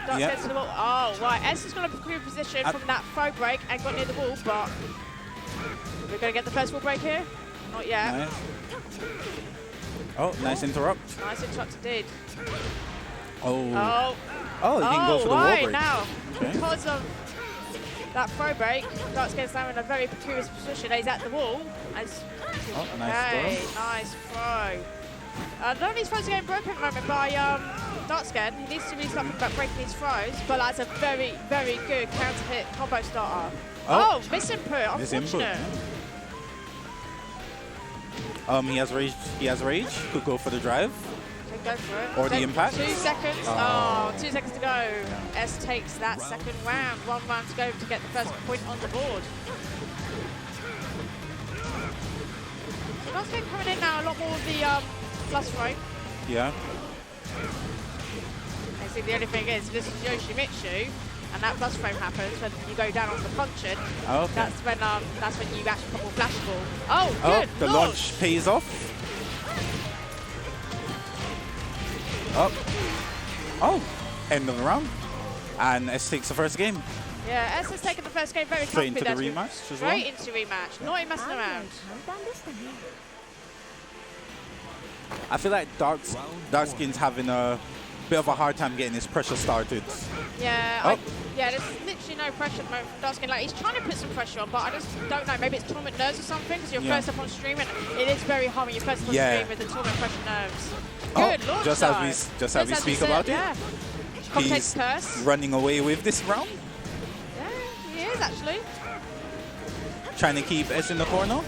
Dark Skin to the wall. Oh, right. S has got a peculiar position from that throw break and got near the wall, but we're going to get the first wall break here. Not yet. Nice. Oh, nice interrupt. Nice interrupt indeed. Oh, he didn't go for the wall break. Now, because of that throw break, Dark Skin's now in a very precarious position. He's at the wall. Nice throw. Nice throw. None of these throws are getting broken at the moment by Dark Skin. He needs to really start thinking about breaking these throws, but that's a very, very good counter hit combo starter. Oh, misinput. Unfortunate. He has rage. Could go for the drive. Go for it. Or the impact. 2 seconds. Oh, 2 seconds to go. Yeah. S takes that second round. 1 round to go to get the first point on the board. So Dark Skin coming in now a lot more with the plus throw. Yeah. I think the only thing is, this is Yoshimitsu, and that plus frame happens when you go down on the punching. Okay. That's when you actually pop a flash ball. Oh, good. The launch pays off. End of the round. And S takes the first game. Yeah, S has taken the first game very straight comfortably. into the rematch as well. Straight into rematch. Not even messing around. I feel like Dark Skin's having a bit of a hard time getting his pressure started. Yeah, there's literally no pressure at the moment from Dark Skin. Like, he's trying to put some pressure on, but I just don't know. Maybe it's tournament nerves or something, because you're first up on stream, and it is very hard when you're first up on stream with the tournament pressure nerves. Good launch, just as we speak about it. He's curse. Running away with this round. Yeah, he is actually. Trying to keep S in the corner.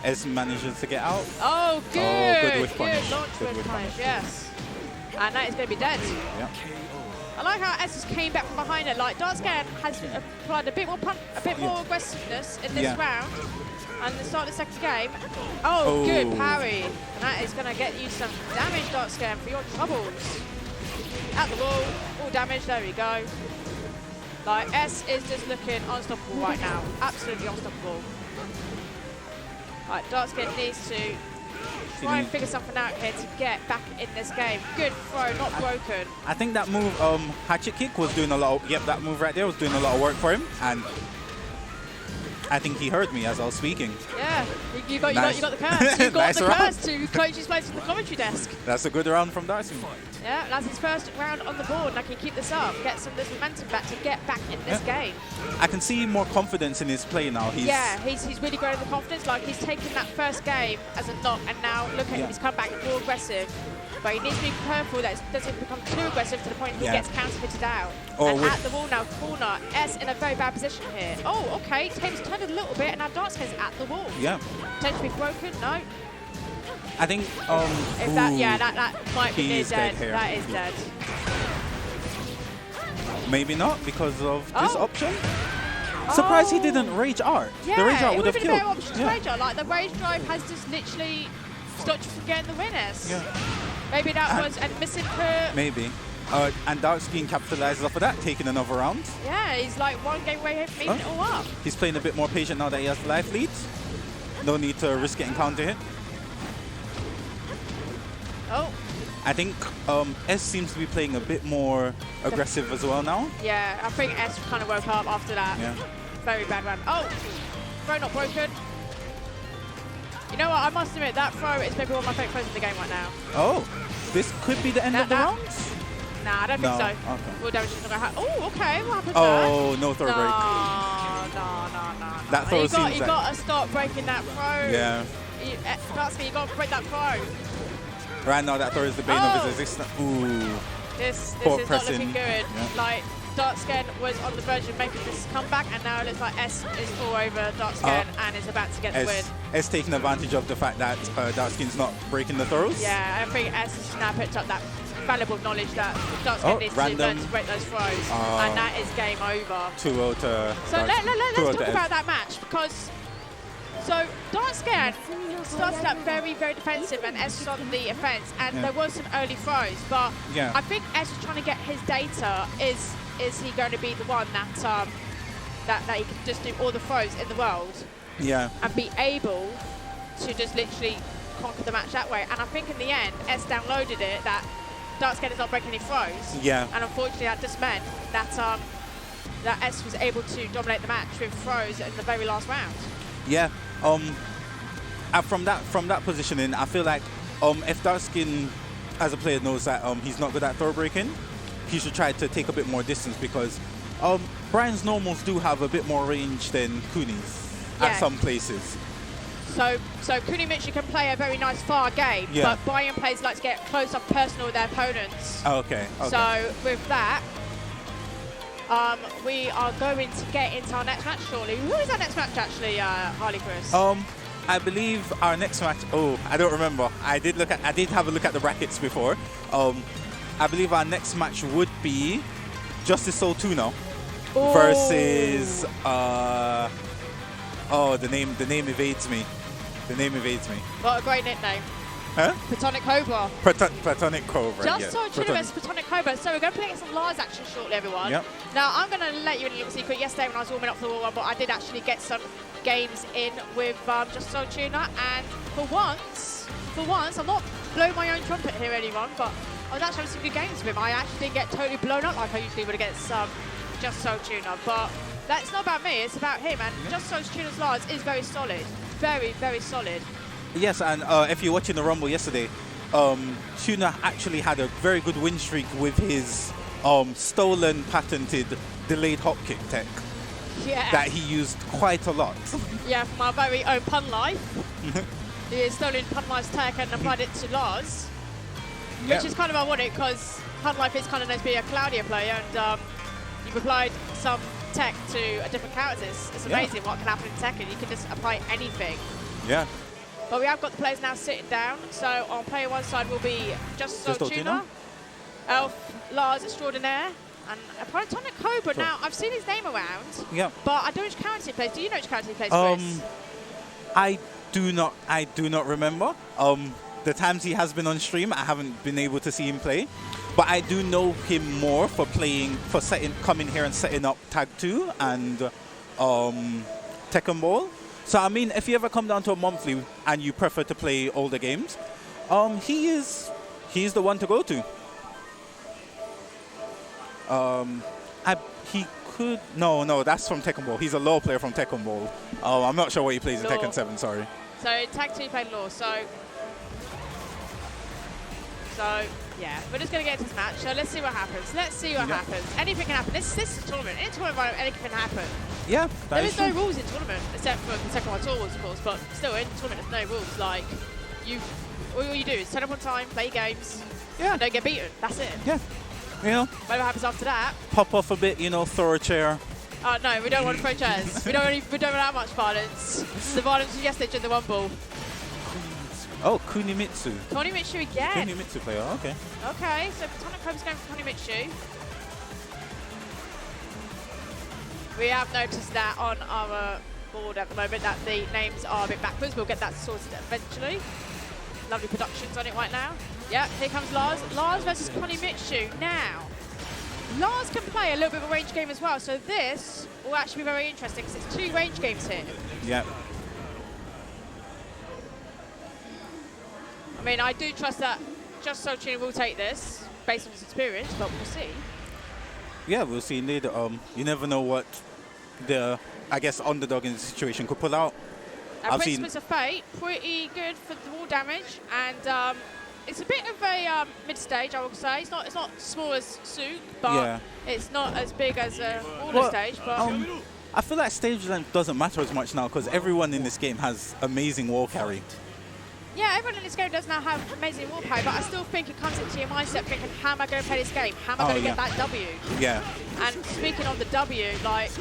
S manages to get out. Oh, good. Good whiff punish. Good launch whiff punish, yes. And that is going to be dead. Yeah. I like how S just came back from behind it. Like, Dark Skin has applied a bit more aggressiveness in this round. And the start of the second game. Oh, good parry. And that is going to get you some damage, Dark Skin, for your troubles. At the wall, all damage, there we go. Like, S is just looking unstoppable right now. Absolutely unstoppable. Right, Dark Skin needs to try and figure something out here to get back in this game. Good throw, not broken. I think that move, hatchet kick, was doing a lot of, that move right there was doing a lot of work for him. And I think he heard me as I was speaking. Yeah, you got the curse. You got the curse to coach his place at the commentary desk. That's a good round from Darcy. Yeah, that's his first round on the board. Now, can keep this up, get some of this momentum back to get back in this game. I can see more confidence in his play now. He's really growing the confidence. Like, he's taken that first game as a knock, and now look at him, he's come back more aggressive. But he needs to be careful that it doesn't become too aggressive to the point he gets counter-fitted out. And at the wall now, corner, S in a very bad position here. Oh, okay, Tame's turned a little bit, and now Dark Skin's at the wall. Yeah. Potentially broken, no. I think, if that might be near dead. That is dead. Maybe not, because of this option. Surprised he didn't rage art. Yeah, the rage art would have been killed. A better option to rage art. Like, the rage drive has just literally stopped you from getting the winners. Yeah. Maybe that was a misinput. Maybe. And Dark Skin capitalizes off of that, taking another round. Yeah, he's like 1 game away from making it all up. He's playing a bit more patient now that he has the life lead. No need to risk getting counter hit. I think S seems to be playing a bit more aggressive as well now. Yeah, I think S kind of woke up after that. Yeah. Very bad round. Oh, throw not broken. You know what, I must admit, that throw is maybe one of my favourite throws in the game right now. Oh, this could be the end of the round? Nah, I don't think so. Okay. Will damage is not going to happen. Oh, okay, what happens there? No throw break. No. That throw seems you got to stop breaking that throw. Yeah. Dark Skin, you got to break that throw. Right now, that throw is the bane of his existence. Ooh. This is not looking good. Yeah. Like, Dark Skin was on the verge of making this comeback, and now it looks like S is all over Dark Skin and is about to get the win. S taking advantage of the fact that Dark Skin's not breaking the throws. Yeah, I think S has now picked up that valuable knowledge that Dark Skin needs to learn to break those throws, and that is game over. 2-0 to So let's talk about that match, because Dark Skin started out very, very defensive, and S was on the offense, and there was some early throws, but I think S is trying to get his data. Is he going to be the one that that he can just do all the throws in the world? Yeah. And be able to just literally conquer the match that way. And I think in the end, S downloaded it that Dark Scared is not breaking any throws. Yeah. And unfortunately, that just meant that that S was able to dominate the match with throws in the very last round. Yeah. From that positioning, I feel like if Darkskin as a player knows that he's not good at throw breaking, he should try to take a bit more distance because Brian's normals do have a bit more range than Cooney's at some places. So Kunimitsu can play a very nice far game, but Brian players like to get close up personal with their opponents. Okay. So with that, we are going to get into our next match shortly. Who is our next match actually, Harley Chris? I believe our next match. Oh, I don't remember. I did have a look at the brackets before. I believe our next match would be Justice Soul Tuna versus. The name evades me. What a great nickname. Huh? Platonic Cobra. Platonic Cobra. Just Soul Tuna versus Platonic Cobra. So we're going to play some Lars action shortly, everyone. Yep. Now I'm going to let you in a little secret. Yesterday when I was warming up for the War, but I did actually get some games in with Just Soul Tuna, and for once, I'm not blowing my own trumpet here, anyone, but I was actually having some good games with him. I actually didn't get totally blown up like I usually would against Just Soul Tuna, but that's not about me, it's about him, and Just Soul Tuna's Lars is very solid. Very, very solid. Yes, and if you're watching the Rumble yesterday, Tuna actually had a very good win streak with his stolen, patented, delayed hop kick tech that he used quite a lot. Yeah, from our very own Pun Life. He has stolen Pun Life's tech and applied it to Lars, which is kind of ironic because Pun Life is kind of known to be a cloudier player, and you've applied some tech to a different characters. It's amazing what can happen in Tekken. You can just apply anything. Yeah. But we have got the players now sitting down. So on player one side will be Just Soul Tuna, Elf, Lars Extraordinaire, and Platonic Cobra. Now I've seen his name around. Yeah. But I don't know which character he plays. Do you know which character he plays, Chris? I do not remember. The times he has been on stream, I haven't been able to see him play. But I do know him more for coming here and setting up Tag 2 and Tekken Ball. So I mean, if you ever come down to a monthly and you prefer to play older games, he's the one to go to. He could no, that's from Tekken Ball. He's a Law player from Tekken Ball. I'm not sure what he plays in Tekken 7. Sorry. So Tag 2 played Law. So yeah, we're just going to get into this match. So let's see what happens. Anything can happen. This is a tournament. In a tournament, anything can happen. Yeah, there is no rules in tournament, except for the second one tours, of course. But still, in tournament, there's no rules. Like, all you do is turn up on time, play games, and don't get beaten. That's it. Yeah. Whatever happens after that. Pop off a bit, throw a chair. No, we don't want to throw chairs. we don't want that much violence. The violence was yesterday during the one ball. Oh, Kunimitsu. Kunimitsu again. Kunimitsu player, okay. Okay, so Platonic Cobra's going for Kunimitsu. We have noticed that on our board at the moment that the names are a bit backwards. We'll get that sorted eventually. Lovely productions on it right now. Yeah, here comes Lars. Lars versus Kunimitsu. Now, Lars can play a little bit of a range game as well, so this will actually be very interesting because it's 2 range games here. Yeah. I mean, I do trust that Just Soul Tuna will take this based on his experience, but we'll see. Yeah, we'll see indeed. You never know what the, I guess, underdog in the situation could pull out. Principles of Fate, pretty good for the wall damage, and it's a bit of a mid-stage, I would say. It's not small as Souk, but it's not as big as a water stage. But I feel like stage length doesn't matter as much now because everyone in this game has amazing wall carry. Yeah, everyone in this game does now have amazing wall carry, but I still think it comes into your mindset thinking, how am I going to play this game? How am I going to get that W? Yeah. And speaking of the W, like,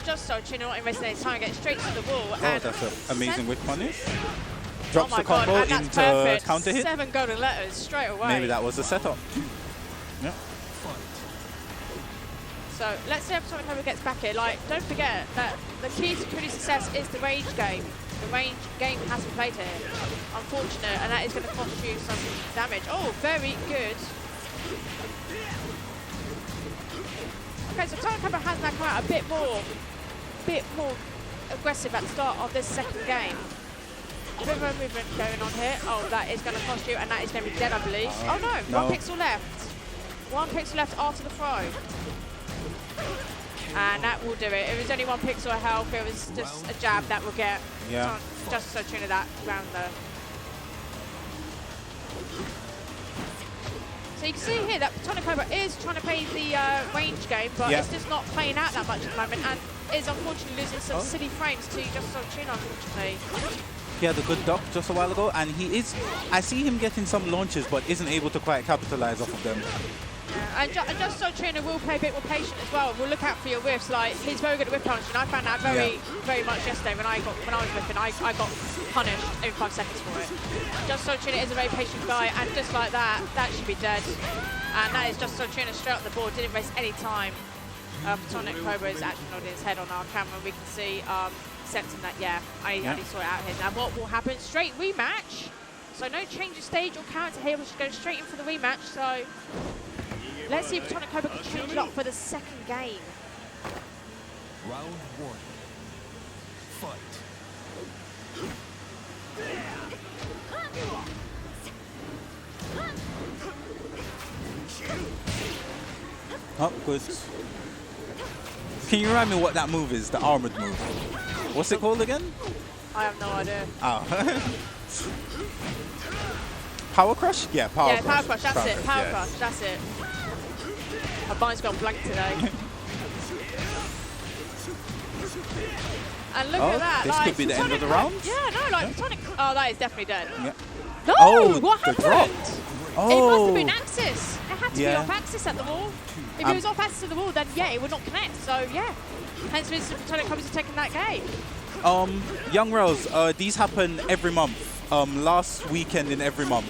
Just Soul Tuna not investing any time, getting straight to the wall. And that's an amazing whip punish. Drops the combo into perfect. counter hit. 7 golden letters straight away. Maybe that was the setup. Yeah. So let's see if Platonic Cobra gets back here. Like, don't forget that the key to Kuni's success is the range game. The range game has to be played here. Unfortunate, and that is going to cost you some damage. Oh, very good. Okay, so Platonic Cobra has now come out a bit more aggressive at the start of this second game. A bit more movement going on here. Oh, that is going to cost you, and that is going to be dead, I believe. Oh no, 1 pixel left. 1 pixel left after the throw. And that will do it. It was only 1 pixel of health. It was just a jab that will get just so tune of that round there. So you can see here that Tonic Cobra is trying to play the range game, but it's just not playing out that much at the moment, and is unfortunately losing some silly frames to just so tune, unfortunately. He had a good duck just a while ago, and I see him getting some launches, but isn't able to quite capitalize off of them. Yeah, and just so Trainer will play a bit more patient as well. We'll look out for your whiffs. Like, he's very good at whiff punching. I found that very much yesterday when I was whiffing. I got punished every 5 seconds for it. Just so Trainer is a very patient guy, and just like that, that should be dead. And that is just so Trainer straight up the board. Didn't waste any time. Tonic Cobra is actually nodding his head on our camera. We can see sensing that. I already saw it out here. Now what will happen? Straight rematch. So no change of stage or character here. We should go straight in for the rematch. So. Let's see if Tonic Cobra can change it up for the second game. Round 1. Fight. Oh, good. Can you remind me what that move is? The armored move. What's it called again? I have no idea. Oh. Power Crush? Yeah, Power Crush. Yeah, Power Crush. That's it. Power yes. Crush. That's it. My mind's gone blank today. And look at that. This like, could be the end of the round. Yeah, no, like Tonic. Oh, that is definitely dead. Yeah. No, Oh, what the happened? drop. It must have been Axis. It had to be off Axis at the wall. If it was off Axis at the wall, then it would not connect. So yeah, hence the reason for Tonic Cobra taking that game. Young Rose, these happen every month. Last weekend in every month.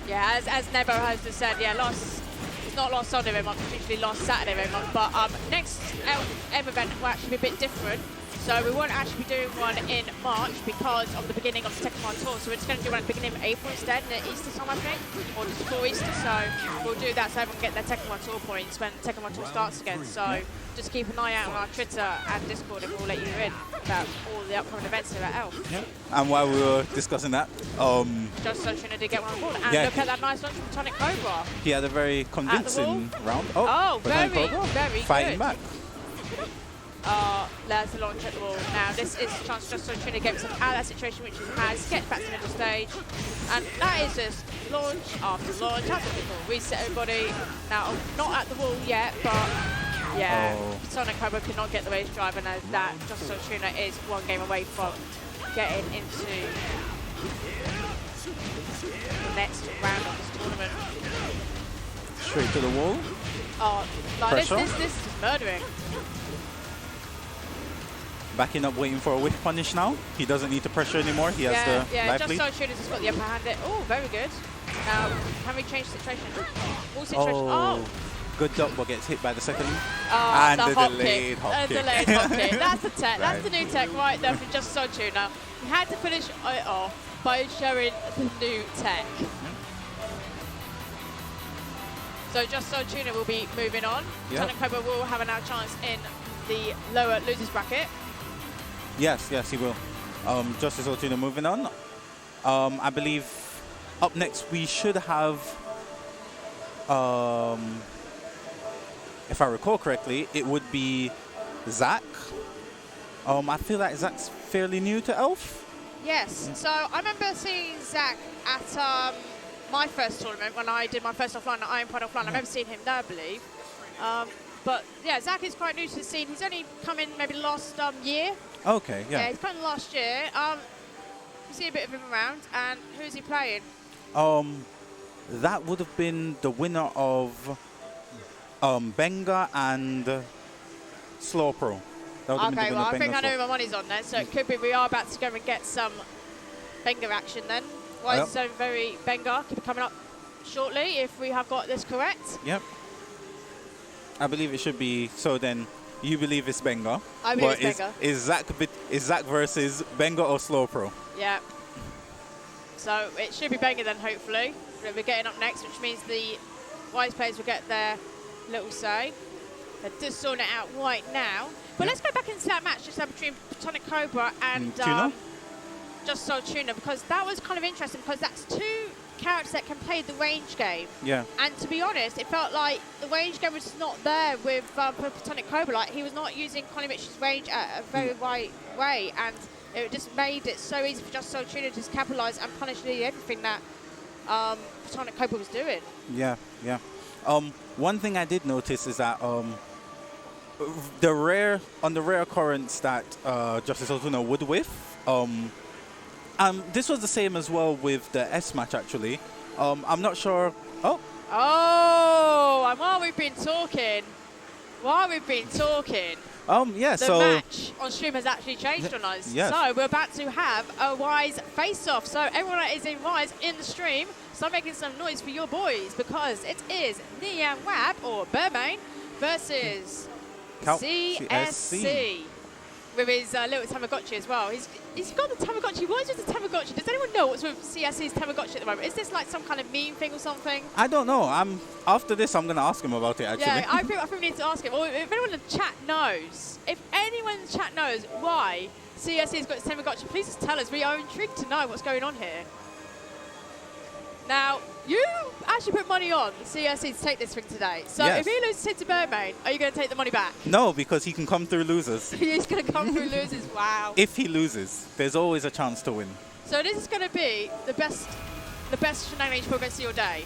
Yeah, as Nebo has just said, it's not last Sunday every month, it's usually last Saturday every month, but next ELFM event will actually be a bit different. So we won't actually be doing one in March because of the beginning of the Tekken 1 tour. So we're just going to do one at the beginning of April instead, in Easter time, I think, or just before Easter. So we'll do that so everyone can get their Tekken 1 tour points when Tekken 1 tour starts again. So just keep an eye out on our Twitter and Discord, and we'll let you in about all the upcoming events here at ELF. Yeah. And while we were discussing that, just so Trina did get one on board. And look at that nice launch from Tonic Cobra. He had a very convincing round. Oh, very fighting good. back. There's the launch at the wall. Now this is a chance just so Trina gets himself out of that situation which he has, get back to the middle stage. And that is just launch after launch. That's what we call reset everybody. Now, not at the wall yet, but Tonic Cobra could not get the race drive, and as that just so Trina is one game away from getting into the next round of this tournament. Straight to the wall. Oh, like this is just murdering. Backing up, waiting for a whiff punish now. He doesn't need to pressure anymore. He has the life just lead. so Trina's just got the upper hand there. Oh, very good. Now, can we change the situation? All situation. Oh. Good duck, but gets hit by the second. And the hop delayed kick. hop kick. Delayed hop kick. That's the tech. Right. That's the new tech right there from Just So Tuna. He had to finish it off by showing the new tech. So Just So Tuna will be moving on. Tonic Cobra will have another chance in the lower losers bracket. Yes, he will. Justice Otuna moving on. I believe up next we should have, if I recall correctly, it would be Zach. I feel like Zach's fairly new to ELF. Yes, so I remember seeing Zach at my first tournament when I did my first offline at Iron Pride Offline. I remember seeing him there, I believe. But yeah, Zach is quite new to the scene. He's only come in maybe last year. Okay, yeah. Yeah, he's come in last year. You see a bit of him around, and who's he playing? That would have been the winner of Benga and Slow Pro. Okay, well, I think I know who my money's on then, so it could be we are about to go and get some Benga action then. Why is it so very Benga? Keep it coming up shortly if we have got this correct. Yep. I believe it should be, so then you believe it's Benga. I believe it's Benga. Is Zach versus Benga or Slow Pro? Yeah. So it should be Benga then, hopefully. We're getting up next, which means the Wise players will get their little say. They're just sorting it out right now. But let's go back into that match just between Tonic Cobra and Tuna? Just So Tuna, because that was kind of interesting, because that's two characters that can play the range game. Yeah. And to be honest, it felt like the range game was not there with Platonic Cobra. Like, he was not using Connie Mitchell's range at a very right way, and it just made it so easy for Just So Tuna to just capitalise and punish really everything that Platonic Cobra was doing. Yeah, yeah. One thing I did notice is that the rare occurrence that Justice Otuna would whiff, this was the same as well with the S match actually. I'm not sure. Oh, and while we've been talking, yeah. The match on stream has actually changed on us. Yes. So we're about to have a Wise face-off. So everyone that is in Wise in the stream, start making some noise for your boys, because it is Nian Wab or Burmain versus CSC with his little Tamagotchi as well. He's got the Tamagotchi. What is with the Tamagotchi? Does anyone know what's with CSC's Tamagotchi at the moment? Is this like some kind of meme thing or something? I don't know. After this, I'm going to ask him about it, actually. Yeah, I think we need to ask him. Or if anyone in the chat knows, why CSC's got its Tamagotchi, please just tell us. We are intrigued to know what's going on here. Now, you actually put money on CSC to take this thing today. So yes. If he loses to Burmain, are you going to take the money back? No, because he can come through losers. He's going to come through losers. Wow. If he loses, there's always a chance to win. So this is going to be the best shenanigans you're going to see all day.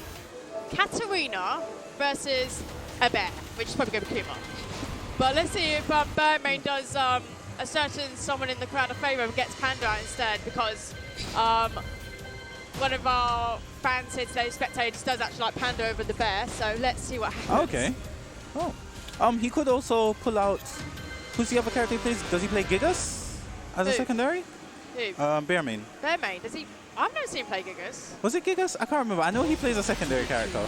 Katarina versus a bear, which is probably going to be Kuma. But let's see if Burmain does a certain someone in the crowd a favour and gets Panda out instead, because one of our fans here today, spectators, does actually like Panda over the bear. So let's see what happens. Okay. Oh. He could also pull out. Who's the other character he plays? Does he play Gigas as a secondary? Who? Bearmain. Bearmain. Does he? I've never seen him play Gigas. Was it Gigas? I can't remember. I know he plays a secondary character.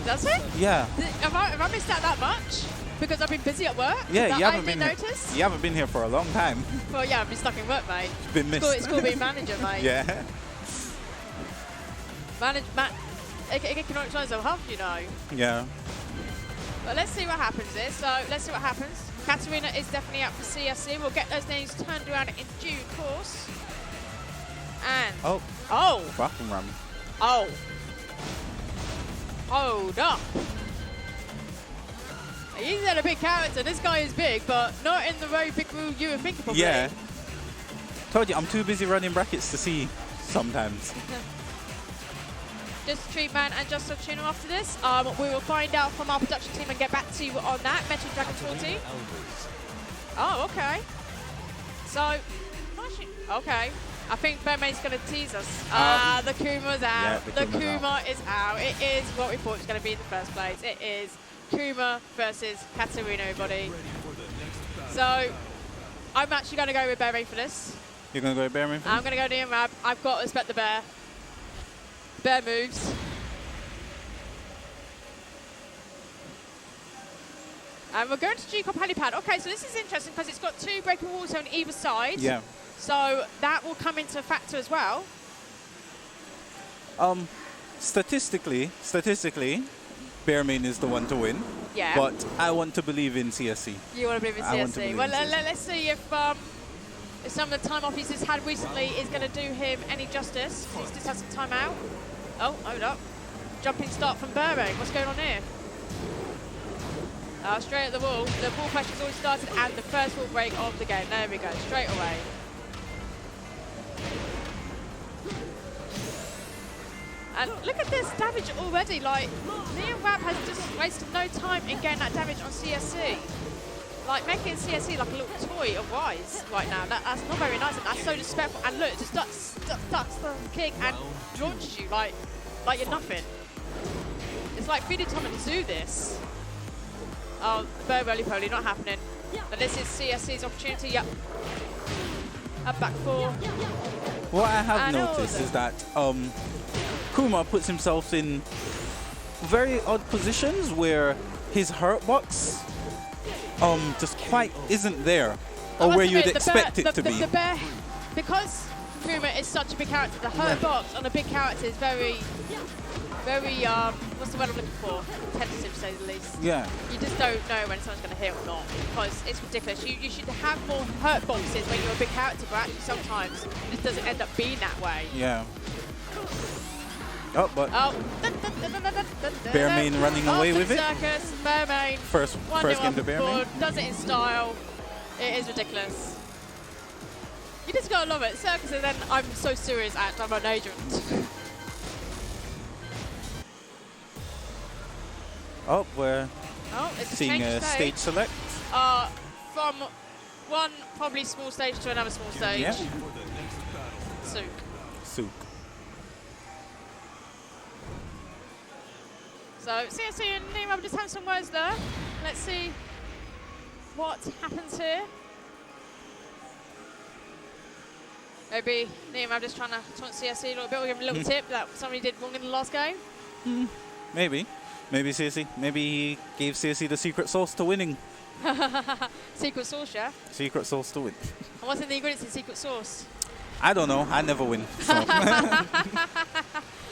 Does he? Yeah. Have I missed out that much? Because I've been busy at work? Yeah, you haven't been noticed? You haven't been here for a long time. Well, yeah, I've been stuck in work, mate. Been missed. School being manager, mate. Yeah. Economic times are half, you know. Yeah. But let's see what happens here. So let's see what happens. Katarina is definitely out for CSC. We'll get those names turned around in due course. And Oh. Bottom run. Oh. Hold up. He's not a big character. This guy is big, but not in the very big rule you would think probably. Yeah. Told you, I'm too busy running brackets to see sometimes. Just Treatman and Just So Tuna after this. We will find out from our production team and get back to you on that. Metal Dragon 40. Oh, okay. So, okay. I think Burmain's going to tease us. The Kuma's out. Yeah, the Kuma is out. It is what we thought it was going to be in the first place. It is Kuma versus Katarina, everybody. So, I'm actually going to go with Burmain for this. You're going to go with Bearmain? I'm going to go Nian Wab. I've got to respect the bear. Bear moves. And we're going to G-Cop helipad. Okay, so this is interesting because it's got 2 breaking walls on either side. Yeah. So that will come into a factor as well. Statistically, Bearmain is the one to win. Yeah. But I want to believe in CSC. You want to believe in I want to CSC. believe Well, in CSC. let's see if some of the time off he's just had recently is going to do him any justice. He's just had some time out. Oh, hold up. Jumping start from Burmain. What's going on here? Straight at the wall. The wall pressure's already started, and the first wall break of the game. There we go. Straight away. And look at this damage already. Like, Nian Wab has just wasted no time in getting that damage on CSC. Like, making CSC like a little toy of Wise right now. That's not very nice, and that's so disrespectful. And look, just ducks the kick and launches you like you're nothing. It's like feeding Tom and Zoo, this. Oh, very roly-poly, not happening. But this is CSC's opportunity. Yep. Up back 4. What I have noticed is that Kuma puts himself in very odd positions where his hurt box just quite isn't there, or where you'd expect it to be. The bear, because Kuma is such a big character, the hurt box on a big character is very, what's the word I'm looking for? Tentative, to say the least. Yeah. You just don't know when someone's going to hit or not, because it's ridiculous. You should have more hurt boxes when you're a big character, but actually sometimes it doesn't end up being that way. Yeah. Oh, but Oh. Bearmain running away with it. Circus, Bearmain. First game to Bearmain. Does it in style. It is ridiculous. You just gotta love it. Circus, and then I'm so serious at I'm an agent. Oh, we're It's seeing a stage select. From one probably small stage to another small stage. Yeah. Souk. Souk. So CSC and Nemo just have some words there. Let's see what happens here. Maybe Nemo just trying to taunt CSC a little bit. We'll give him a little tip that somebody did wrong in the last game. Maybe. Maybe CSC. Maybe he gave CSC the secret sauce to winning. Secret sauce, yeah? Secret sauce to win. And what's in the ingredients in secret sauce? I don't know. I never win. So.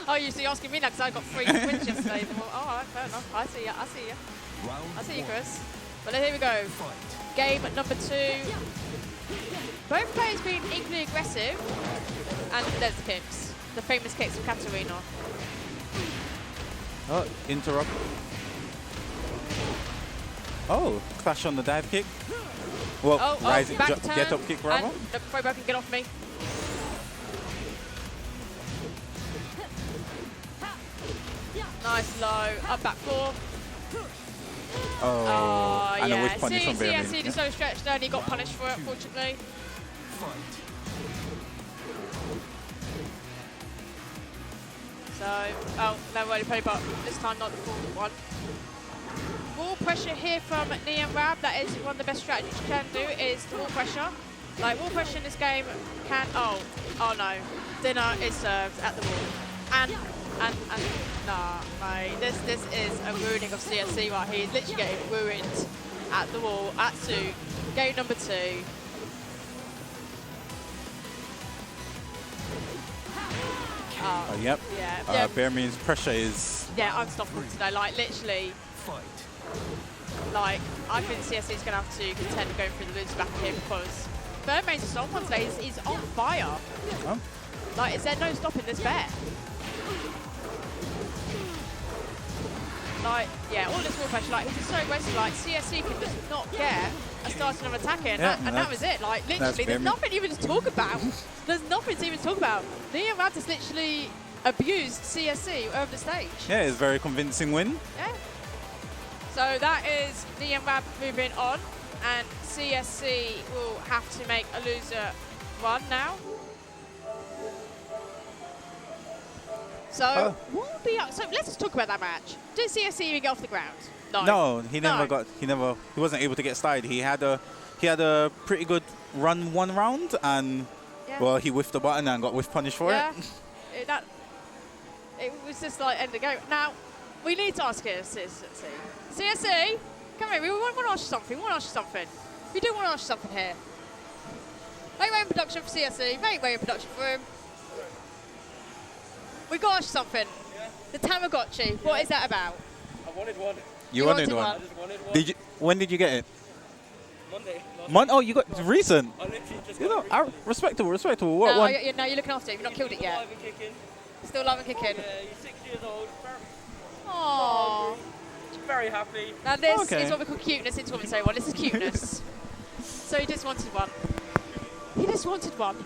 Oh, you're asking me now because I got 3 wins yesterday. Well, all right, fair enough. I see you. I see you, Chris. But here we go. Game number 2. Both players being equally aggressive. And there's the kicks. The famous kicks of Katarina. Oh, interrupt. Oh, clash on the dive kick. Well, rising get up kick, rather. The throw can get off me. Nice low, up back 4. Oh, and yeah. a whiff punish from Bearmain. CSC just so stretched there and he got punished for it, fortunately. So, never really played, but this time not the full one. Wall pressure here from Neon Rab, that is one of the best strategies you can do, is the wall pressure. Like, wall pressure in this game can, oh no, dinner is served at the wall. And nah, mate, this is a ruining of CSC right here. He's literally getting ruined at the wall, at Souk. Game number 2. Yep. Yeah. Bearmain's pressure is... Yeah, unstoppable today. Like, literally, like, I think CSC is going to have to contend with going through the loser back here because Bearmain's just on one today. He's on fire. Oh. Like, is there no stopping this bear? Like, yeah, all this wall pressure, like, he's just so aggressive, like, CSC can just not get a starting of attacking, and that was it. Like, literally, there's nothing even to talk about. There's nothing to even talk about. Neon Rab just literally abused CSC over the stage. Yeah, it's a very convincing win. Yeah. So that is Neon Rab moving on, and CSC will have to make a loser run now. So, what will be up? So let's just talk about that match. Did CSC even get off the ground? No, he never got. He wasn't able to get started. He had a pretty good run one round, and well, he whiffed the button and got whiff punished for it. It was just like end of the game. Now, we need to ask CSC. CSC, come here. We want to ask you something. We want to ask you something. We do want to ask you something here. Make way in production for CSC. Make way in production for him. We got to ask you something. Yeah. The Tamagotchi. What is that about? I wanted one. You wanted one? I just wanted one. Did you? When did you get it? Monday. Oh, you got recent. I literally just You got know, it respectable. No, What one? no, you're looking after him. You've not killed it yet. Alive and kicking. Still alive and kicking. Yeah, he's 6 years old. Aww. Very happy. Now this is what we call cuteness in Women's Day 1. This is cuteness. So he just wanted one. He just wanted one.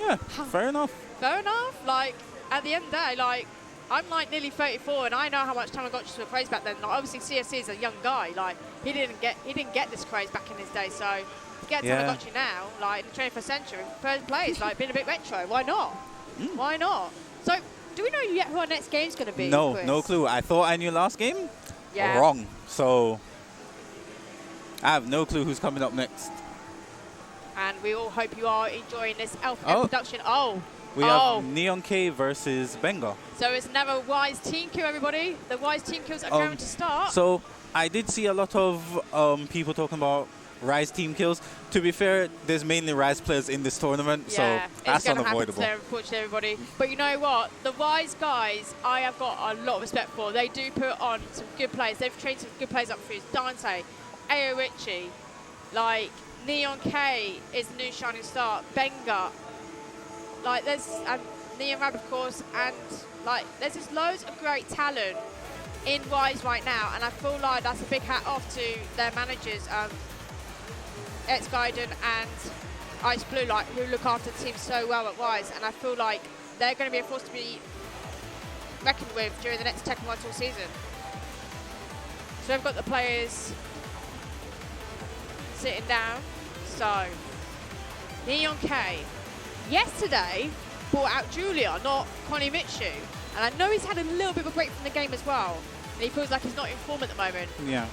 Yeah, fair enough. Fair enough. Like, at the end of the day, like, I'm like nearly 34 and I know how much Tamagotchis were praised back then. Like, obviously CSC is a young guy. Like, he didn't get this craze back in his day. So to get Tamagotchi now, like in the 21st century, first place, like being a bit retro, why not? Why not? So do we know yet who our next game's going to be? No, Chris? no clue. I thought I knew last game. Yeah. Wrong. So I have no clue who's coming up next. And we all hope you are enjoying this ELFM production. We have Neon K versus Benga. So it's another Wise team kill, everybody. The Wise team kills are going to start. So I did see a lot of people talking about Rise team kills. To be fair, there's mainly Rise players in this tournament, so that's unavoidable. There, unfortunately, everybody. But you know what? The Wise guys, I have got a lot of respect for. They do put on some good players. They've trained some good players up through Dante, Ao Richie, like Neon K is the new shining star, Benga. Like there's Neon Rab, of course, and like there's just loads of great talent in Rise right now, and I feel like that's a big hat off to their managers, X Gaiden and Ice Blue, like who look after the team so well at Rise, and I feel like they're going to be a force to be reckoned with during the next Tekken 1 Tour season. So we've got the players sitting down. So Neon K yesterday brought out Julia, not Connie Mitsu. And I know he's had a little bit of a break from the game as well. And he feels like he's not in form at the moment. Yeah.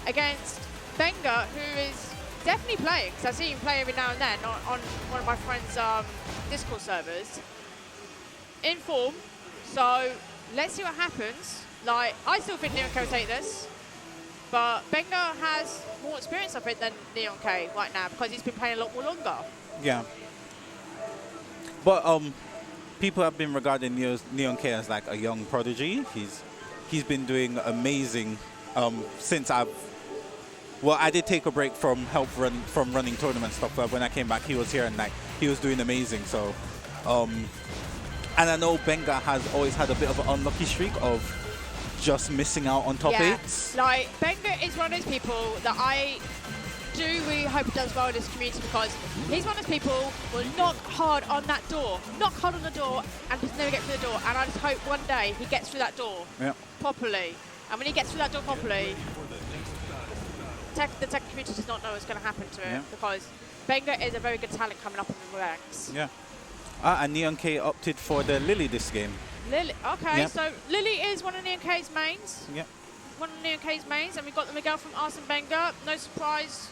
Against Benga, who is definitely playing, because I see him play every now and then on one of my friend's Discord servers. In form. So let's see what happens. Like, I still think Neon K will take this. But Benga has more experience of it than Neon K right now, because he's been playing a lot more longer. Yeah. But people have been regarding Neon K as like a young prodigy. He's been doing amazing since I did take a break from running tournament stuff, but when I came back he was here and like he was doing amazing. So and I know Benga has always had a bit of an unlucky streak of just missing out on top 8s. Like Benga is one of those people that I do really hope he does well in this community, because he's one of those people who will knock hard on that door, and just never get through the door. And I just hope one day he gets through that door properly. And when he gets through that door properly, the tech community does not know what's going to happen to him, because Benga is a very good talent coming up in the ranks. Yeah. And Neon K opted for the Lily this game. Lily, okay, so Lily is one of Neon K's mains. Yeah. One of Neon K's mains, and we've got the Miguel from Arsene Benga. No surprise.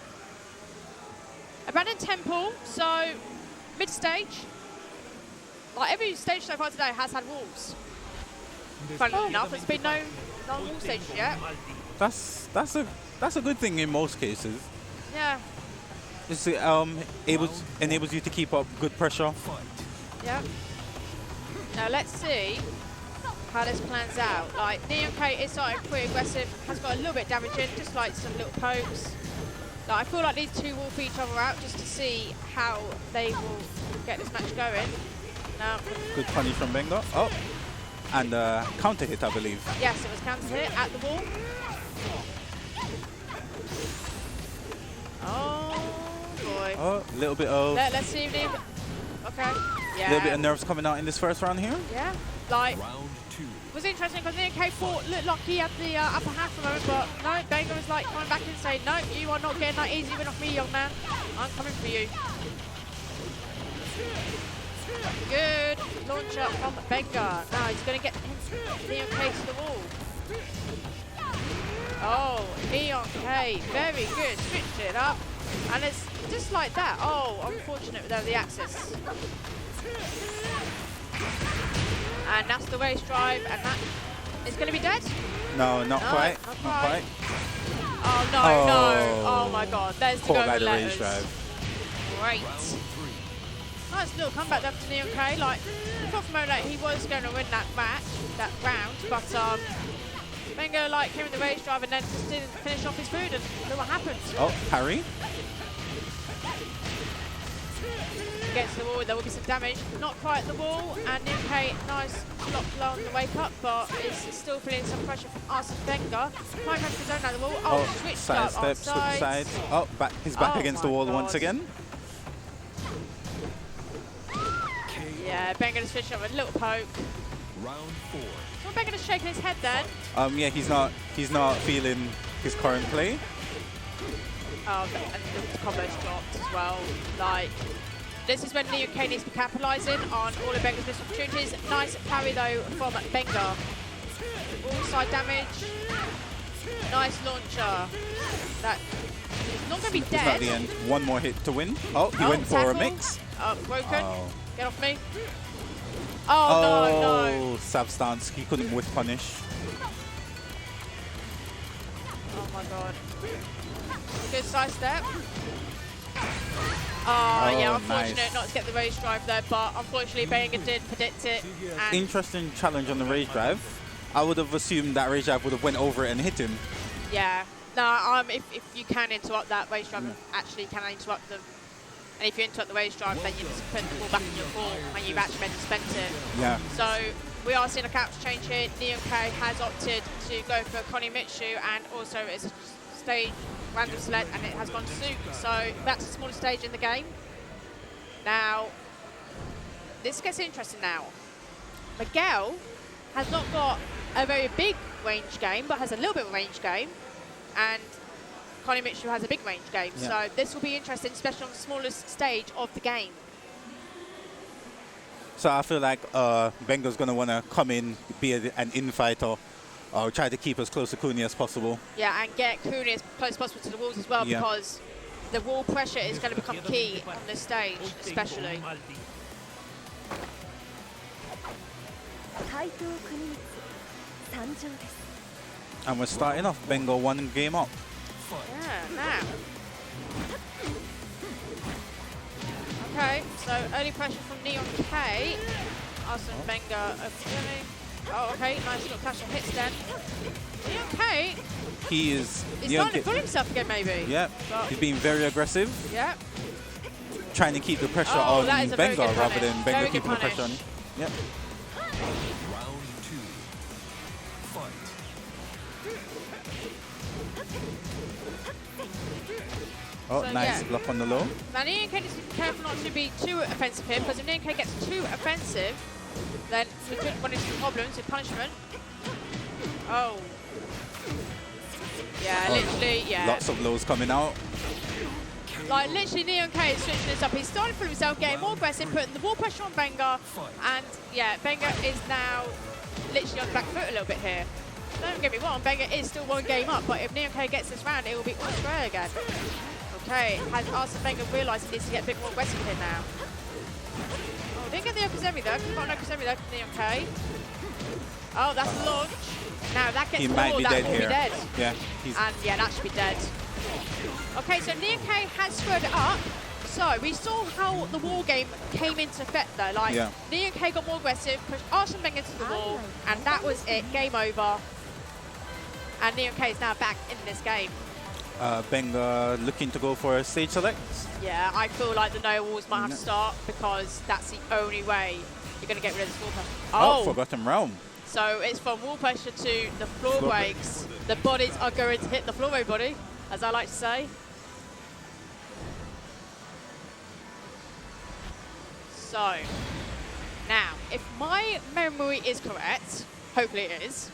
Abandoned Temple, so mid-stage. Like every stage so far today has had walls. Funnily enough, there's been no wall stages yet. That's a good thing in most cases. Yeah. It's enables you to keep up good pressure. Yeah. Now let's see how this plans out. Like Neon K is starting pretty aggressive, has got a little bit damaging, just like some little pokes. Like, I feel like these two will feed each other out just to see how they will get this match going. Now, good punish from Benga. Oh, and counter hit, I believe. Yes, it was counter hit at the wall. Oh boy. Oh, a little bit of. Let's see if they. Okay. Yeah. A little bit of nerves coming out in this first round here. Yeah. Like. Round 2. It was interesting because Neon K looked like he had the upper hand for a moment, but no, Benga was like coming back and saying, no, you are not getting that easy win off me, young man. I'm coming for you. Good launcher from Benga. Now he's going to get Neon K to the wall. Oh, Neon K, very good. Switched it up. And it's just like that. Oh, unfortunate without the access. And that's the race drive, and that is going to be dead? No, not quite. Not quite. Oh, no. Oh, my God. There's the go with letters. Great. Nice little comeback there for Neon K. Like, I thought for a moment like, he was going to win that match, that round, but Benga like came in the race drive and then just didn't finish off his food, and look what happened. Oh, parry. Gets the wall, there will be some damage. Not quite the wall, and Neon K, nice block low on the wake up, but is still feeling some pressure from Arsene Benga. Trying to his own out the wall. Oh, switched side up, step, switch side. Oh, he's back against the wall once again. Yeah, Benga just switched up with a little poke. Round 4. Well, Benga just shaking his head then. Yeah, he's not feeling his current play. And the combo's dropped as well. Like, this is when Neon K needs to be capitalising on all of Benga's missed opportunities. Nice parry though from Benga. All side damage. Nice launcher. That is not going to be dead. It's not the end. One more hit to win. Oh, he went for a mix. Broken. Oh. Get off me. Oh, no. Sab stance. He couldn't whiff punish. Oh my God. Good side step. Oh, yeah, unfortunate nice. not to get the race drive there, but unfortunately Benga did predict it. And interesting challenge on the race drive. I would have assumed that race drive would have went over it and hit him. yeah. No, if you can interrupt that race drive, actually can interrupt them. And if you interrupt the wage drive, then you just put the ball back in your court when you've actually meant to spend it. Yeah. So we are seeing a character change here. Neon K has opted to go for Connie Mitsu, and also it's a stage random select, and it has gone to Zook. So that's the smallest stage in the game. Now, this gets interesting now. Miguel has not got a very big range game, but has a little bit of a range game. And Connie Mitchell has a big range game. Yeah. So this will be interesting, especially on the smallest stage of the game. So I feel like Benga's going to want to come in, be an infighter, or try to keep as close to Kuni as possible. Yeah, and get Kuni as close as possible to the walls as well, Yeah. because the wall pressure is going to become key on this stage, especially. And we're starting off Benga 1 game up. Yeah, now. Okay, so early pressure from Neon K. Arson Benga appealing. Oh, okay, nice little clash of hits then. Neon K. He's starting to fool himself again, maybe. Yeah, he's being very aggressive, Yeah. trying to keep the pressure Oh, on that is a very Benga good rather punish. than Benga Very good keeping the pressure on punish. him. Yep. Round 2. Fight. Oh, So, nice yeah. block on the low. Now, Neon K needs to be careful not to be too offensive here, because if Neon K gets too offensive, then we could run into problems with punishment. Oh. Yeah, Oh, literally, yeah. Lots of lows coming out. Like, literally, Neon K is switching this up. He's starting for himself, getting more aggressive, putting the wall pressure on Benga. And, yeah, Benga is now literally on the back foot a little bit here. Don't get me wrong, Benga is still 1 game up, but if Neon K gets this round, it will be all square again. Okay, has Arsene Benga realised he needs to get a bit more aggressive here now? Oh, didn't get the Okazemi though. Got an Okazemi though from Neon K. Oh, that's the launch. Now that gets He the might wall, be that dead will here. be dead. Yeah, he's And yeah, that should be dead. Okay, so Neon K has squared it up. So we saw how the wall game came into effect though. Like, Yeah. Neon K got more aggressive, pushed Arsene Benga to the wall, and that was it. Game over. And Neon K is now back in this game. Benga looking to go for a stage select. Yeah, I feel like the no walls might have to start, because that's the only way you're going to get rid of this wall pressure. Oh, forgotten realm. So it's from wall pressure to the floor Floor breaks. The bodies are going to hit the floor break body, as I like to say. So, now, if my memory is correct, hopefully it is,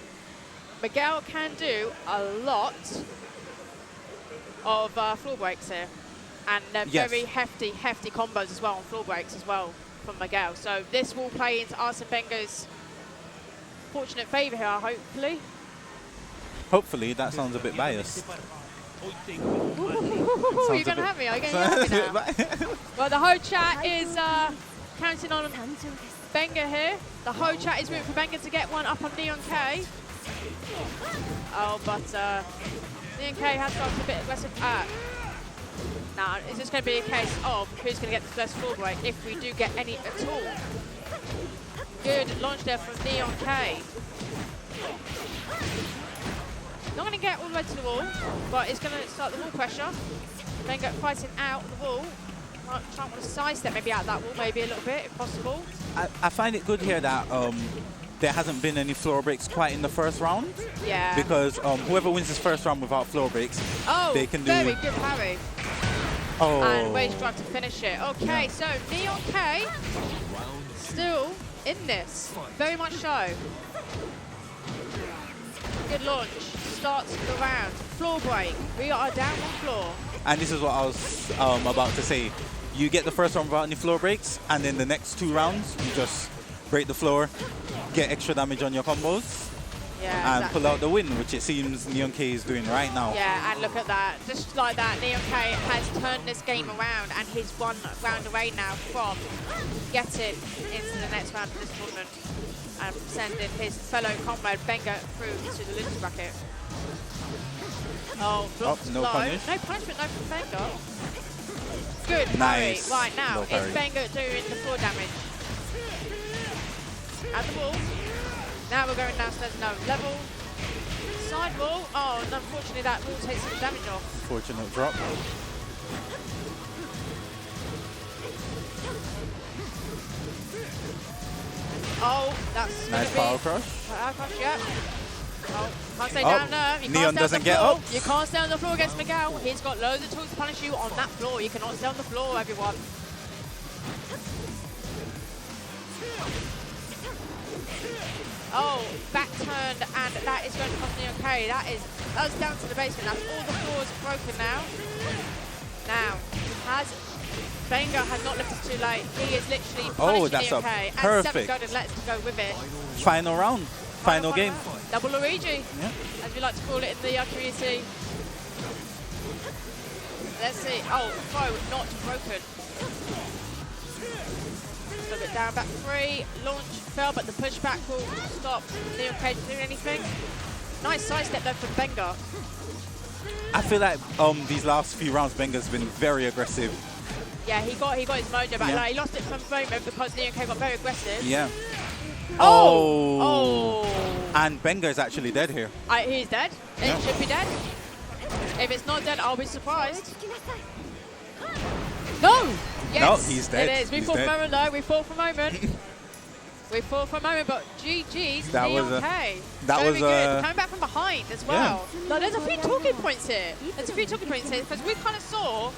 Miguel can do a lot of floor breaks here. And they're Yes. very hefty combos as well on floor breaks as well from Miguel. So this will play into Arsene Benga's fortunate favour here, hopefully. Hopefully, that sounds a bit biased. Ooh, you're going to have me? Are you going to have me now? Well, the whole chat is counting on Benga here. The whole chat is rooting for Benga to get one up on Neon K. Oh, but Neon K has got a bit aggressive. Now, is this going to be a case of who's going to get the first floor break, if we do get any at all? Good launch there from Neon K. Not going to get all the way to the wall, but it's going to start the wall pressure. Benga fighting out the wall. Trying to sidestep maybe out that wall, maybe a little bit, if possible. I find it good here that there hasn't been any floor breaks quite in the first round. Yeah. Because whoever wins this first round without floor breaks, they can do... very good parry. Oh. And wage drive to finish it. Okay, Yeah. so Neon K still in this, very much so. Good launch, starts the round. Floor break, we are down on floor. And this is what I was about to say. You get the first round without any floor breaks, and then the next 2 rounds, you just break the floor, get extra damage on your combos, Yeah, and exactly. pull out the win, which it seems Neon K is doing right now. Yeah, and look at that. Just like that, Neon K has turned this game around, and he's 1 round away now from getting into the next round of this tournament and sending his fellow comrade Benga through to the losers bracket. Oh, blocked no low. punish. No punishment, no from Benga. Good parry. Nice. Right now, Low is parry. Benga doing the floor damage? At the wall. Now we're going downstairs, no level. Side wall. Oh, and unfortunately that wall takes some damage off. Fortunate drop. Oh, that's Nice power crush. Power crush, yeah. Oh, can't stay down there. You Neon can't stay doesn't on the get floor. up. You can't stay on the floor against Miguel. He's got loads of tools to punish you on that floor. You cannot stay on the floor, everyone. Oh, back turned, and that is going to cost Neon K. That's down to the basement. That's all the floors broken now. Now, Benga has not left us too late. He is literally punishing that's Neon a K. And perfect 7 golden lets to go with it. Final round. Final game. Round. Double Luigi, Yeah. as we like to call it in the community. Let's see. Oh, throw not broken. Slip it down, back 3. Launch fell, but the pushback will stop Neon K from doing anything. Nice sidestep though from Benga. I feel like these last few rounds, Benga's been very aggressive. Yeah, he got his mojo back. Yeah. Like, he lost it from moment because Neon K got very aggressive. Yeah. Oh! And Benga is actually dead here. He's dead. Yeah. It should be dead. If it's not dead, I'll be surprised. No! Yes, No, he's dead. It is. We He's fought for a dead. moment, though. We fought for a moment. We fought for a moment, but GG's That Neon was a- K. that Very was good. a- Coming back from behind as well. Like, there's a few talking points here. There's a few talking points here because we kind of saw,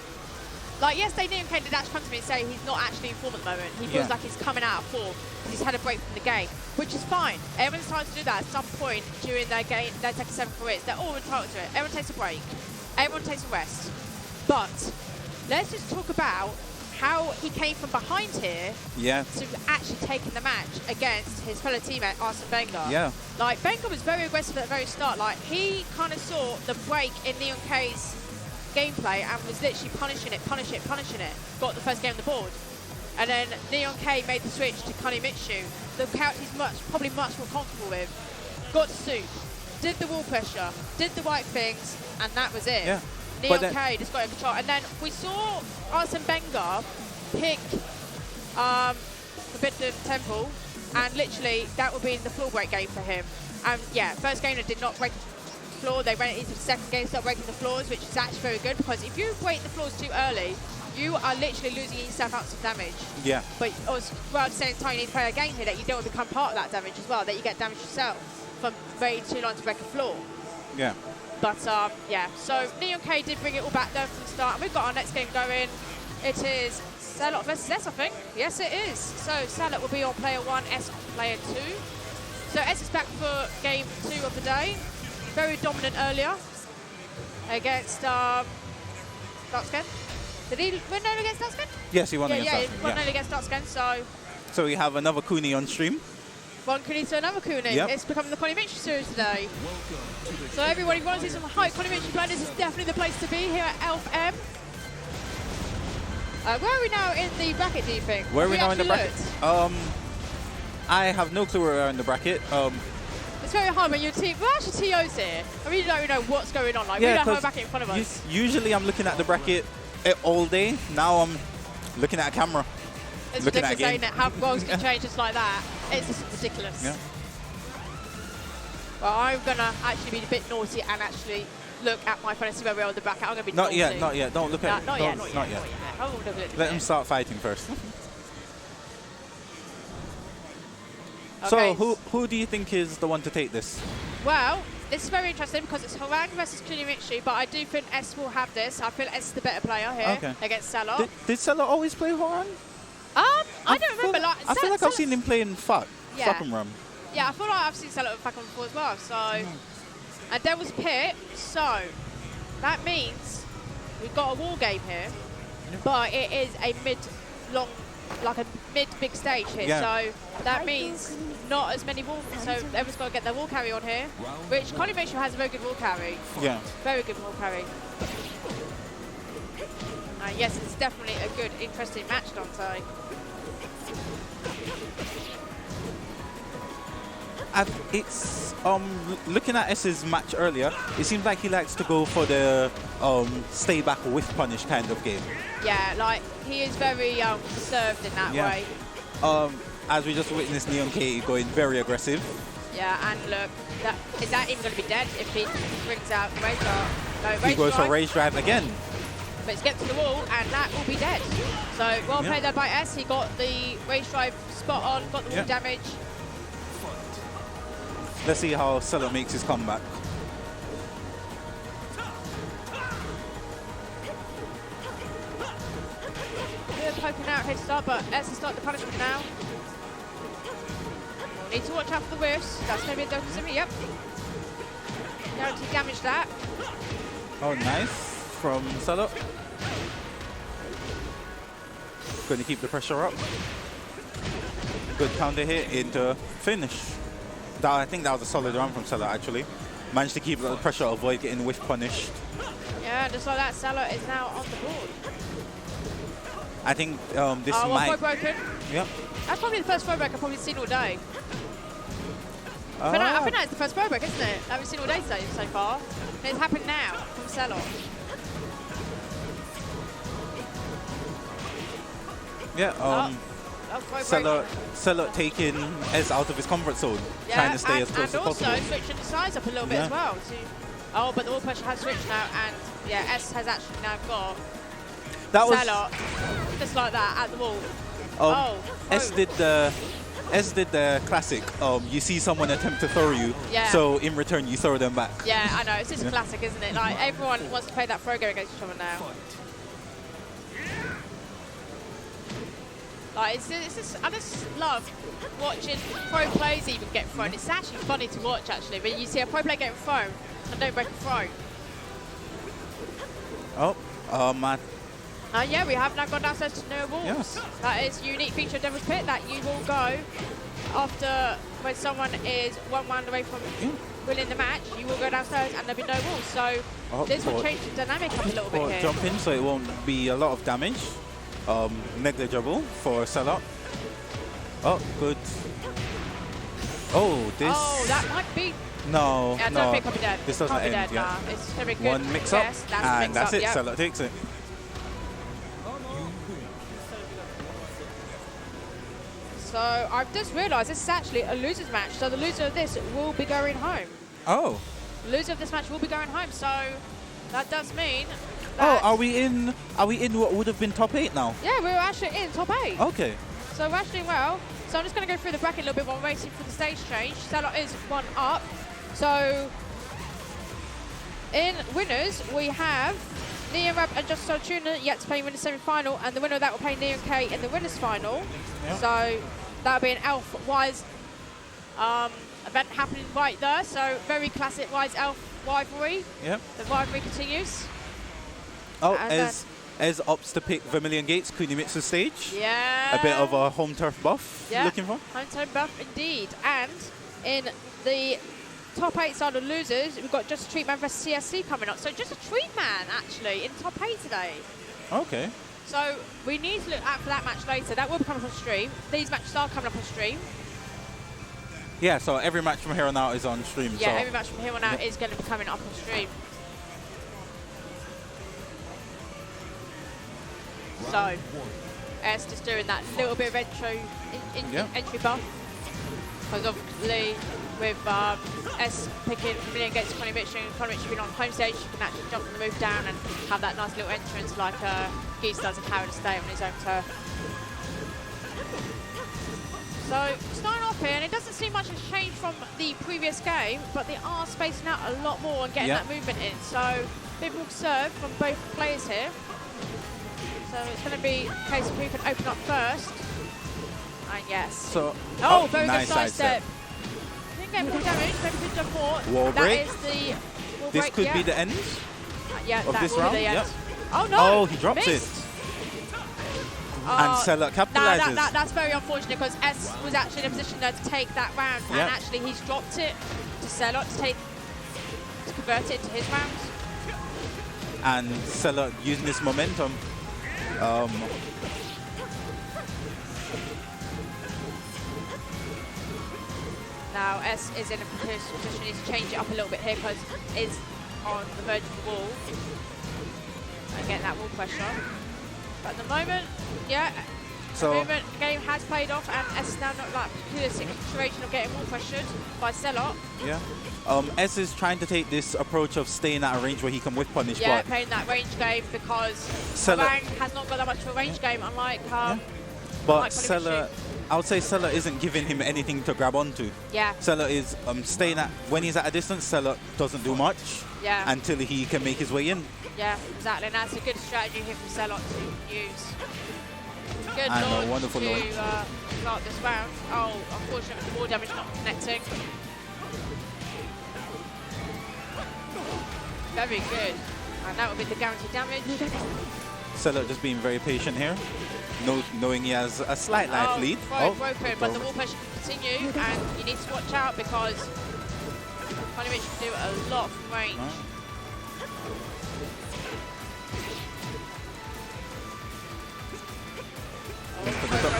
like yesterday, Neon K did actually come to me and say he's not actually in form at the moment. He feels Yeah. like he's coming out of form. He's had a break from the game, which is fine. Everyone's entitled to do that at some point during their game, their Tekken 7 careers. They're all entitled to it. Everyone takes a break. Everyone takes a rest. But let's just talk about how he came from behind here Yeah. to actually taking the match against his fellow teammate Arsene Benga. Yeah. Like, Benga was very aggressive at the very start. Like, he kind of saw the break in Neon K's gameplay and was literally punishing it. Got the first game on the board. And then Neon K made the switch to Kunimitsu, the character he's probably much more comfortable with. Got to suit, did the wall pressure, did the right things, and that was it. Yeah. Neon But K just got in control. And then we saw Arsene Benga pick Forbidden Temple, and literally that would be the floor break game for him. And yeah, first game they did not break the floor. They went into the second game, started breaking the floors, which is actually very good because if you break the floors too early, you are literally losing yourself out of damage. Yeah. But well, at the same time, you need to play a game here that you don't become part of that damage as well, that you get damage yourself from waiting too long to break a floor. Yeah. But yeah, so Neon K did bring it all back there from the start, and we've got our next game going. It is Salot versus S, I think. Yes, it is. So Salot will be on player 1, S on player 2. So S is back for game 2 of the day. Very dominant earlier against Darkscan. Did he win earlier against Darkscan? Yes, he won Yeah, against yeah, us. he won earlier against Darkscan. So So we have another Kuni on stream. one Kuni to another Kuni. Yep. It's becoming the Kunimitsu series today. So everybody, if you want to see some hype Kunimitsu players, this is definitely the place to be here at ELFM. Where are we now in the bracket, do you think? Where are we now in the actually bracket? looked? I have no clue where we are in the bracket. It's very hard when your team. Well, actually, TO's here. I really don't know what's going on. Like, we don't have a 'cause bracket in front of us. Usually I'm looking at the bracket all day. Now I'm looking at a camera. It's looking at a ridiculous, game. ain't it? How roles can change just like that. It's just ridiculous. Yeah. Well, I'm going to actually be a bit naughty and actually look at my phone and see where we are in the bracket. I'm going to be Not naughty. yet, not yet. Don't look at it. Not Don't- yet, not yet. I will look at it. Let them start fighting first. Okay. So who do you think is the one to take this? Well, this is very interesting because it's Harang versus Kunimitsu, but I do think S will have this. I feel S is the better player here Okay. against Salah. Did Salah always play Horan? I don't remember. I feel like I've seen him playing Fuck. Yeah. Fuck and Rum. Yeah, I feel like I've seen Salah with Falcon before as well. So, and Devil's Pit. So that means we've got a wall game here, but it is a mid-long, like a mid-big stage here. Yeah. So that means not as many wall. So everyone's got to get their wall carry on here, which Kunimitsu has a very good wall carry. Yeah. Very good wall carry. Yes, it's definitely a good, interesting match, Dante. It's looking at S's match earlier, it seems like he likes to go for the stay back with punish kind of game. Yeah, like he is very reserved in that Yeah. way. As we just witnessed Neon K going very aggressive. Yeah, and look, is that even going to be dead if he brings out the Rage Dart? No, He Rage goes for Drive, Rage Drive again. but it's get to the wall, and that will be dead. So well Yeah. played there by S. He got the Rage Drive spot on, got the wall Yeah. damage, Let's see how Selot makes his comeback. Poking out head start, but S has started the punishment now. Need to watch out for the whiffs. That's going to be a double simmy, yep. Guaranteed damage that. Oh, nice from Selot. Going to keep the pressure up. Good counter hit into finish. I think that was a solid run from Selot actually. Managed to keep the pressure, avoid getting whiff punished. Yeah, just like that, Selot is now on the board. I think this might... throw broken. Yep. That's probably the first throw break I've probably seen all day. I think that's the first throw break, isn't it? That we've seen all day today so far. And it's happened now from Selot. Yeah, Selot taking S out of his comfort zone, trying to stay as close as possible. And also switching the size up a little bit as well. Oh, but the wall pressure has switched now, and yeah, S has actually now got Selot just like that at the wall. S did the classic. You see someone attempt to throw you, so in return you throw them back. Yeah, I know. It's just a classic, isn't it? Like everyone wants to play that throw game against each other now. Like it's just, I just love watching pro players even get thrown. It's actually funny to watch actually when you see a pro player getting thrown and don't break a throw. Oh man. Yeah, we have now gone downstairs to no walls. Yes. That is a unique feature of Devil's Pit that you will go after when someone is 1-1 away from winning the match. You will go downstairs and there'll be no walls. So this will change the dynamic up a little bit here. Jump in so it won't be a lot of damage. Negligible for Selot. Oh, good. Oh, this. Oh, that might be. No, yeah, no. Don't be dead. This doesn't end. Dead, Yeah. nah. It's gonna be good. One mix up, yes, and that's it. Yep. Selot takes it. So I've just realised this is actually a losers match. So the loser of this will be going home. Oh. The loser of this match will be going home. So that does mean. Oh, are we in what would have been top 8 now? Yeah, we're actually in top 8. Okay. So we're actually doing well. So I'm just going to go through the bracket a little bit while we're waiting for the stage change. Selot is 1 up. So in winners, we have Neo Rab and Just Tuna yet to play in the semi-final, and the winner of that will play Neo K in the winners' final. Yep. So that'll be an Elf Wise event happening right there. So very classic Wise Elf rivalry. Yep. The rivalry continues. Oh, as opts to pick Vermilion Gates, Kunimitsu stage. Yeah. A bit of a home turf buff looking for. Home turf buff indeed. And in the top 8 side of losers, we've got Just a Treat Man vs CSC coming up. So Just a Treat Man actually in top 8 today. Okay. So we need to look out for that match later. That will be coming up on stream. These matches are coming up on stream. Yeah, so every match from here on out is on stream. Yeah, so every match from here on out is going to be coming up on stream. So, S just doing that little bit of entry buff. Because obviously, with S picking Vermilion Gates to Mitch being on home stage, you can actually jump on the move down and have that nice little entrance like Geese does in Power to Stay on his own turf. So, starting off here, and it doesn't seem much has changed from the previous game, but they are spacing out a lot more and getting that movement in. So, big more serve from both players here. So it's going to be a case of who can open up first. And yes. So, very nice good side step. Didn't get more damage, maybe could have fought. Wall break. That is the wall this break, could be the end of this will round. Be the end. Yep. Oh no! Oh, he drops missed. it. And Selot capitalizes. That's very unfortunate because S was actually in a position there to take that round, and actually he's dropped it to Selot to convert it to his round. And Selot using this momentum. Now S is in a position he needs to change it up a little bit here because it's on the verge of the wall and getting that wall pressure. But at the moment, the movement game has played off, and S is now not like a peculiar situation of getting wall pressured by Selot. Yeah. S is trying to take this approach of staying at a range where he can whip punish. Yeah, playing that range game because Selot has not got that much of a range game, unlike but Selot I would say Sella isn't giving him anything to grab onto. Yeah. Sella is staying at, when he's at a distance, Sella doesn't do much until he can make his way in. Yeah, exactly. And that's a good strategy here from Selot to use. Good And a launch wonderful to launch. start this round. Oh, unfortunately, the wall damage not connecting. Very good. And that will be the guaranteed damage. Sella just being very patient here, knowing he has a slight life lead. Broken, but the wall pressure can continue, and you need to watch out because Funny can do a lot from range.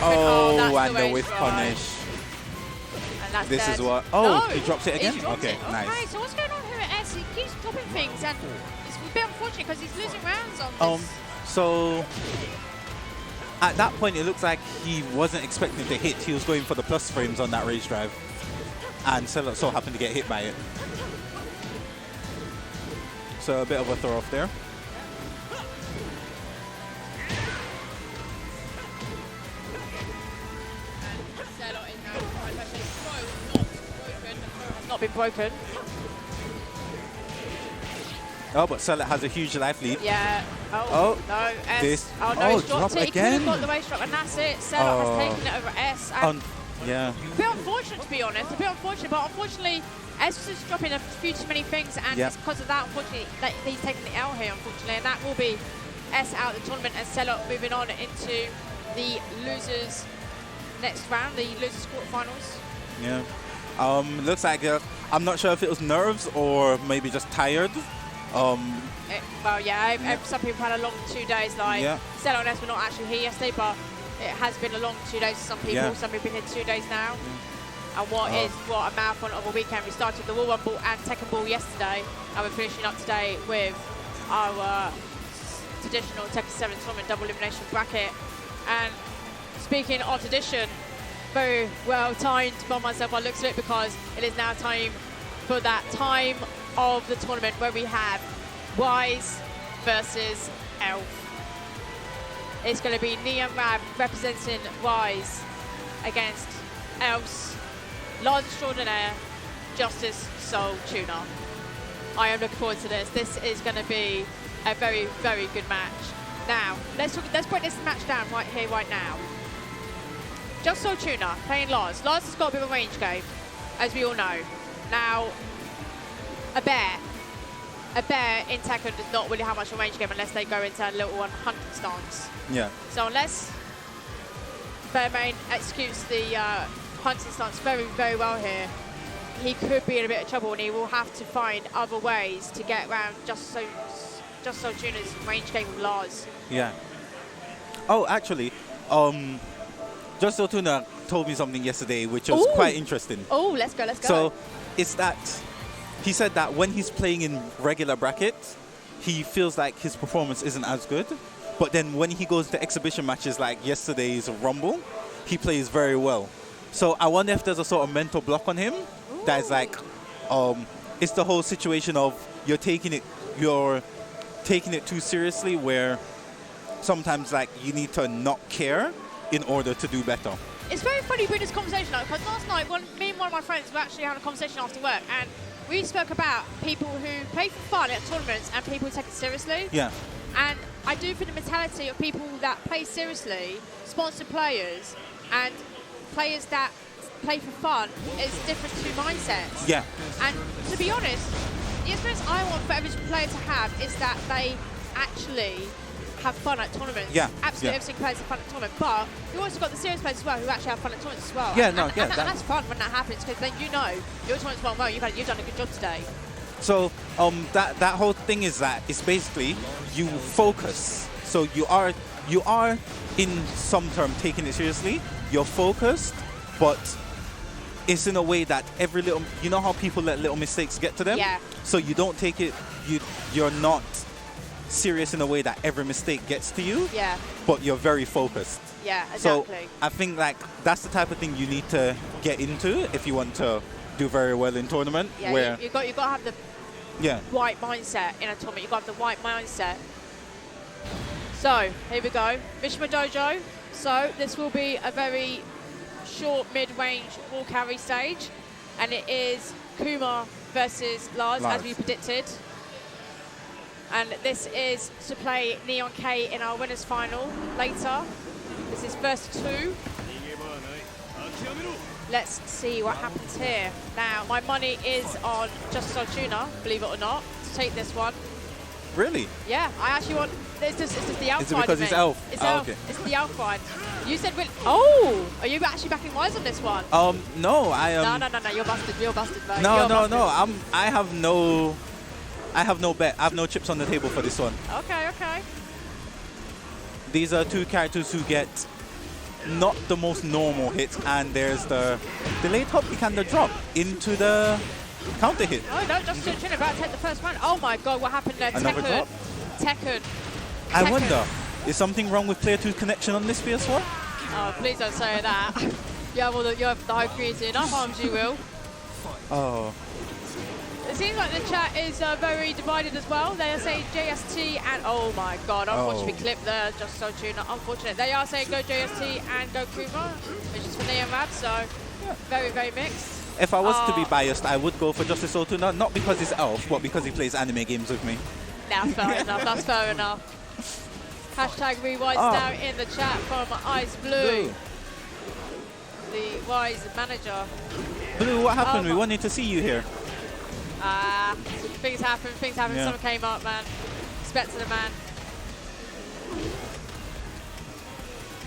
Oh, that's and the the whiff punish. And that's This dead. is what. Oh, No, he drops it again? he dropped Okay, it. nice. Okay, so what's going on here at S? He keeps dropping things, and it's a bit unfortunate because he's losing rounds on this. So at that point, it looks like he wasn't expecting to hit. He was going for the plus frames on that rage drive, and so happened to get hit by it. So a bit of a throw off there. Not been broken. Oh, but Sellet has a huge life lead. Yeah. Oh, no. S. this. Oh, no, Oh, he's dropped drop it. He could have again. got the waist drop, and that's it. Selot has taken it over S. And Yeah. a bit unfortunate, to be honest. A bit unfortunate, but unfortunately, S was just dropping a few too many things, and it's because of that, unfortunately, that he's taking the L here, unfortunately, and that will be S out of the tournament, and Selot moving on into the losers next round, the losers quarterfinals. Yeah. Looks like I'm not sure if it was nerves or maybe just tired. Well, yeah, some people had a long 2 days. Like Selot and S were not actually here yesterday, but it has been a long 2 days for some people. Yeah. Some people have been here 2 days now. And what a marathon of a weekend. We started the Wall Run Ball and Tekken Ball yesterday, and we're finishing up today with our traditional Tekken 7 tournament double elimination bracket. And speaking of tradition, very well timed by myself by the looks of it, because it is now time for that time of the tournament where we have Wise versus Elf. It's going to be Neon Rab representing Wise against Elf's Lars Extraordinaire, Justice Soul Tuna. I am looking forward to this. This is going to be a very, very good match. Now, let's break this match down right here, right now. Just Soul Tuna playing Lars. Lars has got a bit of a range game, as we all know. Now, a bear in Tekken does not really have much of a range game unless they go into a little one hunting stance. Yeah. So unless Bearmain executes the hunting stance very, very well here, he could be in a bit of trouble, and he will have to find other ways to get around Just So Tuna's range game with Lars. Yeah. Oh, actually, Just So Tuna told me something yesterday, which was quite interesting. Oh, let's go. So it's that he said that when he's playing in regular brackets, he feels like his performance isn't as good. But then when he goes to exhibition matches like yesterday's Rumble, he plays very well. So I wonder if there's a sort of mental block on him that is like, it's the whole situation of you're taking it too seriously, where sometimes like you need to not care in order to do better. It's very funny with this conversation, because last night, me and one of my friends were actually having a conversation after work, and we spoke about people who play for fun at tournaments and people who take it seriously. Yeah. And I do think the mentality of people that play seriously, sponsored players, and players that play for fun is different two mindsets. Yeah. And to be honest, the experience I want for every player to have is that they actually have fun at tournaments. Yeah. Absolutely, every single player has fun at tournament. But you also got the serious players as well who actually have fun at tournaments as well. Yeah, and that's fun when that happens, because then you know your tournament's gone well. You've done a good job today. So that whole thing is that it's basically you focus. So you are in some term taking it seriously. You're focused, but it's in a way that every little, you know how people let little mistakes get to them? Yeah. So you don't take it, you're not serious in a way that every mistake gets to you. Yeah. But you're very focused. Yeah, exactly. So I think like that's the type of thing you need to get into if you want to do very well in tournament. Yeah, where you got to have the yeah. right mindset in a tournament. You've got to have the right mindset. So, here we go. Mishima Dojo. So, this will be a very short mid-range wall carry stage, and it is Kuma versus Lars, as we predicted. And this is to play Neon K in our winners final later. This is first 2. Let's see what happens here. Now, my money is on Just Tuna, believe it or not, to take this one. Really? Yeah, I actually want. It's just the Alpha. Is it because it's Elf? It's oh, Elf. okay. It's the Alpha one. You said, oh, are you actually backing Wise on this one? No, I am. No, you're busted. You're busted, bro. No, you're busted. I have no bet. I have no chips on the table for this one. Okay. These are 2 characters who get not the most normal hits, and there's the delayed hop kick and the drop into the counter hit. Oh no, Just Tuna about to take the first round. Oh my god, what happened there? Another drop? Tekken. I wonder, is something wrong with player 2's connection on this PS1? Oh, please don't say that. you have the high creative enough arms, you will. Oh. It seems like the chat is very divided as well. They are saying JST and oh my god, unfortunately clip there, Just Tuna. Unfortunate. They are saying go JST and go Kuma, which is for Neon Rab, so very, very mixed. If I was to be biased, I would go for Justice Otuna, not because he's Elf, but because he plays anime games with me. That's fair enough. That's fair enough. Hashtag Rewise now in the chat from Ice Blue, the Wise manager. Blue, what happened? We wanted to see you here. Things happen. Yeah. Someone came up, man. Respect to the man.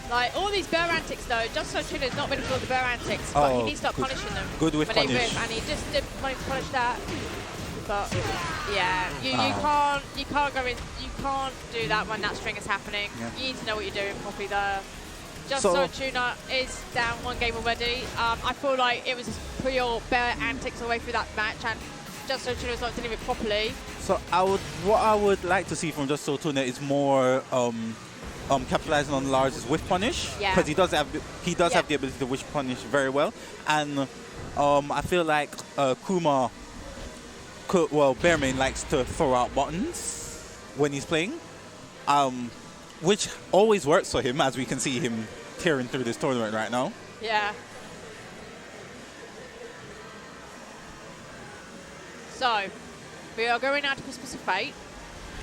Like, all these bear antics, though, Just Tuna is not really for the bear antics, but he needs to start punishing them. Good with when they punish. rip, and he just didn't want to punish that. But yeah, you can't go in, you can't do that when that string is happening. Yeah. You need to know what you're doing properly there. Just So Tuna is down 1 game already. I feel like it was pure bear antics all the way through that match, and Just Tuna was not doing it properly. So what I would like to see from Just Tuna is more capitalizing on Lars's whiff punish, because he does have the ability to whiff punish very well, and I feel like Kuma. Bearman likes to throw out buttons when he's playing, which always works for him, as we can see him tearing through this tournament right now. Yeah. So, we are going out to Christmas of Fate.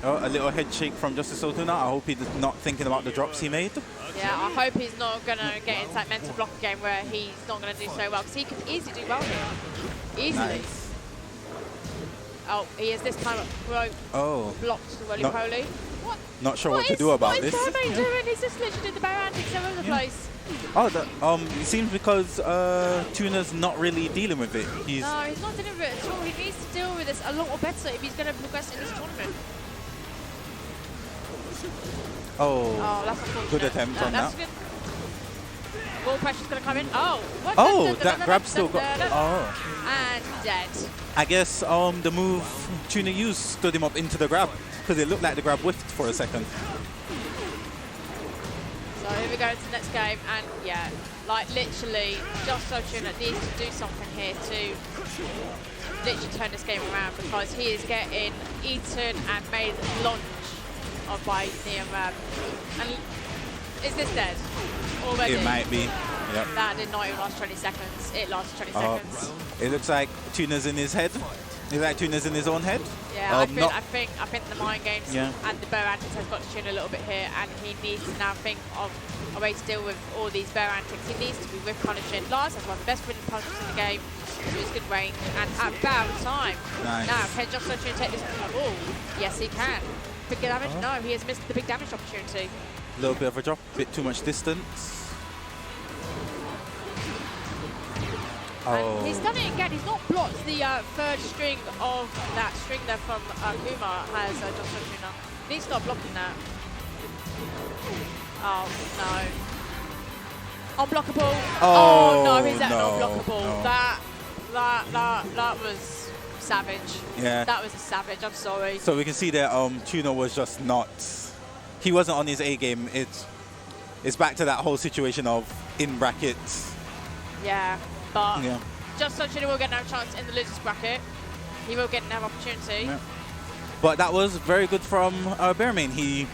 Oh, a little head shake from Justice Otuna. I hope he's not thinking about the drops he made. Yeah, I hope he's not going to get into that mental block again where he's not going to do so well, because he can easily do well here. Easily. Nice. Oh, he is this time blocked the roly-poly. What? Not sure what to do about this. What is Bearman doing? He's just literally doing the bear antics all over the place. Oh, it seems because Tuna's not really dealing with it. No, he's not dealing with it at all. He needs to deal with this a lot better if he's going to progress in this tournament. Oh, that's unfortunate. good attempt on that. Good. Wall pressure's going to come in. That grab still got. And dead. I guess the move Tuna used stood him up into the grab, because it looked like the grab whiffed for a second. So here we go into the next game, and yeah, like literally, Just Tuna needs to do something here to literally turn this game around, because he is getting eaten and made lunch of by Neon Rab. And is this dead already? It might be. Yep. That did not even last 20 seconds. It lasted 20 seconds. It looks like Tuna's in his head. Is that Tuna's in his own head? Yeah, I think the mind games and the bear antics has got to Tuna a little bit here, and he needs to now think of a way to deal with all these bear antics. He needs to be with punishing. Lars has one of the best winning punches in the game, with his good range, and at about time. Nice. Now, can Just Tuna take this? Oh, yes, he can. Big damage? No, he has missed the big damage opportunity. A little bit of a drop, a bit too much distance. And he's done it again. He's not blocked the third string of that string there from Kuma, has Just Tuna. He needs to start blocking that. Oh, no. Unblockable. Oh no, he's at unblockable. No. That was savage. Yeah. That was a savage, I'm sorry. So we can see that Tuna was just not, he wasn't on his A game. It's back to that whole situation of in brackets. Yeah. But Just Tuna will get another chance in the losers bracket. He will get another opportunity. Yeah. But that was very good from Bearman. He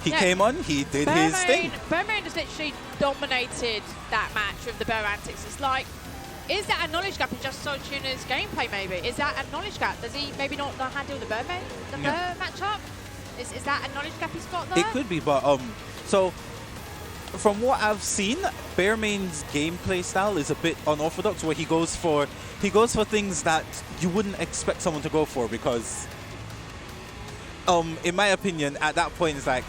He came on, he did his thing. Bermain just literally dominated that match with the Bear antics. It's like, is that a knowledge gap in just Soul Tuner's gameplay maybe? Is that a knowledge gap? Does he maybe not know how to deal with the Bear matchup? Is that a knowledge gap he's got there? It could be, but so from what I've seen, Bearmain's gameplay style is a bit unorthodox, where he goes for things that you wouldn't expect someone to go for, because in my opinion, at that point it's like,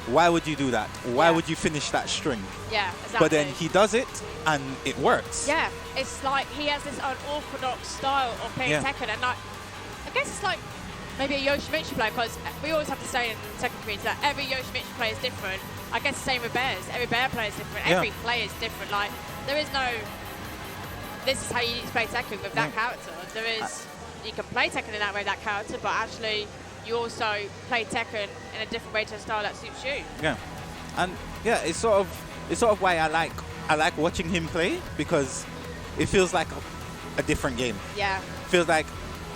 why would you do that? Why would you finish that string? Yeah, exactly. But then he does it and it works. Yeah, it's like he has this unorthodox style of playing Tekken, and like, I guess it's like maybe a Yoshimitsu player, because we always have to say in the Tekken community that every Yoshimitsu player is different. I guess the same with Bears. Every Bear player is different. Every player is different. Like, there is no, this is how you need to play Tekken with that character. There is, you can play Tekken in that way, that character, but actually you also play Tekken in a different way to a style that suits you. Yeah, and yeah, it's sort of why I like watching him play, because it feels like a different game. Yeah. Feels like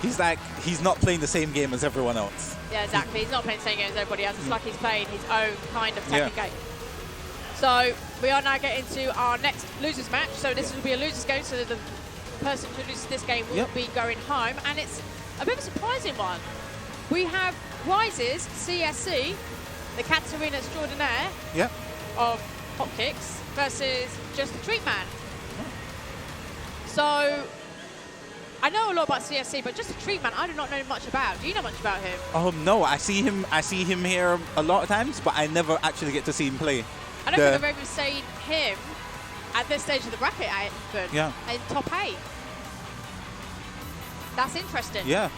he's not playing the same game as everyone else. Yeah, exactly. He's not playing the same game as everybody else. It's like he's playing his own kind of Tekken game. So we are now getting to our next losers match. So this will be a losers game. So the person who loses this game will be going home, and it's a bit of a surprising one. We have Rises CSC, the Katarina Extraordinaire of Hopkicks, versus Just the Treat Man. So I know a lot about CSC, but Just the Treat Man I do not know much about. Do you know much about him? No, I see him here a lot of times, but I never actually get to see him play. I don't think I've ever seen him at this stage of the bracket, in top 8. That's interesting. Yeah.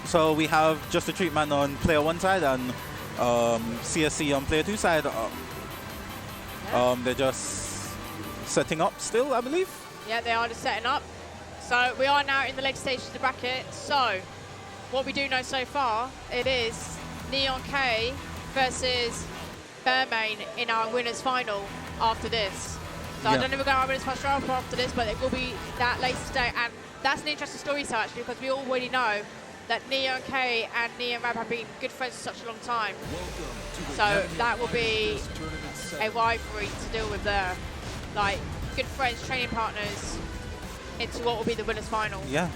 So we have Just a Treat Man on player 1 side and CSC on player 2 side. They're just setting up still, I believe. Yeah, they are just setting up. So we are now in the later stages of the bracket. So what we do know so far, it is Neon K versus Bermain in our winners final after this. So I don't know if we're going to our winners final after this, but it will be that later today. And that's an interesting story to actually, because we already know that Neon K and Neon Rab have been good friends for such a long time. So that will be a rivalry to deal with there. Like, good friends, training partners, into what will be the winners final. Yeah.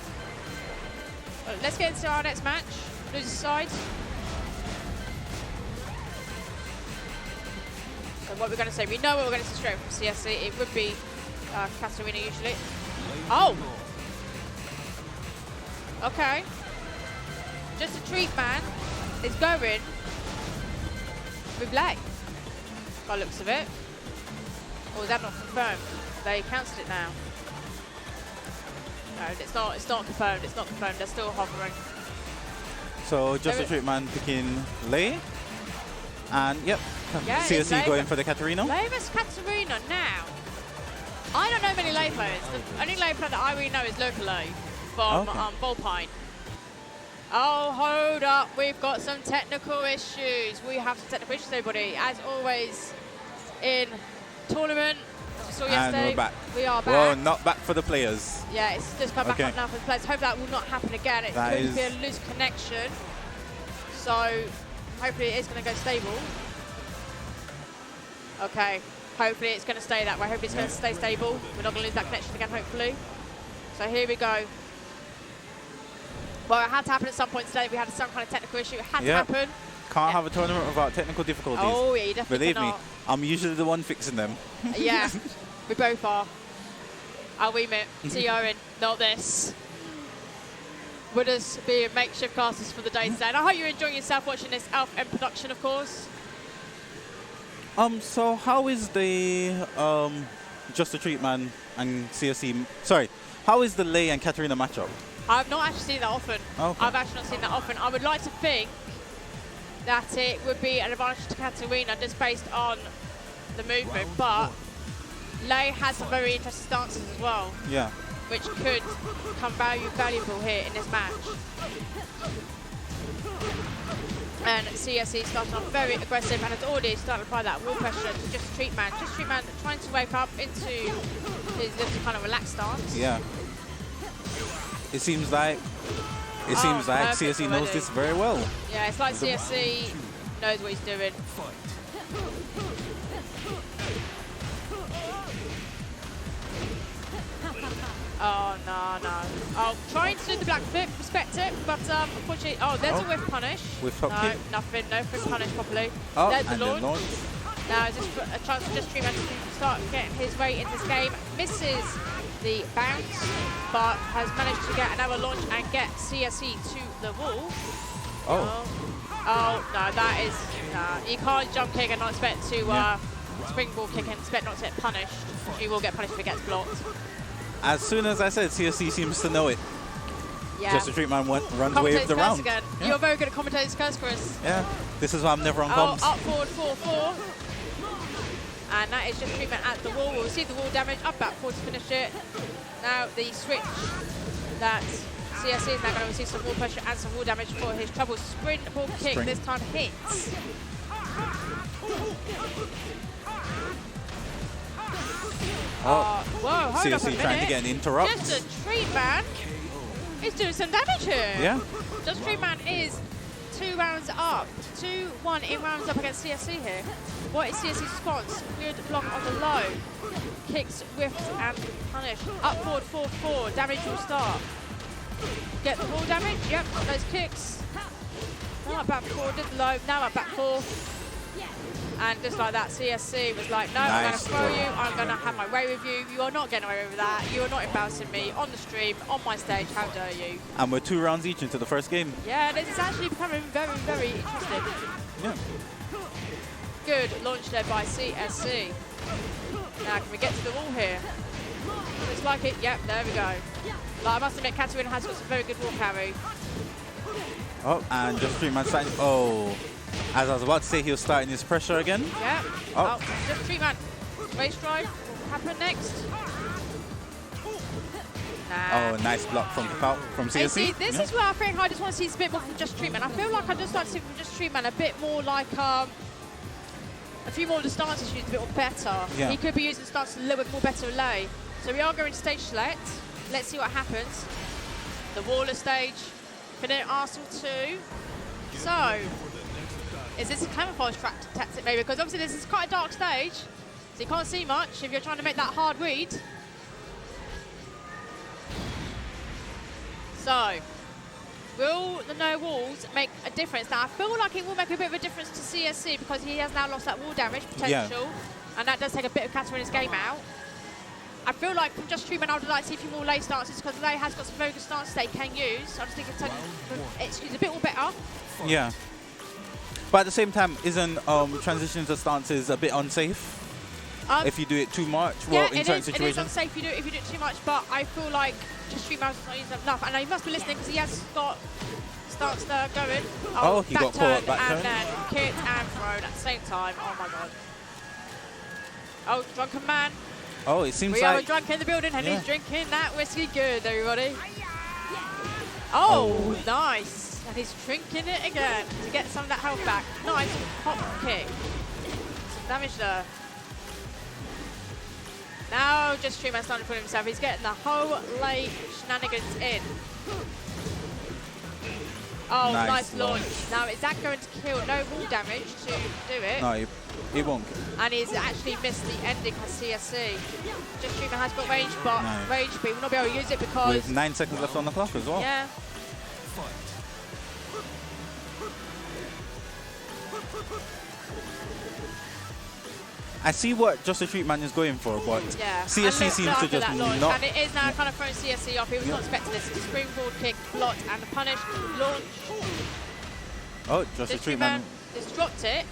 Well, let's get into our next match. Losers side. So what we're going to say, we know what we're going to see straight from CSC. It would be Katarina usually. Oh! Okay. Just a Treat Man is going with Lay, by the looks of it. Or is that not confirmed? They cancelled it now. No, it's not confirmed. It's not confirmed. They're still hovering. So Just a Treat Man picking Lay. And CSC going for the Katarina. Lay versus Katarina now. I don't know many Lay players. The only Lay player that I really know is Local Lay from Volpine. Oh, hold up. We've got some technical issues. We have some technical issues, everybody. As always, in tournament, as we saw yesterday, and we're back. We are back. Well, not back for the players. Yeah, it's just come back up now for the players. Hope that will not happen again. It's going to be a loose connection. So, hopefully it is going to go stable. Okay. Hopefully it's going to stay that way. Hopefully it's going to stay stable. We're not going to lose that connection again, hopefully. So here we go. Well, it had to happen at some point today. We had some kind of technical issue. It had to happen. Can't have a tournament without technical difficulties. Oh, yeah, you definitely Believe me, I'm usually the one fixing them. Yeah, we both are. I'll remit. TRing, not this. We'll just be makeshift classes for the day today. And I hope you're enjoying yourself watching this ELFM production, of course. So how is the Just a Treat Man and CSC? Sorry, how is the Lay and Katarina matchup? I've not actually seen that often. Okay. I've actually not seen that often. I would like to think that it would be an advantage to Katarina just based on the movement, but Lay has some very interesting stances as well. Yeah. Which could come valuable here in this match. And CSC starting off very aggressive and has already started to apply that wall pressure to Just a Treat Man. Just a Treat Man trying to wake up into his little kind of relaxed stance. Yeah. It seems like CSC knows this very well. Yeah, it's like CSC knows what he's doing. Oh, no. Oh, trying to do the black flip, respect it, but unfortunately, oh, there's a whiff punish. Whiff top no, kick. nothing, no whiff punish properly. Oh, There's the and launch. the launch. Now, is this a chance for Just Dreamer to start getting his way in this game? Misses the bounce, but has managed to get another launch and get CSE to the wall. Oh. Oh, no, that is... Nah, you can't jump kick and not expect to springboard kick and expect not to get punished. You will get punished if it gets blocked. As soon as I said, CSC seems to know it. Yeah. Just to treat man runs away with the round. Again. Yeah. You're very good at commentator's curse, Chris. Yeah, this is why I'm never on Oh, comms. up forward 4-4. And that is Just Treatment at the wall. We'll receive the wall damage, up back 4 to finish it. Now the switch that CSC is now going to receive some wall pressure and some wall damage for his trouble. Sprint ball kick this time hits. Oh, Whoa, hold up a CSC minute. trying to get an interrupt. Just a Treat Man is doing some damage here. Yeah. Just Treat Man is 2 rounds up. 2-1 in rounds up against CSC here. What is CSC's response? Good block on the low. Kicks, whiffed, and punish. Up forward 4-4. Damage will start. Get the wall damage. Yep, those kicks. Now up back 4, did the low. Now up back 4. And just like that, CSC was like, no, I'm going to throw you. I'm going to have my way with you. You are not getting away with that. You are not embarrassing me on the stream, on my stage. How dare you? And we're 2 rounds each into the first game. Yeah, this is actually becoming very, very interesting. Yeah. Good launch there by CSC. Now, can we get to the wall here? Looks like it. Yep, there we go. Like, I must admit, Katarina has got some very good wall carry. Oh, and just 3 man starting. Oh, as I was about to say, he was starting his pressure again. Yeah. Oh. Just 3 man. Race drive will happen next. Nah. Oh, nice block from CSC. See, this is where I think I just want to see a bit more from Just Treatment. I feel like I just like to see from Just Treatment a bit more like a few more of the stances used a bit more better. Yeah. He could be using stances a little bit more better lay. So we are going to stage select. Let's see what happens. The Waller stage. Finite Arsenal 2. So, is this a camouflage tactic maybe? Because obviously this is quite a dark stage. So you can't see much if you're trying to make that hard read. So, will the no walls make a difference? Now, I feel like it will make a bit of a difference to CSC because he has now lost that wall damage potential. Yeah. And that does take a bit of Katarina's game out. I feel like from Just Treatment, I would like to see a few more lay stances because Lay has got some very good stances they can use. I just think it's a bit more better. Yeah. But at the same time, isn't transition to stances a bit unsafe? If you do it too much, well, in certain situations. It is unsafe if you do it too much, but I feel like Just Treatment is not using enough. And he must be listening because he has got stance there going. Oh, he got caught back and turn. then kicked and thrown at the same time. Oh my god. Oh, drunken man. Oh, it seems we like... have a drunk in the building and he's drinking that whiskey good, everybody. Oh, nice. And he's drinking it again to get some of that health back. Nice hop kick. Some damage there. Now Just Treatment starting to put himself. He's getting the whole late shenanigans in. Oh, nice launch. Now, is that going to kill? No wall damage to do it. No, it won't. And he's actually missed the ending for CSC. Just Treatment has got range, but he will not be able to use it because... With 9 seconds left on the clock as well. Yeah. I see what Just a Treatment is going for, but CSC seems to just not... And it is now kind of throwing CSC off. He was not expecting this. Springboard kick, blocked, and punish. Launch. Oh, Just a Treatment. Just dropped it.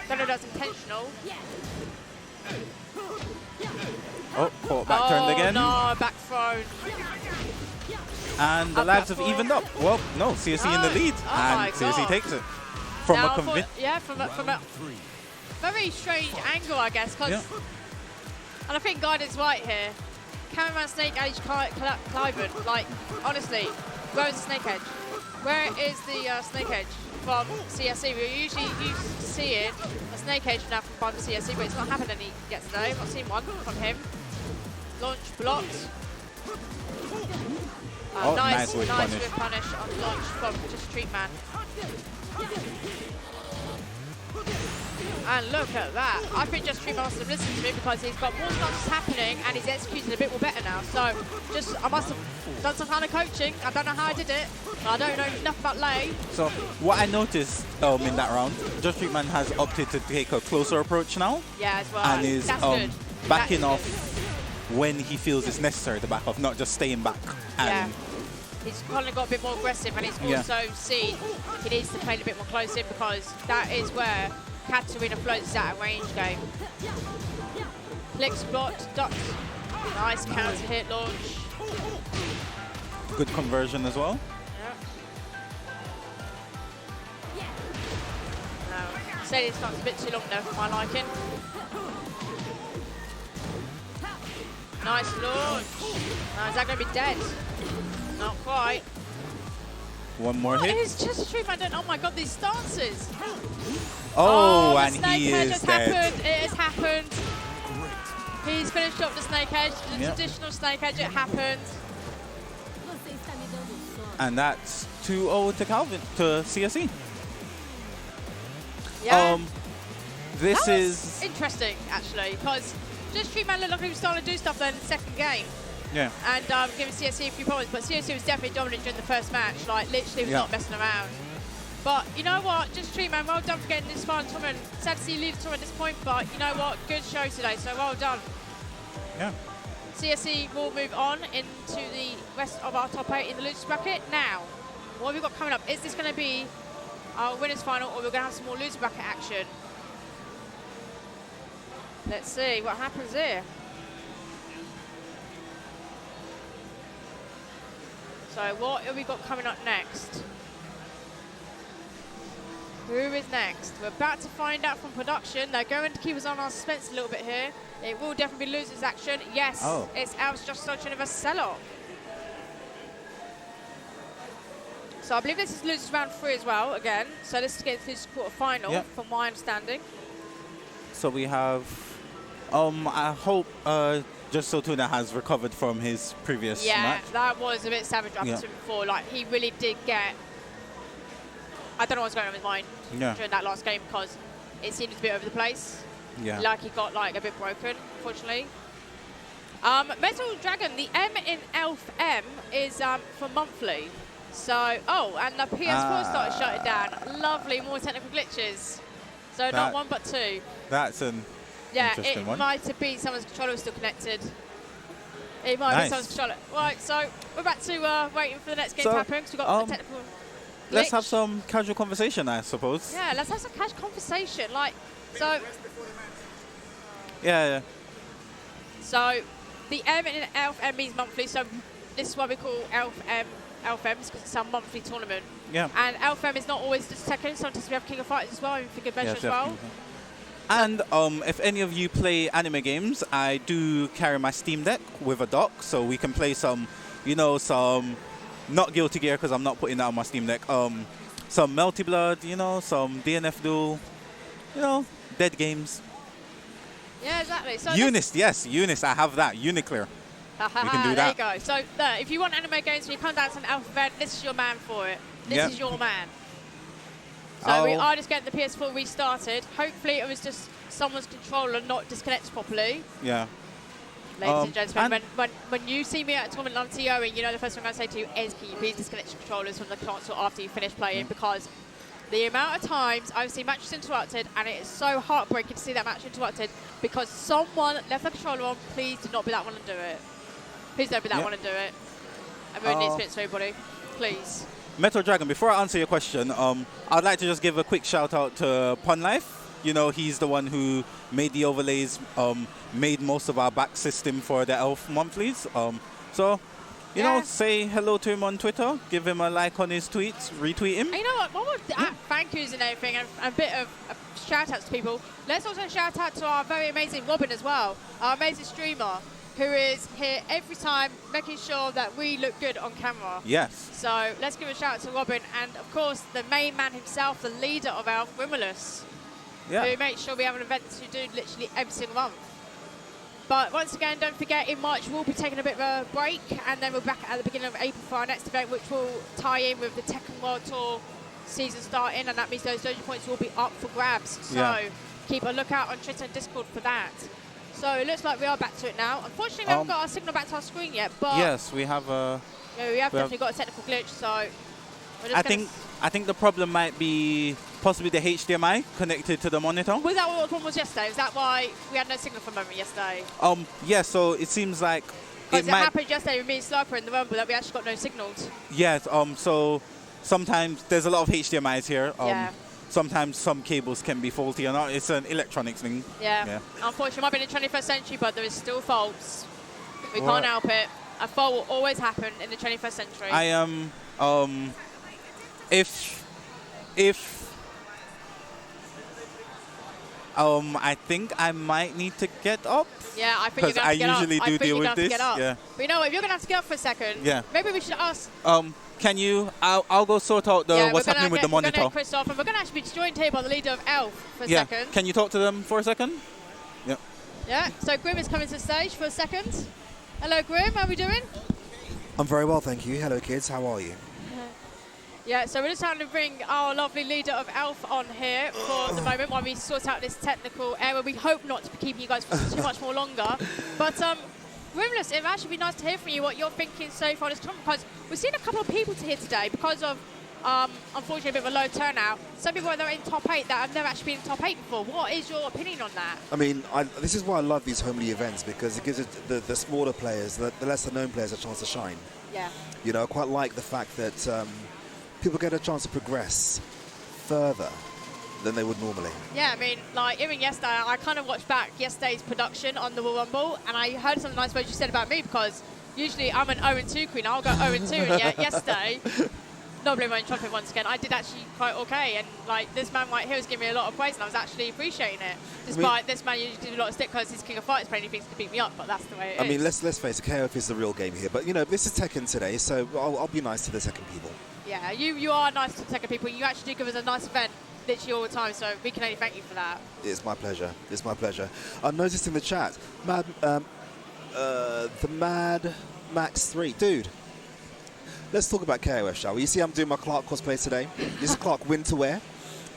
Don't know if that's intentional. Oh, caught back turned again. No, back thrown. And the lives have evened up. Well, no, CSC in the lead. And CSC takes it. From a convincing... Yeah, from a very strange angle, I guess. And I think Guidance right here. Cameraman Snake Edge Cliven. Like, honestly, where is the Snake Edge? Where is the Snake Edge from CSC? We're usually used to seeing a Snake Edge now from CSC, but it's not happened any yet today. I've not seen one from him. Launch blocked. Oh, nice nice whip punish. whip punish on launch from just Street Man. And look at that. I think just Street Man must have listened to me because he's got more stances happening and he's executed a bit more better now. So I must have done some kind of coaching. I don't know how I did it. I don't know enough about Lei. So what I noticed in that round, Just Street Man has opted to take a closer approach now. Yeah, as well. And is That's good. backing That is off when he feels it's necessary to back off, not just staying back. And yeah. He's kind of got a bit more aggressive and he's also seen he needs to play a bit more close in because that is where Katarina floats out a range game. Flicks, blocked, ducks. Nice counter hit launch. good conversion as well. Yeah. No, Sadie starts a bit too long there for my liking. Nice launch. Now, is that going to be dead? Not quite. One more hit. It's just Street Man. Oh my god, these stances. Oh, and the snake he edge is has dead. happened. It has happened. He's finished off the snake edge, the traditional snake edge. It happened. And that's 2-0 to Calvin, to CSE. Yeah. This that was is interesting, actually, because just Street Man looked like he was starting to do stuff then in the second game. yeah. And giving CSE a few problems, but CSE was definitely dominant during the first match. Like, literally was not messing around. But you know what? Just Street Man, well done for getting this far in the tournament. Sad to see you leave the tournament at this point, but you know what? Good show today, so well done. Yeah. CSE will move on into the rest of our top 8 in the losers bracket. Now, what have we got coming up? Is this going to be our winners final, or we're going to have some more loser bracket action? Let's see what happens here. So what have we got coming up next? Who is next? We're about to find out from production. They're going to keep us on our suspense a little bit here. It will definitely be losers action. Yes, it's Alves Just Sochi vs Sellout. So I believe this is losers round 3 as well, again. So this is against this quarter-final, from my understanding. So we have, I hope Just Sotuna has recovered from his previous match. Yeah, that was a bit savage up to him before. Like, he really did get, I don't know what's going on in his mind during that last game because it seemed a bit over the place. Yeah. Like he got like a bit broken, unfortunately. Metal Dragon, the M in ELFM is for monthly. So, and the PS4 started shutting down. Lovely, more technical glitches. So not one but two. That's an interesting one. It might have been someone's controller was still connected. It might be someone's controller. Right, so we're back to waiting for the next game to happen because we've got a technical glitch. Let's have some casual conversation, I suppose. Yeah, let's have some casual conversation. Like, so. Yeah. So the M in ELFM means monthly, so this is why we call ELFM ELFMs, because it's our monthly tournament. Yeah. And ELFM is not always just Tekken, sometimes we have King of Fighters as well, and for good measure as well. And if any of you play anime games, I do carry my Steam Deck with a dock, so we can play some, some, not Guilty Gear, because I'm not putting that on my Steam Deck, some Melty Blood, some DNF Duel, dead games. Yeah, exactly. So Unis, I have that. Uniclear. We can do that. There you go. So if you want anime games, when you come down to an Alpha event, this is your man for it. This is your man. So we are just getting the PS4 restarted. Hopefully it was just someone's controller not disconnected properly. Yeah. Ladies and gentlemen, when you see me at a tournament on TOing, the first thing I'm going to say to you is, can you please disconnect your controllers from the console after you finish playing? Because the amount of times I've seen matches interrupted, and it is so heartbreaking to see that match interrupted because someone left the controller on. Please do not be that one and do it. Please don't be that one and do it. I really need to experience for everybody. Please. Metal Dragon, before I answer your question, I'd like to just give a quick shout out to Pun Life. He's the one who made the overlays, made most of our back system for the ELF monthlies. Say hello to him on Twitter, give him a like on his tweets, retweet him. And you know what? One more thank yous and everything, and a bit of shout outs to people. Let's also shout out to our very amazing Robin as well, our amazing streamer, who is here every time making sure that we look good on camera. Yes. So let's give a shout out to Robin, and of course the main man himself, the leader of ELF, Wimulus, who makes sure we have an event to do literally every single month. But once again, don't forget, in March we'll be taking a bit of a break, and then we're back at the beginning of April for our next event, which will tie in with the Tekken World Tour season starting, and that means those dojo points will be up for grabs. So keep a lookout on Twitter and Discord for that. So it looks like we are back to it now. Unfortunately, we haven't got our signal back to our screen yet, but yes, we have a. Yeah, we have definitely got a technical glitch. So we're just I think the problem might be possibly the HDMI connected to the monitor. Was that what the problem was yesterday? Was that why we had no signal for a moment yesterday? Yeah. So it seems like it happened yesterday with me and Sniper in the Rumble that we actually got no signals. Yes. So sometimes there's a lot of HDMIs here. Yeah. Sometimes some cables can be faulty or not. It's an electronics thing. Yeah. Unfortunately, it might be in the 21st century, but there is still faults. We can't help it. A fault will always happen in the 21st century. I am. I think I might need to get up. Yeah, I think you're going to have to get up. Because I usually do deal with this. Yeah. But you know what? If you're going to have to get up for a second, maybe we should ask. Can you? I'll go sort out what's happening with the monitor. We're going to Chris off, and we're going to actually be joined here by the leader of ELF for a second. Can you talk to them for a second? Yeah. Yeah. So Grim is coming to the stage for a second. Hello, Grim. How are we doing? I'm very well, thank you. Hello, kids. How are you? Yeah, so we're just trying to bring our lovely leader of ELF on here for the moment while we sort out this technical error. We hope not to be keeping you guys for too much more longer. But Grimless, it would actually be nice to hear from you what you're thinking so far this tournament, because we've seen a couple of people here today because of, unfortunately, a bit of a low turnout. Some people are in top 8 that have never actually been in top 8 before. What is your opinion on that? I mean, this is why I love these homely events, because it gives the smaller players, the lesser-known players, a chance to shine. Yeah. You know, I quite like the fact that people get a chance to progress further than they would normally. Yeah, I mean, like, even yesterday, I kind of watched back yesterday's production on the Royal Rumble, and I heard some nice words you said about me, because usually I'm an 0-2 queen. I'll go 0-2, and yet yesterday, not blowing my own trumpet once again, I did actually quite okay, and like, this man right here was giving me a lot of praise, and I was actually appreciating it. Despite this man usually did a lot of stick because he's King of Fighters playing, he thinks to beat me up, but that's the way it is. I mean, let's face it, KOF is the real game here, but you know, this is Tekken today, so I'll be nice to the Tekken people. Yeah, you are nice to the Tekken people. You actually do give us a nice event literally all the time, so we can only thank you for that. It's my pleasure. It's my pleasure. I noticed in the chat, the Mad Max 3. Dude, let's talk about KOF, shall we? You see I'm doing my Clark cosplay today. This is Clark winter wear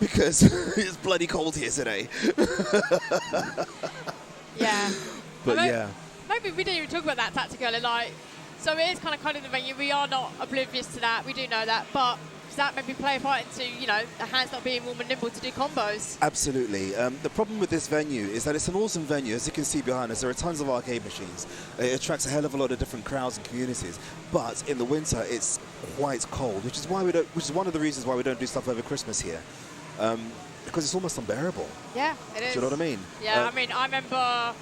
because it's bloody cold here today. Yeah. But yeah. Maybe we didn't even talk about that tactically. Like, so it is kind of the venue. We are not oblivious to that. We do know that. But does that maybe play a part into, you know, the hands not being warm and nimble to do combos? Absolutely. The problem with this venue is that it's an awesome venue. As you can see behind us, there are tons of arcade machines. It attracts a hell of a lot of different crowds and communities. But in the winter, it's quite cold, which is one of the reasons why we don't do stuff over Christmas here. Because it's almost unbearable. Yeah, it is. Do you know what I mean? Yeah, I mean, I remember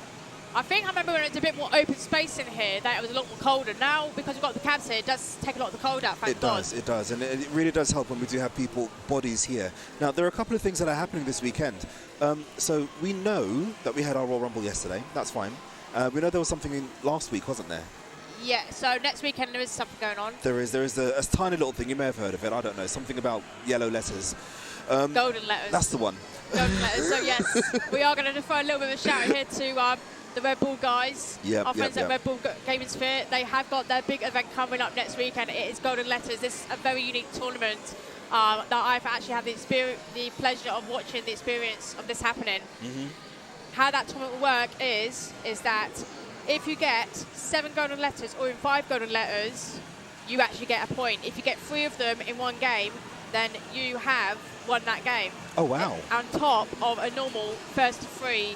when it was a bit more open space in here, that it was a lot more colder. Now, because we've got the cabs here, it does take a lot of the cold out, thank God. It does, and it really does help when we do have bodies here. Now, there are a couple of things that are happening this weekend. So we know that we had our Royal Rumble yesterday. That's fine. We know there was something in last week, wasn't there? Yeah, so next weekend there is something going on. There is a tiny little thing, you may have heard of it, I don't know, something about yellow letters. Golden letters. That's the one. Golden letters, so yes, we are going to throw a little bit of a shout out here to the Red Bull guys, our friends at Red Bull Gaming Sphere. They have got their big event coming up next week, and it is Golden Letters. This is a very unique tournament that I've actually had the pleasure of watching the experience of this happening. Mm-hmm. How that tournament will work is that if you get 7 Golden Letters or in 5 Golden Letters, you actually get a point. If you get 3 of them in one game, then you have won that game. Oh, wow. On top of a normal first to 3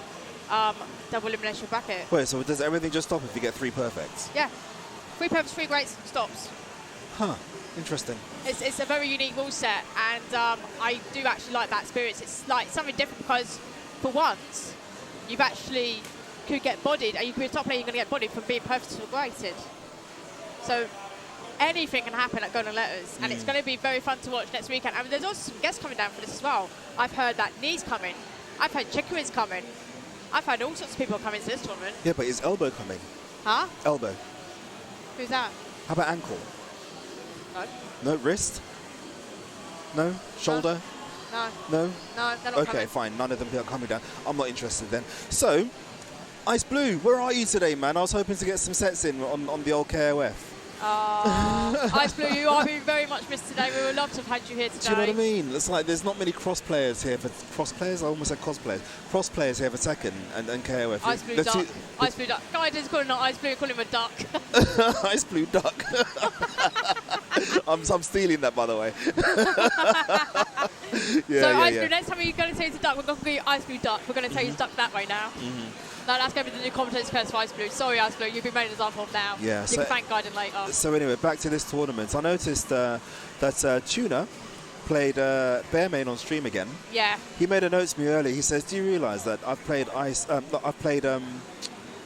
double elimination bracket. Wait, so does everything just stop if you get 3 perfects? Yeah. 3 perfects, 3 greats, stops. Huh. Interesting. It's a very unique rule set, and I do actually like that experience. It's like something different because, for once, you've actually could get bodied, and you could be a top player, you're going to get bodied from being perfect or graded. So anything can happen at Golden Letters, and it's going to be very fun to watch next weekend. I mean, there's also some guests coming down for this as well. I've heard that Knee's coming. I've heard Chikui's coming. I've heard all sorts of people coming to this tournament. Yeah, but is Elbow coming? Huh? Elbow. Who's that? How about ankle? No. No? Wrist? No? Shoulder? No. No? No, they're not Okay, coming. fine. None of them are coming down. I'm not interested then. So, Ice Blue, where are you today, man? I was hoping to get some sets in on the old KOF. Ice Blue, you are being very much missed today. We would love to have had you here today. Do you know what I mean? It's like there's not many cross players here for cross players. I almost said cosplayers. Cross players here for Tekken and KOF. Ice Blue Duck. Ice Blue Duck. Guy didn't call him not Ice Blue, call him a duck. Ice Blue Duck. I'm stealing that, by the way. Ice Blue, next time you're going to say it's a duck, we're going to call you Ice Blue Duck. We're going to tell you duck that way now. No, that's going to be the new commentator's curse for Ice Blue. Sorry, Ice Blue, you've been made an example of now. Yeah, you can thank Gaiden later. So anyway, back to this tournament. I noticed that Tuna played Bearmain on stream again. Yeah. He made a note to me earlier. He says, "Do you realise that I've played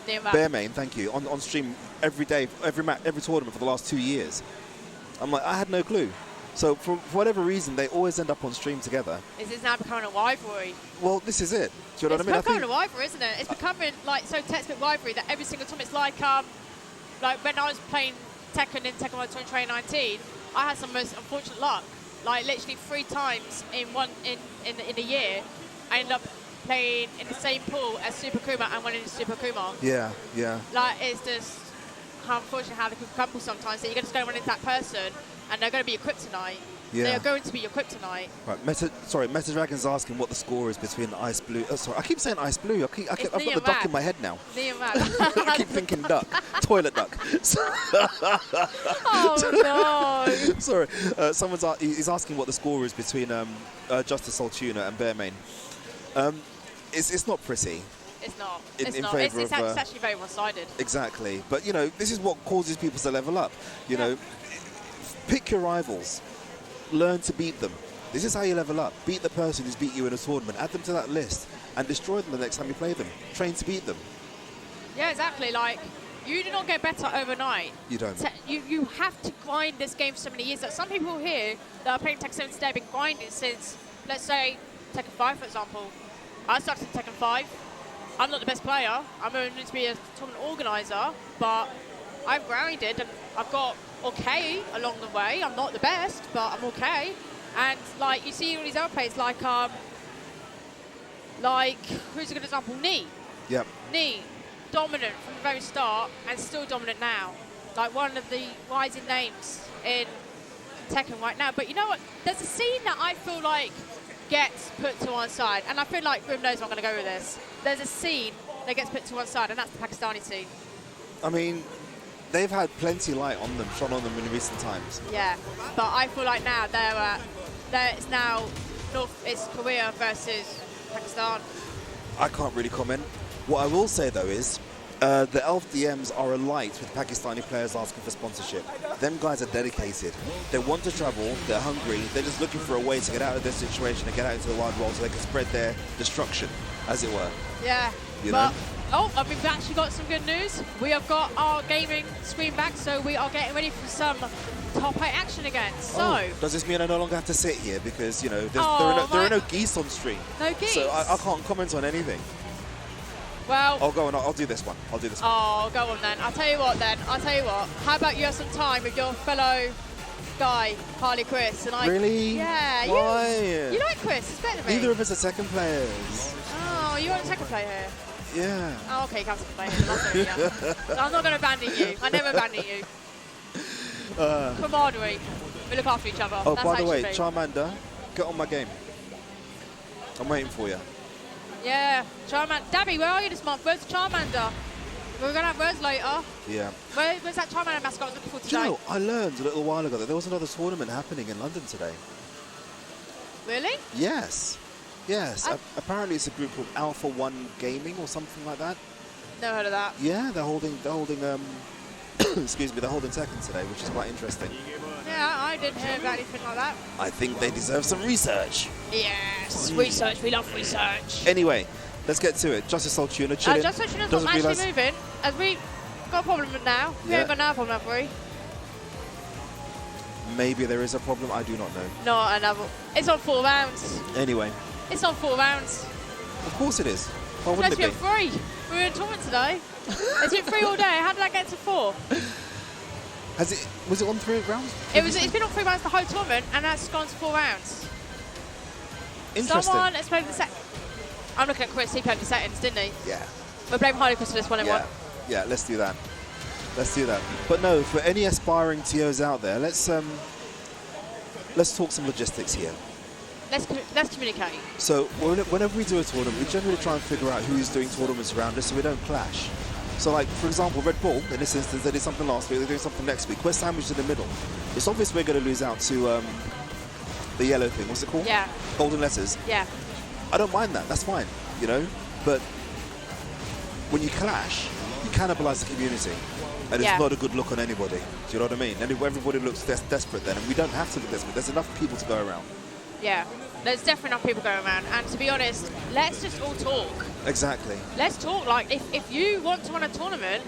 Bearmain, thank you, on stream every day, every tournament for the last 2 years?" I'm like, I had no clue. So for whatever reason, they always end up on stream together. Is this now becoming a rivalry? Well, this is it. Do you know what I mean? It's becoming a rivalry, isn't it? It's becoming like so textbook rivalry that every single time it's like when I was playing Tekken in Tekken World Tour in 2019, I had some most unfortunate luck. Like literally 3 times in a year, I ended up playing in the same pool as Super Kuma and winning Super Kuma. Yeah, yeah. Like it's just how unfortunate how they can crumble sometimes. So you're going to go run into that person, and they're going to be your kryptonite. Yeah. They are going to be your kryptonite. Right, Meta Dragon's asking what the score is between Ice Blue. Oh, sorry, I keep saying Ice Blue. I've got the duck in my head now. I keep thinking duck, toilet duck. Oh no! Sorry, he's asking what the score is between Justice Soul Tuna and Bearmain. It's not pretty. It's not. It's not. It's actually very one-sided. Exactly, but you know this is what causes people to level up. You know, pick your rivals. Learn to beat them. This is how you level up. Beat the person who's beat you in a tournament. Add them to that list and destroy them the next time you play them. Train to beat them. Yeah, exactly. Like, you do not get better overnight. You don't. You have to grind this game for so many years. Like, some people here that are playing Tekken 7 today have been grinding since, let's say, Tekken 5, for example. I started in Tekken 5. I'm not the best player. I'm only to be a tournament organizer, but I've grinded and I've got okay along the way. I'm not the best, but I'm okay. And like you see all these other players, like who's a good example? Knee. Yep. Knee, dominant from the very start and still dominant now. Like one of the rising names in Tekken right now. But you know what? There's a scene that I feel like gets put to one side, and I feel like Grim knows where I'm going to go with this. There's a scene that gets put to one side, and that's the Pakistani scene. I mean, they've had plenty light on them, shone on them in recent times. Yeah, but I feel like now it's now it's Korea versus Pakistan. I can't really comment. What I will say though is the ELF DMs are alight with Pakistani players asking for sponsorship. Them guys are dedicated. They want to travel, they're hungry, they're just looking for a way to get out of this situation and get out into the wide world so they can spread their destruction, as it were. Yeah, we've actually got some good news. We have got our gaming screen back, so we are getting ready for some top 8 action again. So, does this mean I no longer have to sit here because, you know, there are no geese on stream? No geese? So I can't comment on anything. Well, I'll go on. I'll do this one. Oh, go on then. I'll tell you what. How about you have some time with your fellow guy, Harley Chris? And Really? Yeah. Why? You like Chris? It's better than me. Neither of us are second players. Oh, you want a second player here? Yeah. Oh, okay, you can't second player here. I'm not going to abandon you. I never abandon you. Camaraderie. We look after each other. Oh, That's by the how it way, should be. Charmander, get on my game. I'm waiting for you. Yeah, Charmander. Dabby, where are you this month? Where's Charmander? We're going to have Rose later. Yeah. Where's that Charmander mascot I was looking for today? Do you know, I learned a little while ago that there was another tournament happening in London today. Really? Yes. Apparently it's a group called Alpha One Gaming or something like that. Never heard of that. Yeah, they're holding excuse me, they're holding Tekken today, which is quite interesting. Yeah, I didn't hear about anything like that. I think they deserve some research. Yes, research. We love research. Anyway, let's get to it. Justice Soul Tuna, chilling. Justice Soul Tuna's not actually moving. As we got a problem now. We haven't got another problem, have we? Maybe there is a problem. I do not know. Not another. It's on 4 rounds. Anyway. It's on 4 rounds. Of course it is. Why wouldn't it be? It's supposed to be 3. We were in tournament today. It's been 3 all day. How did that get to 4? Was it on 3 rounds? It's been on 3 rounds the whole tournament, and that's gone to 4 rounds. Interesting. Someone has played the set. I'm looking at Chris. He played the settings, didn't he? Yeah. We'll blame Harley Crystal this one and one. Yeah, let's do that. Let's do that. But no, for any aspiring TOs out there, let's talk some logistics here. Let's communicate. So whenever we do a tournament, we generally try and figure out who's doing tournaments around us so we don't clash. So like, for example, Red Bull, in this instance, they did something last week, they're doing something next week. We're sandwiched in the middle. It's obvious we're going to lose out to the yellow thing. What's it called? Yeah. Golden Letters. Yeah. I don't mind that. That's fine, you know? But when you clash, you cannibalize the community. And it's not a good look on anybody. Do you know what I mean? And everybody looks desperate then, and we don't have to look desperate. There's enough people to go around. Yeah. There's definitely enough people going around. And to be honest, let's just all talk. Exactly. Let's talk. Like, if you want to run a tournament,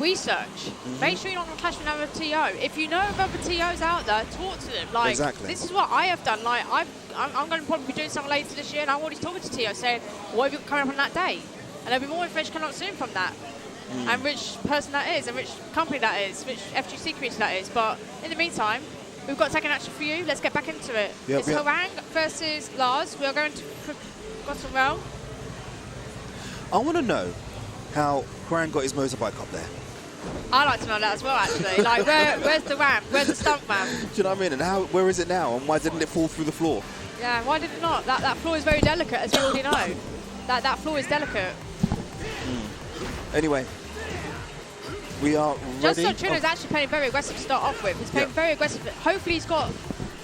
research. Make sure you're not going to clash with another TO. If you know of other TOs out there, talk to them. Like, this is what I have done. Like, I'm going to probably be doing something later this year, and I'm already talking to TO saying, what have you got coming up on that day? And there'll be more information coming up soon from that. And which person that is, and which company that is, which FGC community that is. But in the meantime, we've got taken action for you. Let's get back into it. Yep, It's Harang versus Lars. We are going to Gotham Realm. I want to know how Harang got his motorbike up there. I like to know that as well, actually. Like, where's the ramp? Where's the stunt man? Do you know what I mean? And where is it now? And why didn't it fall through the floor? Yeah, why did it not? That floor is very delicate, as you already know. That floor is delicate. Anyway, we are ready. Justin Trino is actually playing very aggressive to start off with. He's playing very aggressive. Hopefully he's got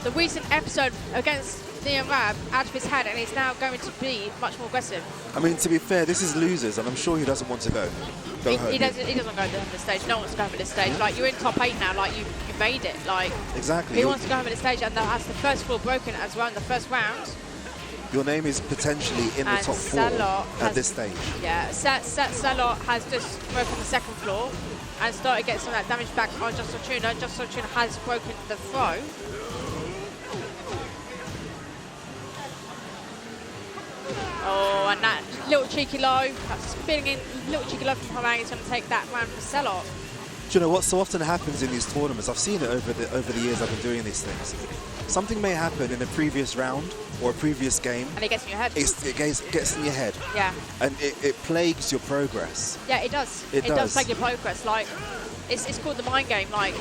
the recent episode against Neon Rab out of his head, and he's now going to be much more aggressive. I mean, to be fair, this is losers, and I'm sure he doesn't want to go home. He doesn't go to this stage. No one wants to go home at this stage. Like, you're in top 8 now. Like, you made it. Like, exactly. He wants to go home at this stage, and that's the first floor broken as well in the first round. Your name is potentially in the top 4 at this stage. Yeah, Salot has just broken the second floor and started getting some of that damage back on Just Fortuna. Just Fortuna has broken the throw. Oh, and that little cheeky low, that spinning in, little cheeky low from Harang is going to take that round for Salot. Do you know what so often happens in these tournaments? I've seen it over the years I've been doing these things. Something may happen in a previous round or a previous game. And it gets in your head. It gets in your head. Yeah. And it plagues your progress. Yeah, it does. It does plague your progress. Like, it's called the mind game. Like,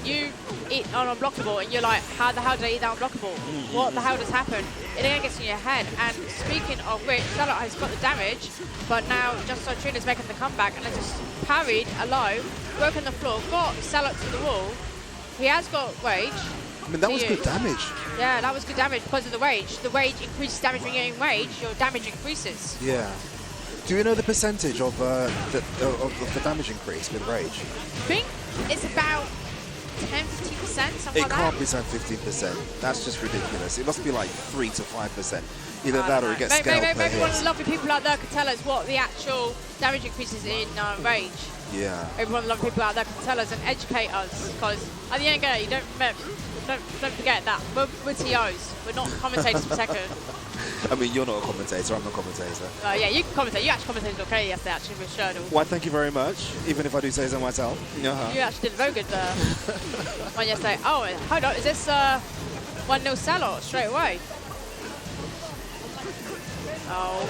you eat an unblockable and you're like, how the hell did I eat that unblockable? What the hell just happened? It then gets in your head. And speaking of which, Salot has got the damage, but now Just So Trina's making the comeback and has just parried a low, broken the floor, got Salot to the wall. He has got rage. I mean, that was good damage. Yeah, that was good damage because of the rage. The rage increases damage when you're in rage, your damage increases. Yeah. Do you know the percentage of the damage increase with rage? I think it's about 10-15%, something like that. It can't be 10-15%. That's just ridiculous. It must be like 3 to 5%. Either that or it gets scaled per maybe one of hit. the lovely people out there could tell us what the actual damage increases in rage. Yeah. Maybe one of the lovely people out there can tell us and educate us, because at the end of the day, you don't forget that we're TOs. We're not commentators for Tekken. I mean, you're not a commentator. I'm a commentator. Yeah, you can commentate. You actually commentated okay yesterday, actually, with Sherdle. Why, thank you very much. Even if I do say so myself. You actually did a very good one yesterday. Oh, hold on. Is this 1-0 Salot straight away? Oh,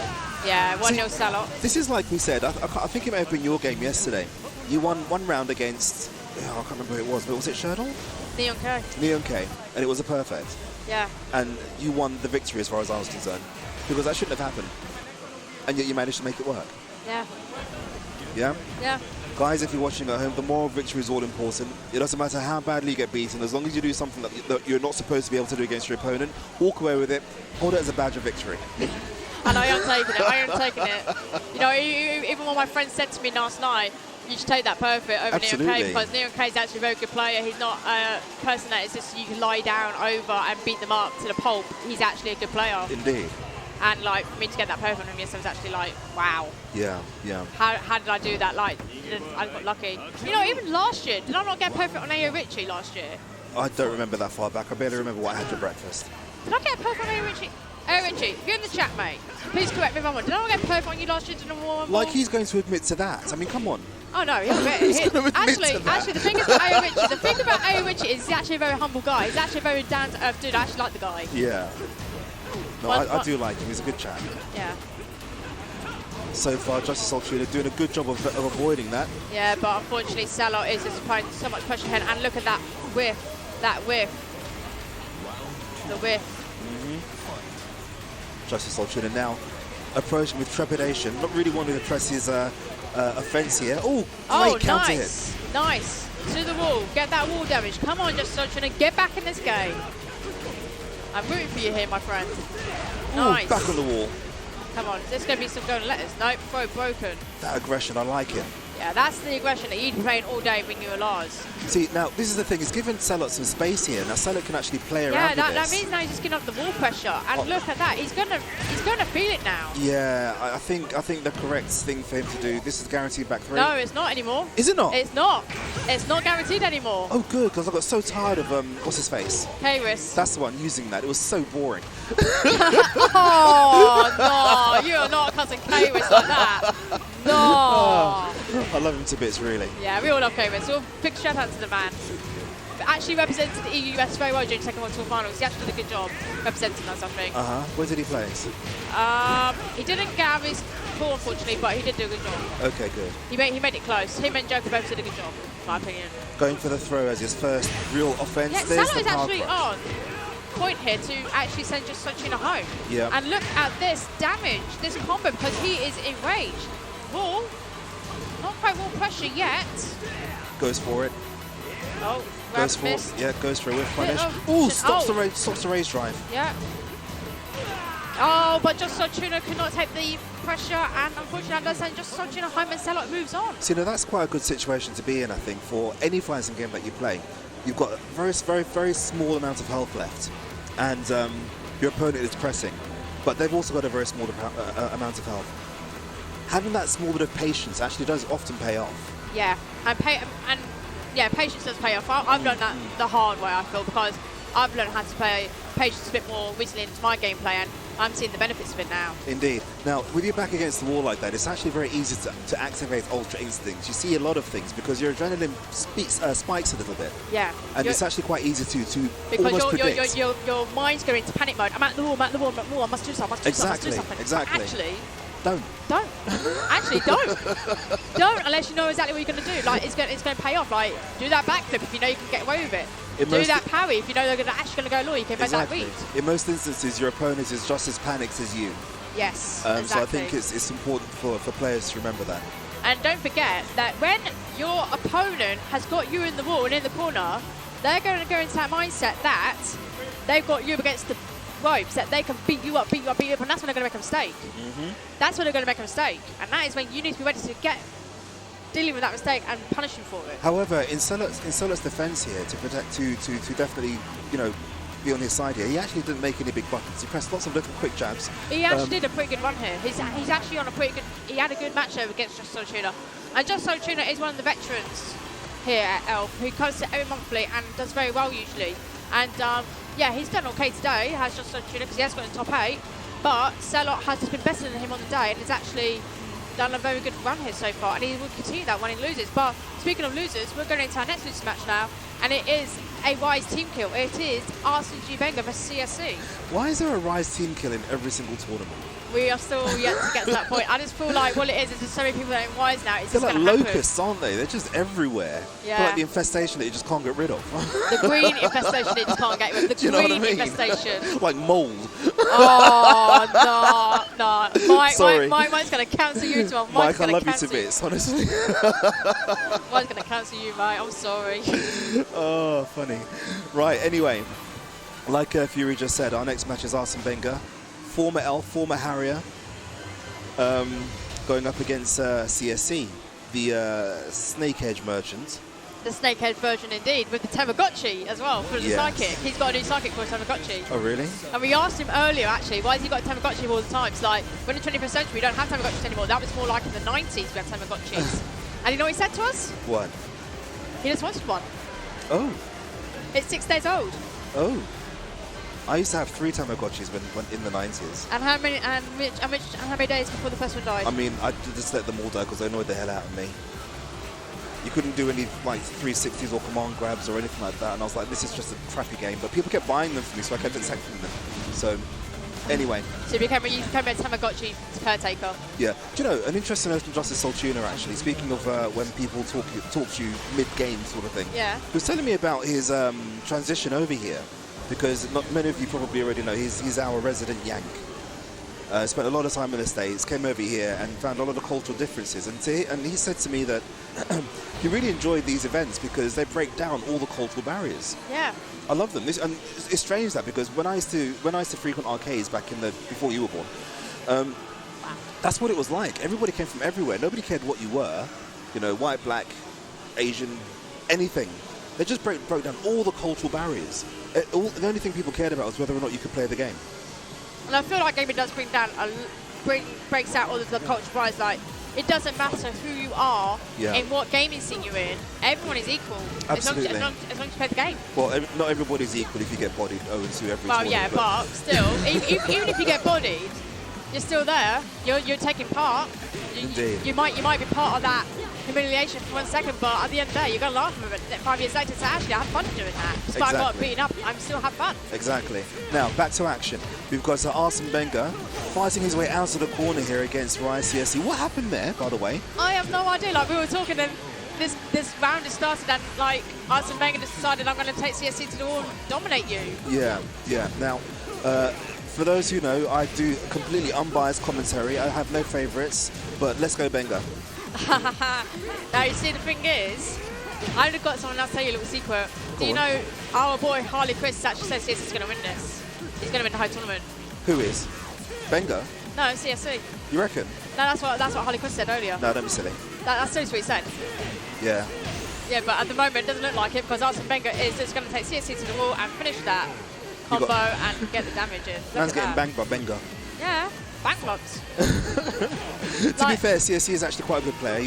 yeah, 1-0 Salot. This is like we said. I think it may have been your game yesterday. You won one round against, I can't remember who it was, but was it Sherdle? Neon K. Neon K, and it was a perfect. Yeah. And you won the victory as far as I was concerned, because that shouldn't have happened. And yet you managed to make it work. Yeah. Yeah? Yeah. Guys, if you're watching at home, the moral victory is all important. It doesn't matter how badly you get beaten, as long as you do something that you're not supposed to be able to do against your opponent, walk away with it, hold it as a badge of victory. And I am taking it. I am taking it. You know, even when my friend said to me last night, you should take that perfect over Absolutely. Neon K, because Neon K is actually a very good player. He's not a person that is just you can lie down over and beat them up to the pulp. He's actually a good player. Indeed. And like for me to get that perfect on him yesterday was actually like, wow. Yeah, yeah. How did I do that? Like, I got lucky. You know, even last year, did I not get perfect on Ayo Richie last year? I don't remember that far back. I barely remember what I had for breakfast. Did I get perfect on Ayo Richie? Ayo Richie, if you're in the chat, mate, please correct me if I'm wrong. Did I not get perfect on you last year? Like he's going to admit to that. I mean, come on. Oh no, He's gonna admit to that. Actually, the thing about Ayo Richie is he's actually a very humble guy. He's actually a very down to earth dude. I actually like the guy. Yeah. No, I do like him. He's a good chap. Yeah. so far. Justice Ultra doing a good job of avoiding that. Yeah, but unfortunately, Salot is just applying so much pressure here. And look at that whiff. That whiff. The whiff. Justice Ultra now approaching with trepidation, not really wanting to press his offense here. Oh, great counter nice. hit. Nice. To the wall. Get that wall damage. Come on, Justice Ultra, get back in this game. I'm rooting for you here, my friend. Nice. Ooh, back on the wall. Come on, is this going to be some golden letters? Nope, throw broken. That aggression, I like it. Yeah, that's the aggression that you'd be playing all day when you were Lars. See, now, this is the thing. It's given Salot some space here. Now, Salot can actually play around with that this. means now he's just getting up the wall pressure. And look at that. He's gonna feel it now. Yeah, I think the correct thing for him to do, this is guaranteed back 3. No, it's not anymore. Is it not? It's not. It's not guaranteed anymore. Oh, good, because I got so tired of, what's his face? K-Riss. That's the one, using that. It was so boring. Oh, no. You are not cussing K-Riss like that. No. I love him to bits, really. Yeah, we all love K-Riss. So big shout out to the man. But actually represented the EU-US very well during the second World Tour Finals. He actually did a good job representing us, I think. Where did he place? He didn't get out of his tour, unfortunately, but he did do a good job. Okay, good. He made it close. Him and Joker both did a good job, in my opinion. Going for the throw as his first real offense. Yeah, There's Salot the is power actually crush. on point here to actually send just Sonchina home. Yeah. And look at this damage, this combo, because he is enraged. Wall, not quite wall pressure yet. Goes for it. Oh, Goes for missed. Yeah, goes for a whiff punish. Oh, Ooh, stops the raise drive. Yeah. Oh, but just Sonchina could not take the pressure, and unfortunately, that does send just Sonchina home, and Salot moves on. So, that's quite a good situation to be in, I think, for any fighting game that you play. You've got a very, very, very small amount of health left, and your opponent is pressing, but they've also got a very small amount of health. Having that small bit of patience actually does often pay off. Yeah, and patience does pay off. I've learned that the hard way, I feel, because I've learned how to play patience a bit more recently into my gameplay, and I'm seeing the benefits of it now. Indeed. Now, with your back against the wall like that, it's actually very easy to activate Ultra Instincts. You see a lot of things because your adrenaline spikes a little bit. Yeah. And it's actually quite easy to because almost predict. Your mind's going into panic mode. I'm at the wall, I must do something, Exactly. But actually, Don't. Actually, don't. Don't, unless you know exactly what you're going to do. Like, it's going to pay off. Like, do that backflip if you know you can get away with it. Do that parry if you know they're actually going to go low. You can make that read. In most instances, your opponent is just as panicked as you. Yes, exactly. So I think it's important for players to remember that. And don't forget that when your opponent has got you in the wall and in the corner, they're going to go into that mindset that they've got you against the ropes, that they can beat you up, and that's when they're going to make a mistake. That's when they're going to make a mistake. And that is when you need to be ready to dealing with that mistake and punish you for it. However, in Salot's defense here, to definitely, be on his side here, he actually didn't make any big buttons. He pressed lots of little quick jabs. He actually did a pretty good run here. He's actually on a pretty good. He had a good match over against Just Sonchina, and Just Sonchina is one of the veterans here at ELF who comes to every monthly and does very well usually. And yeah, he's done okay today. Has Just Sonchina because he has got in the top 8, but Salot has just been better than him on the day and has actually done a very good run here so far, and he will continue that when he loses. But speaking of losers, we're going into our next losers match now, and it is a Rise team kill. It is RCG Benga versus CSC. Why is there a Rise team kill in every single tournament? We are still yet to get to that point. I just feel like what it is there's so many people that are in Rise now. It's They're just like going to locusts, aren't they? They're just everywhere. Yeah. They're like the infestation that you just can't get rid of. The green infestation it just can't get rid of. The Do you know green what I mean? infestation. Like mold. Oh, no. Sorry. Mike's going to cancel you to Mike, I love you to bits, honestly. Mike's going to cancel you, mate. I'm sorry. Oh, funny. Right, anyway, like Fury just said, our next match is Arsene Wenger, former ELF, former Harrier, going up against CSC, the Snake Edge merchant. The snakehead version indeed, with the Tamagotchi as well for the psychic. He's got a new psychic for a Tamagotchi. Oh, really? And we asked him earlier, actually, why has he got a Tamagotchi all the time? It's like, we're in the 21st century, we don't have Tamagotchis anymore. That was more like in the 90s we had Tamagotchis. And you know what he said to us? What? He just wanted one. Oh. It's 6 days old. Oh. I used to have 3 Tamagotchis when in the 90s. And how many days before the first one died? I mean, I just let them all die because they annoyed the hell out of me. You couldn't do any like 360s or command grabs or anything like that, and I was like, this is just a crappy game. But people kept buying them for me, so I kept accepting them. So Anyway. So you became a Tamagotchi caretaker. Yeah. Do you know, an interesting note from Justice Soltuna, actually, speaking of when people talk to you mid-game sort of thing. Yeah. He was telling me about his transition over here, because not many of you probably already know, he's our resident Yank. Spent a lot of time in the States, came over here and found a lot of cultural differences. And he said to me that he really enjoyed these events because they break down all the cultural barriers. Yeah. I love them. And it's strange that, because when I used to frequent arcades back before you were born, that's what it was like. Everybody came from everywhere. Nobody cared what you were, you know, white, black, Asian, anything. They just broke down all the cultural barriers. The only thing people cared about was whether or not you could play the game. And I feel like gaming does breaks out all of the cultural barriers. Like, it doesn't matter who you are in what gaming scene you're in. Everyone is equal. Absolutely. As long as you play the game. Well, not everybody's equal if you get bodied 0-2 every Well, tournament, yeah, but still, even if you get bodied, you're still there. You're taking part. Indeed. You might be part of that humiliation for 1 second, but at the end of the day, you're going to laugh at it 5 years later. So actually, I had fun doing that. Despite I got beaten up, I'm still having fun. Exactly. Now, back to action. We've got Arsene Wenger fighting his way out of the corner here against Ryan CSC. What happened there, by the way? I have no idea. Like, we were talking, and this round has started, and like Arsene Wenger just decided, I'm going to take CSC to the wall and dominate you. Yeah. Now, for those who know, I do completely unbiased commentary. I have no favourites, but let's go Wenger. Now, you see, the thing is, I've got someone else tell you a little secret. Do you know our boy Harley Chris actually says CSC is going to win this? He's going to win the high tournament. Who is? Wenger? No, CSC. You reckon? No, that's what Harley Chris said earlier. No, don't be silly. That's seriously what he said. Yeah. Yeah, but at the moment, it doesn't look like it, because Arsene Wenger is just going to take CSC to the wall and finish that combo and get the damage in. Man's getting banged by Wenger. Yeah, bankrupt. To be fair, CSC is actually quite a good player.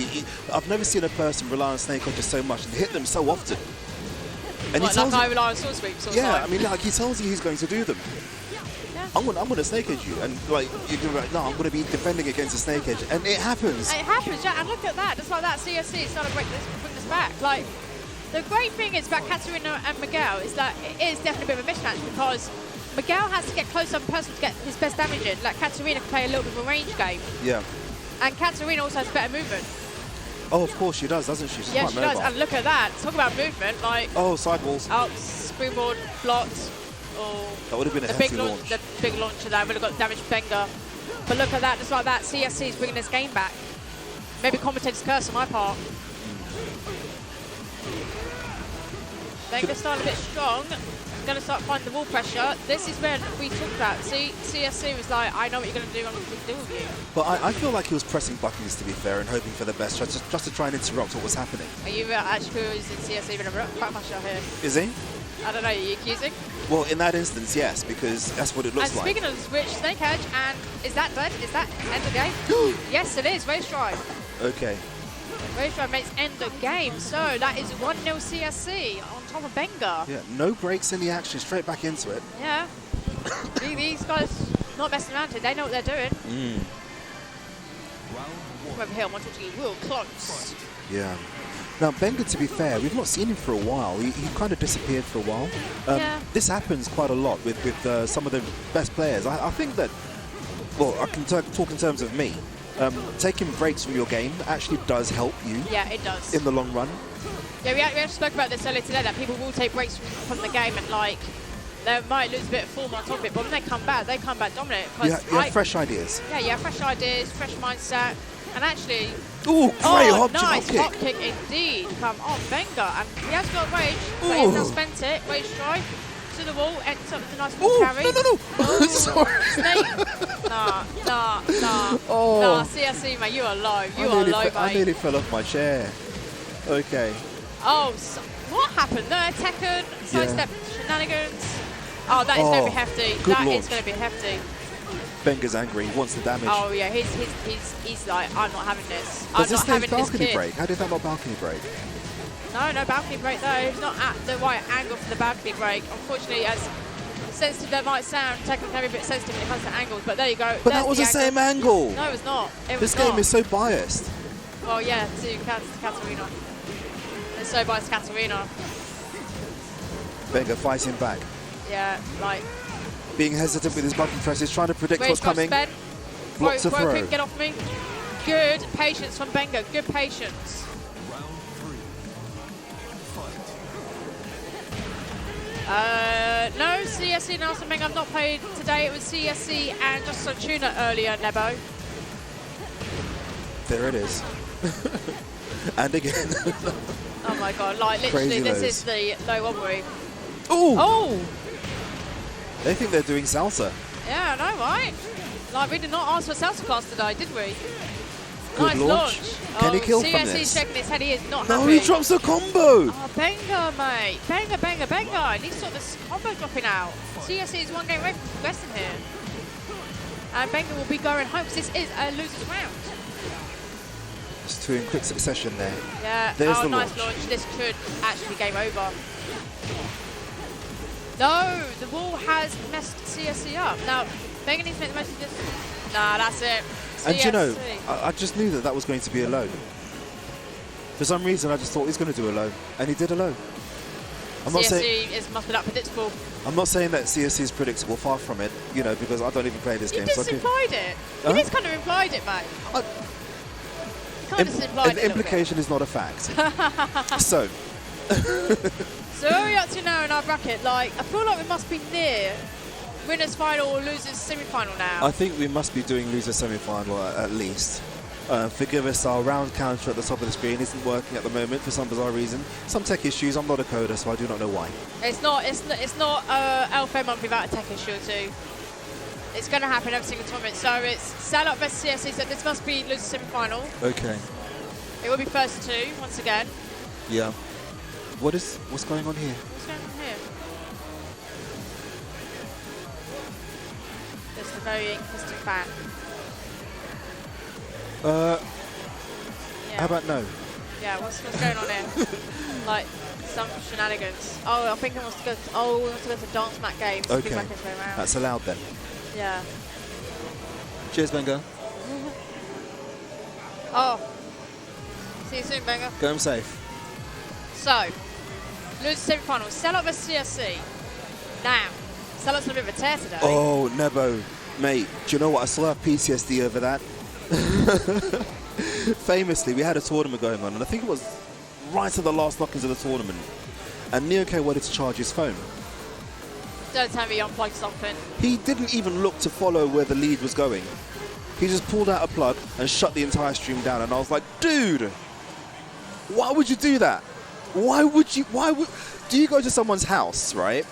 I've never seen a person rely on Snake Edge so much and hit them so often. And like I rely on Sword Sweep. I mean, like, he tells you he's going to do them. Yeah. I'm gonna Snake Edge you, and like you're like, no, I'm gonna be defending against a Snake Edge, and it happens. It happens, yeah. And look at that, just like that, CSC is starting to bring this back. Like, the great thing is about Katarina and Miguel is that it is definitely a bit of a mismatch, because Miguel has to get close up person to get his best damage in. Like, Katarina can play a little bit of a range game. Yeah. And Katarina also has better movement. Oh, of course she does, doesn't she? She's quite mobile. Does. And look at that. Talk about movement, like... Oh, sidewalls. Oh, springboard, blocked. Oh, that would have been a hefty launch. The big launch of that would have got damaged Wenger. But look at that, just like that, CSC is bringing this game back. Maybe commentator's curse on my part. Wenger started a bit strong. Going to start finding the wall pressure. This is when we talked about. See, CSC was like, I know what you're going to do, I'm going to deal with you. But I feel like he was pressing buttons, to be fair, and hoping for the best, just to try and interrupt what was happening. Are you actually accusing CSC even a quite much out here? Is he? I don't know, are you accusing? Well, in that instance, yes, because that's what it looks like. And speaking of which, Snake Edge, and is that dead? Is that end of game? Yes, it is. Race drive. Okay. Race drive makes end of game. So that is 1-0 CSC on top of Wenger. Yeah, no breaks in the action, straight back into it. Yeah. These guys not messing around here. They know what they're doing. Over here, 120, real close. Yeah. Now, Wenger, to be fair, we've not seen him for a while. He kind of disappeared for a while. This happens quite a lot with some of the best players. I think that, well, I can talk in terms of me. Taking breaks from your game actually does help you. Yeah, it does. In the long run. Yeah, we actually spoke about this earlier today, that people will take breaks from the game and, like, they might lose a bit of form on top of it, but when they come back dominant. You have fresh ideas. Yeah, you have fresh ideas, fresh mindset, and actually... Ooh, great nice hop hop kick indeed. Come on, Wenger, and he has got rage, but he's now spent it. Rage strike to the wall, ends up with a nice wall carry. No. Sorry. Snake. Nah. Oh. Nah, CSC, mate, you are low. You are low, mate. I nearly fell off my chair. Okay. Oh, what happened there? Tekken, sidestep shenanigans. Oh, that is going to be hefty. That is going to be hefty. Wenger's angry. He wants the damage. Oh yeah, he's like, I'm not having this. Does this having balcony this break? How did that not balcony break? No balcony break though. He's not at the right angle for the balcony break. Unfortunately, as sensitive that might sound, Tekken can be a bit sensitive when it comes to angles. But there you go. But that was the same angle. No, it was not. This game is so biased. Well, yeah, to Katarina. It's so biased to Katarina. Wenger fighting back. Yeah, like being hesitant with his button presses, trying to predict Wait, what's coming. Ben. Blocks a throw. Get off me. Good patience from Benga. Good patience. Round 3. Fight. No, CSC and Nelson Benga I've not played today. It was CSC and just some Tuna earlier, Nebo. There it is. And again. Oh my god, like literally Crazy this lows. is the low robbery. Ooh! Oh! They think they're doing salsa. Yeah, I know, right? Like, we did not ask for salsa class today, did we? Good nice launch. Can he kill from CSC this? shaking his head, he is not No, happy. he drops a combo! Oh, Benga, mate. Benga. He needs to sort this combo dropping out. CSC is one game away from progressing here. And Benga will be going home because this is a loser's round. Just two in quick succession there. Yeah, There's the nice launch. launch. This could actually be game over. No, the wall has messed CSC up. Now, Benga needs to make the most of this. Nah, that's it. And CSC. you know, I just knew that was going to be a low. For some reason, I just thought he was going to do a low, and he did a low. I'm not saying must be that predictable. I'm not saying that CSC is predictable. Far from it, you know, because I don't even play this You game. just So implied it. Huh? You just kind of implied it, mate. You kind of just implied it a the little bit. implication is not a fact. So, So where are we up to now in our bracket? Like, I feel like we must be near winners final or losers semi-final now. I think we must be doing loser semi-final at least. Forgive us, our round counter at the top of the screen isn't working at the moment for some bizarre reason. Some tech issues. I'm not a coder, so I do not know why. It's not ELFM month without a tech issue or two. It's going to happen every single tournament. So it's Salop versus CSC, so this must be loser semi-final. Okay. It will be first two, once again. Yeah. What's going on here? What's going on here? Just a very inconsistent fan. Yeah. How about no? Yeah, what's going on here? Like, some shenanigans. Oh, I think I wants to go to dance mat games. Okay. Back this way around. That's allowed then. Yeah. Cheers, Benga. Oh. See you soon, Benga. Go home safe. So, loser semi-final. Salop versus CSC. Now, Salop's a bit of a tear today. Oh, Nebo. Mate, do you know what? I still have PTSD over that. Famously, we had a tournament going on, and I think it was right at the last knockings of the tournament, and Neo-K wanted to charge his phone. Don't tell me he unplugged something. He didn't even look to follow where the lead was going. He just pulled out a plug and shut the entire stream down, and I was like, dude, why would you do that? Why would do you go to someone's house, right?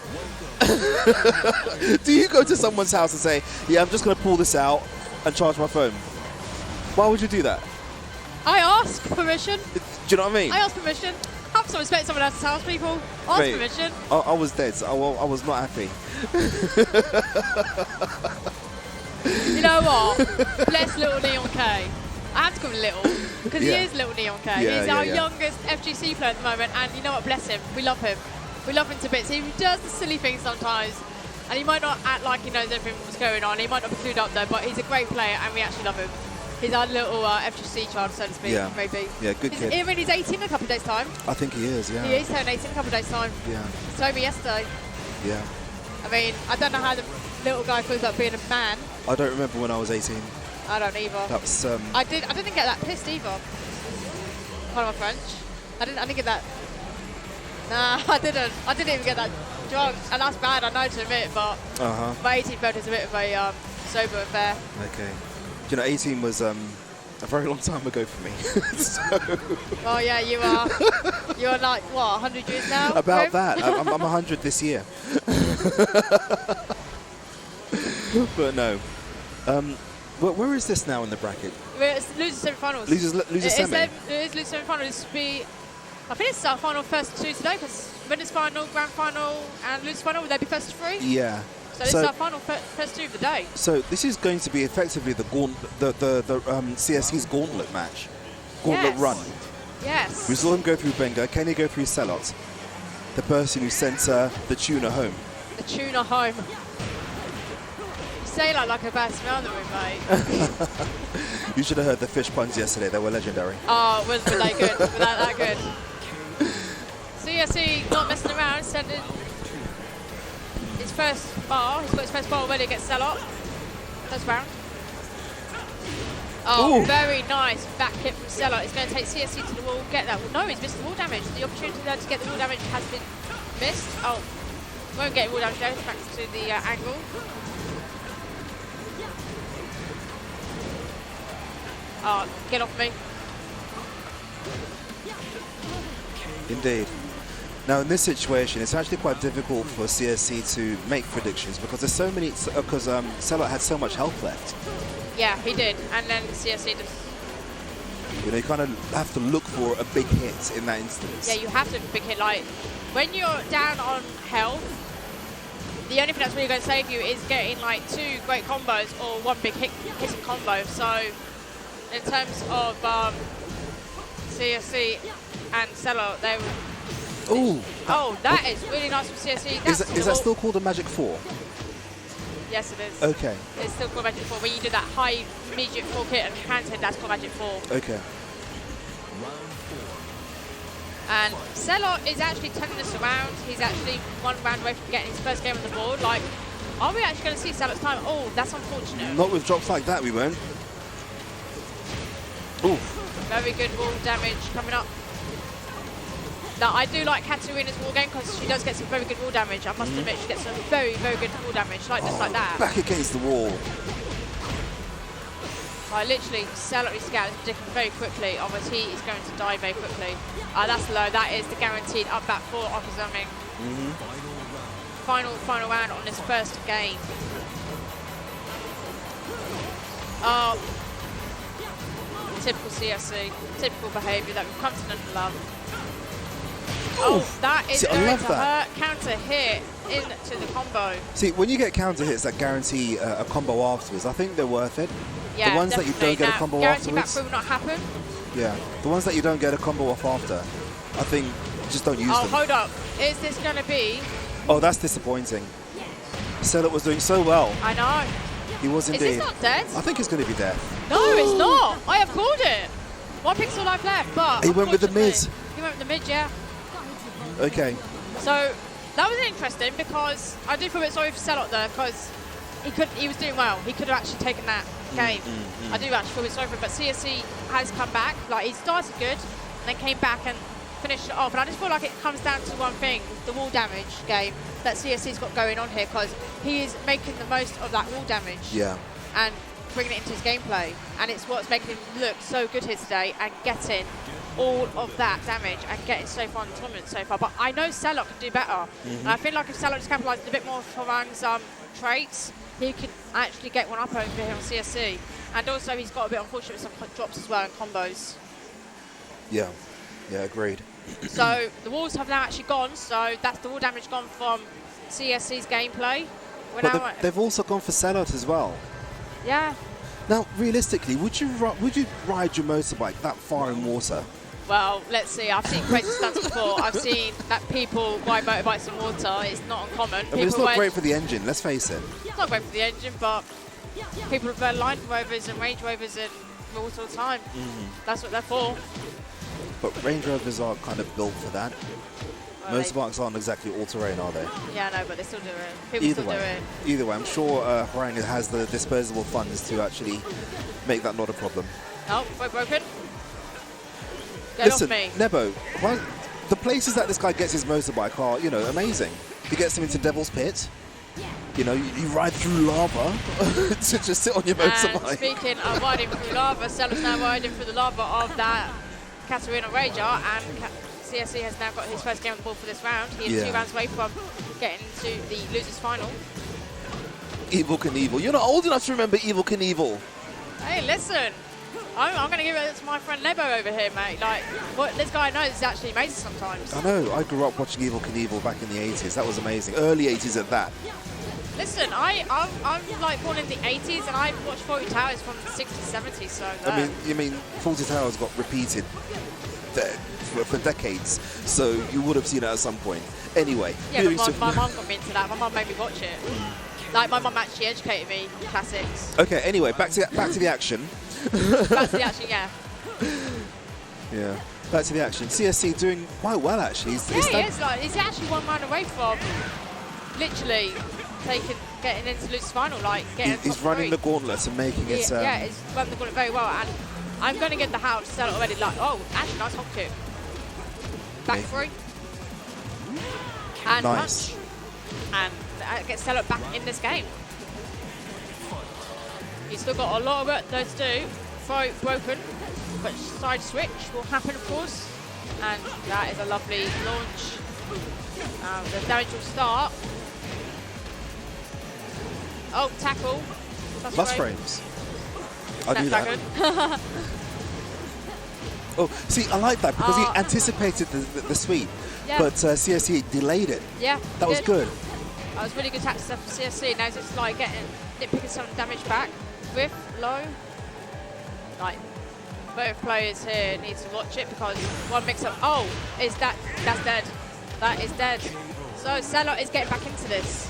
Do you go to someone's house and say, yeah, I'm just going to pull this out and charge my phone? Why would you do that? I ask permission. Do you know what I mean? I ask permission. Have some respect for someone else's house, people. Ask Mate, permission. I was dead. So I was not happy. You know what? Bless little Neon K. I have to call him little because Yeah. he is little Neon K. Yeah, He's yeah, our yeah. youngest FGC player at the moment, and you know what? Bless him. We love him. We love him to bits. He does the silly things sometimes, and he might not act like he knows everything that's going on. He might not be clued up though, but he's a great player, and we actually love him. He's our little FGC child, so to speak, Yeah. maybe. Yeah, good kid. He's 18 in a couple of days' time. I think he is, yeah. He is turning 18 in a couple of days' time. Yeah, He told me yesterday. yeah. I mean, I don't know how the little guy feels about being a man. I don't remember when I was 18. I don't either. That was, I didn't get that pissed either. Pardon my French. I didn't get that. Nah, I didn't even get that drunk, and that's bad. I know to admit, but my 18th birthday is a bit of a sober affair. Okay. You know, 18 was a very long time ago for me. So Oh yeah, you are. You're like what, 100 years now? about Grim? that, I'm 100 this year. But no. Where is this now in the bracket? It's losers semi-finals. Losers semi. It is losers semi-finals. This will be. I think it's our final first two today because winners final, grand final, and losers final. Would they be first three? Yeah. So this is our final first two of the day. So this is going to be effectively the CSC's gauntlet match, gauntlet Yes. run. Yes. We saw him go through Benga. Can he go through Selot, the person who sent the tuna home? The tuna home. You say like a bad smell in the room, mate. You should have heard the fish puns yesterday. They were legendary. Oh, were they good? Were that good? CSC not messing around, sending his first bar. He's got his first bar already against Selot. First round. Oh, Ooh. very nice back hit from Selot. He's going to take CSC to the wall, get that. Well, no, he's missed the wall damage. The opportunity there to get the wall damage has been missed. Oh, won't get wall damage there. Back to the angle. Oh, get off me. Indeed. Now, in this situation, it's actually quite difficult for CSC to make predictions because there's so many. Because Selot had so much health left. Yeah, he did. And then CSC just... You know, you kind of have to look for a big hit in that instance. Yeah, you have to big hit. Like, when you're down on health, the only thing that's really going to save you is getting like 2 great combos or 1 big hitting combo. So, in terms of CSC and Selot, they were... Ooh. Oh, that is really nice from CSC. Is that still called a Magic 4? Yes, it is. Okay. It's still called Magic 4. When you do that high immediate full hit and hand hit, that's called Magic 4. Okay. And Selot is actually turning this around. He's actually 1 round away from getting his first game on the board. Like, are we actually going to see Selot's time? Oh, that's unfortunate. Not with drops like that, we won't. Ooh. Very good wall damage coming up. Now, I do like Katarina's wall game because she does get some very good wall damage. I must admit, she gets some very, very good wall damage, like just like that. Back against the wall. Like literally, Selot Scout is predicting very quickly. Obviously, he is going to die very quickly. That's low. That is the guaranteed up back 4 off his own. Final round on this first game. Typical CSC, typical behaviour that we've come to know and love. Oh, that is going to hurt. Counter hit into the combo. See, when you get counter hits that guarantee a combo afterwards, I think they're worth it. Yeah, the ones that you don't get a combo afterwards. Guarantee back will not happen. Yeah, the ones that you don't get a combo off after, I think just don't use them. Oh, hold up. Is this going to be? Oh, that's disappointing. Selot was doing so well. I know. He was indeed. Is this not dead? I think it's going to be death. No, it's not. I have called it. 1 pixel life left, but he went with the mid. He went with the mid, yeah. Okay. So that was interesting because I do feel a bit sorry for Selot there because he was doing well. He could have actually taken that game. I do actually feel a bit sorry for him, but CSC has come back. Like, he started good and then came back and finished it off. And I just feel like it comes down to one thing, the wall damage game that CSC's got going on here because he is making the most of that wall damage. Yeah. And bringing it into his gameplay. And it's what's making him look so good here today and getting all of that damage and getting so far in the tournament so far. But I know Selot can do better. And I feel like if Selot just capitalised a bit more for Wang's traits, he could actually get one up over here on CSC. And also he's got a bit unfortunate with some drops as well and combos. Yeah. Yeah, agreed. So the walls have now actually gone, so that's the wall damage gone from CSC's gameplay. But they've also gone for Selot as well. Yeah. Now, realistically, would you ride your motorbike that far in water? Well, let's see. I've seen crazy stunts before. I've seen that people ride motorbikes in water. It's not uncommon. I mean, it's not great for the engine, let's face it. It's not great for the engine, but people prefer Land Rovers and Range Rovers in water all the time. That's what they're for. But Range Rovers are kind of built for that. Well, motorbikes aren't exactly all-terrain, are they? Yeah, no, but they still do it. People still do it. Either way, I'm sure Harang has the disposable funds to actually make that not a problem. Oh, we're broken. Get Listen, off me. Nebo, the places that this guy gets his motorbike are, you know, amazing. He gets him into Devil's Pit. You know, you ride through lava to just sit on your motorbike. And speaking of riding through lava, Selot's now riding through the lava of that Katarina Rager, and CSC has now got his first game on the board for this round. He is 2 rounds away from getting to the losers final. Evel Knievel. You're not old enough to remember Evel Knievel. Hey, listen. I'm going to give it to my friend Lebo over here, mate. Like, what this guy knows is actually amazing sometimes. I know. I grew up watching Evel Knievel back in the 80s. That was amazing. Early 80s at that. Listen, I'm like born in the 80s, and I watched 40 Towers from the 60s, 70s, so... I mean, you mean 40 Towers got repeated for decades, so you would have seen it at some point. Anyway. Yeah, but my mum got me into that. My mum made me watch it. Like, my mum actually educated me on classics. Okay, anyway, back to the action. Back to the action, yeah. Yeah. Back to the action. CSC doing quite well, actually. He is. Like, he's actually 1 round away from literally getting into losers final, like getting. He's running the gauntlet and making it. Yeah, he's running the gauntlet very well, and I'm going to get the house set already. Like, oh, actually, nice hop kick. Back three. And nice. punch. And get Cell back in this game. He's still got a lot of work though to do. Throw broken, but side switch will happen, of course. And that is a lovely launch. The damage will start. Oh, tackle. Plus frames. I do that. Oh, see, I like that because he anticipated the sweep, but CSC delayed it. Yeah, that was good. That was really good tactics for CSC. Now it's just like nitpicking some damage back. Whiff, low. Like, both players here need to watch it because one mix-up. Oh, that's dead. That is dead. So Celot is getting back into this.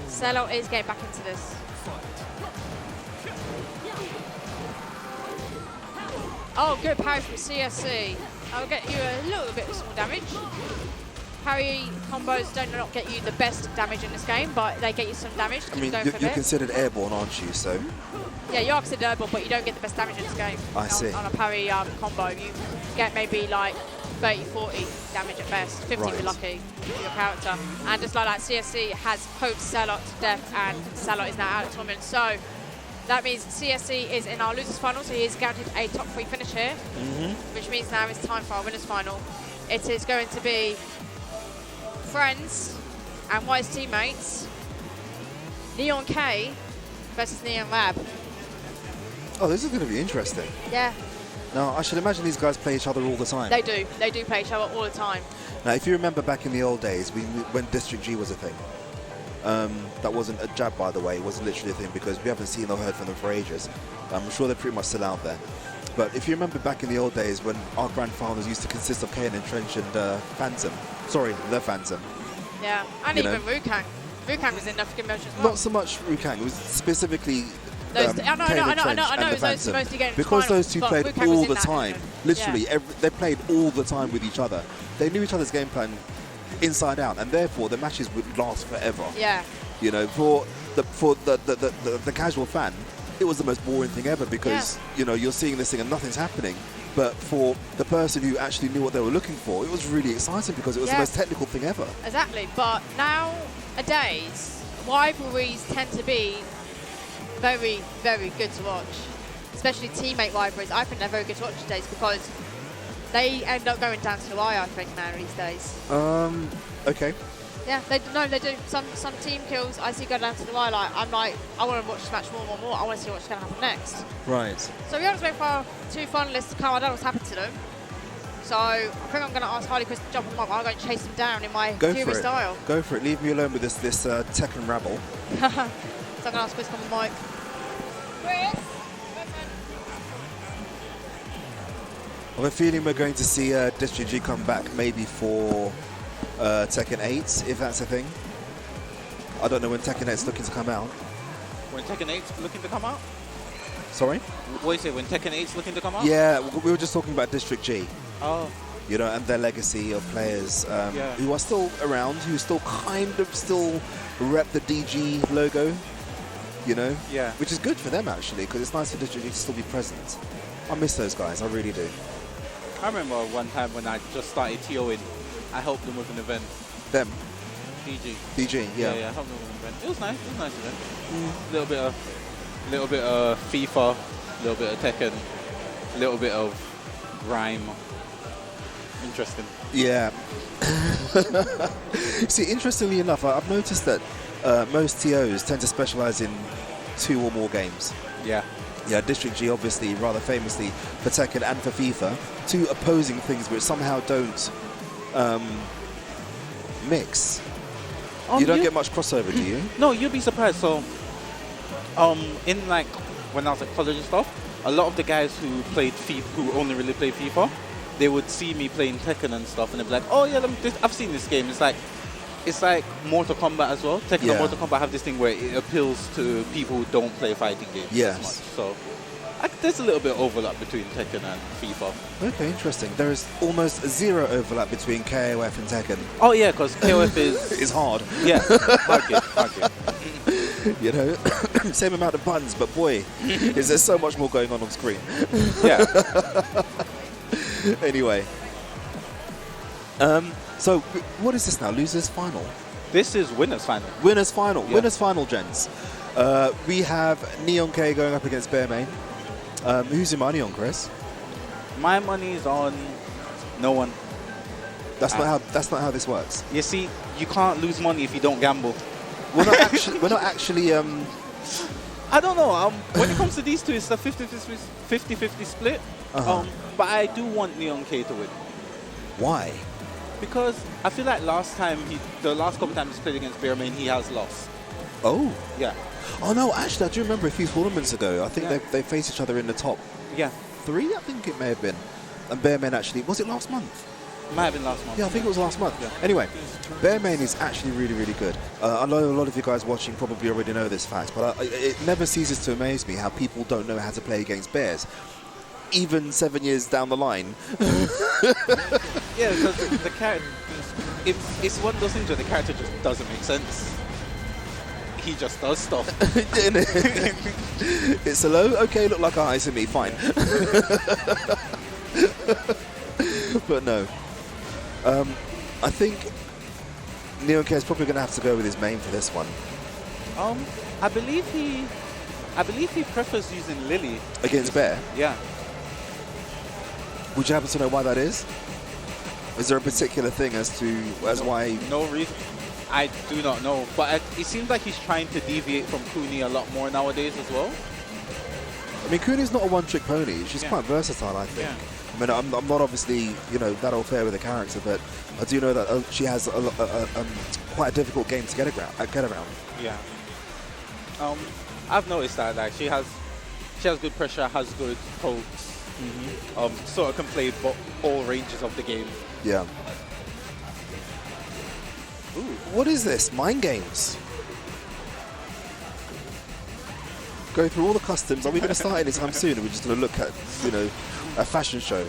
Celot is getting back into this. Oh, good parry from CSC. I'll get you a little bit of small damage. Parry combos do not get you the best damage in this game, but they get you some damage. I mean, you're considered airborne, aren't you? So. Yeah, you are considered airborne, but you don't get the best damage in this game. I see. On a parry combo, you get maybe like 30, 40 damage at best, 50 if you're lucky with your character. And just like that, CSC has poked Celot to death, and Celot is now out of the tournament. So that means CSC is in our losers final, so he is guaranteed a top 3 finish here, which means now it's time for our winners final. It is going to be Friends and Wise teammates, Neon K versus Neon Lab. Oh, this is going to be interesting. Yeah. Now, I should imagine these guys play each other all the time. They do. They do play each other all the time. Now, if you remember back in the old days, when District G was a thing, that wasn't a jab, by the way. It was literally a thing because we haven't seen or heard from them for ages. I'm sure they're pretty much still out there. But if you remember back in the old days when our grand finals used to consist of Kane and Trench and Phantom. Sorry, the Phantom. Yeah, and even Rukang. Rukang was in African Motion as well. Not so much Rukang. It was specifically I know. It was mostly getting because those two played all the time. Literally, yeah. they played all the time with each other. They knew each other's game plan inside out, and therefore the matches would last forever. Yeah. You know, for the casual fan, it was the most boring thing ever because you know you're seeing this thing and nothing's happening. But for the person who actually knew what they were looking for, it was really exciting because it was the most technical thing ever. Exactly. But nowadays, rivalries tend to be very, very good to watch. Especially teammate rivalries. I think they're very good to watch these days because they end up going down to the wire, I think, now these days. Okay. Yeah, they do. Some team kills I see go down to the wire. Like, I'm like, I want to watch this match more. I want to see what's going to happen next. Right. So we have to wait for our 2 finalists to come. I don't know what's happened to them. So I think I'm going to ask Harley Chris to jump on them up. I'm going to chase them down in my Fury style. Go for it. Leave me alone with this Tekken rabble. So I'm going to ask Chris to come on the mic. Chris? I have a feeling we're going to see District G come back maybe for Tekken 8, if that's a thing. I don't know when Tekken 8's looking to come out. When Tekken 8's looking to come out? Sorry? What is it, when Tekken 8's looking to come out? Yeah, we were just talking about District G. Oh. You know, and their legacy of players who are still around, who still kind of still rep the DG logo, you know? Yeah. Which is good for them, actually, because it's nice for District G to still be present. I miss those guys, I really do. I remember one time when I just started TOing, I helped them with an event. Them? DG. DG, yeah. Yeah, I helped them with an event. It was nice. It was a nice event. A little bit of FIFA, a little bit of Tekken, a little bit of Rhyme. Interesting. Yeah. See, interestingly enough, I've noticed that most TOs tend to specialize in 2 or more games. Yeah. Yeah, District G obviously rather famously for Tekken and for FIFA, 2 opposing things which somehow don't mix. You don't get much crossover, do you? No, you'd be surprised. So, in like when I was at college and stuff, a lot of the guys who played FIFA, who only really played FIFA, they would see me playing Tekken and stuff, and they'd be like, "Oh yeah, I've seen this game." It's like Mortal Kombat as well. Tekken and Mortal Kombat have this thing where it appeals to people who don't play fighting games as much. So There's a little bit of overlap between Tekken and FIFA. Okay, interesting. There is almost zero overlap between KOF and Tekken. Oh yeah, because KOF is It's hard. yeah hard game. You know, same amount of buttons, but boy, is there so much more going on screen. Yeah. Anyway, so what is this now? Losers final, This is winners final. winners final, Yeah. winners final, gents. We have Neon K going up against Bearmain. Who's your money on, Chris? My money is on no one. That's not how this works. You see, you can't lose money if you don't gamble. We're not actually. I don't know. When it comes to these two, it's a 50-50 split. Uh-huh. But I do want Neon K to win Why? because I feel like the last couple times he's played against Bearmain, he has lost. Oh. Yeah, Oh no, actually, I do remember a few tournaments ago. I think Yeah. they faced each other in the top yeah. 3. I think it may have been. And Bearmain actually, was it last month? Might have been last month. Yeah, I think it was last month. Yeah. Anyway, Bearmain is actually really, really good. I know a lot of you guys watching probably already know this fact, but it never ceases to amaze me how people don't know how to play against bears. Even 7 years down the line. Yeah, because the character, it's one of those things where the character just doesn't make sense. He just does stuff. It's a low, okay, look like eyes to me, fine. But no. I think Neon K is probably going to have to go with his main for this one. I believe he prefers using Lily. Against Bear. Yeah. Would you happen to know why that is? Is there a particular thing as why? No reason. I do not know, but it seems like he's trying to deviate from Kuni a lot more nowadays as well. I mean, Kuni's not a one-trick pony. She's Yeah. quite versatile, I think. Yeah. I mean, I'm not obviously, that au fait with the character, but I do know that she has quite a difficult game to get around. Yeah. I've noticed that like she has good pressure, has good pokes. Sort of can play all ranges of the game. Yeah. Ooh, what is this? Mind games. Going through all the customs. Are we going to start anytime soon? Or are we just going to look at, a fashion show?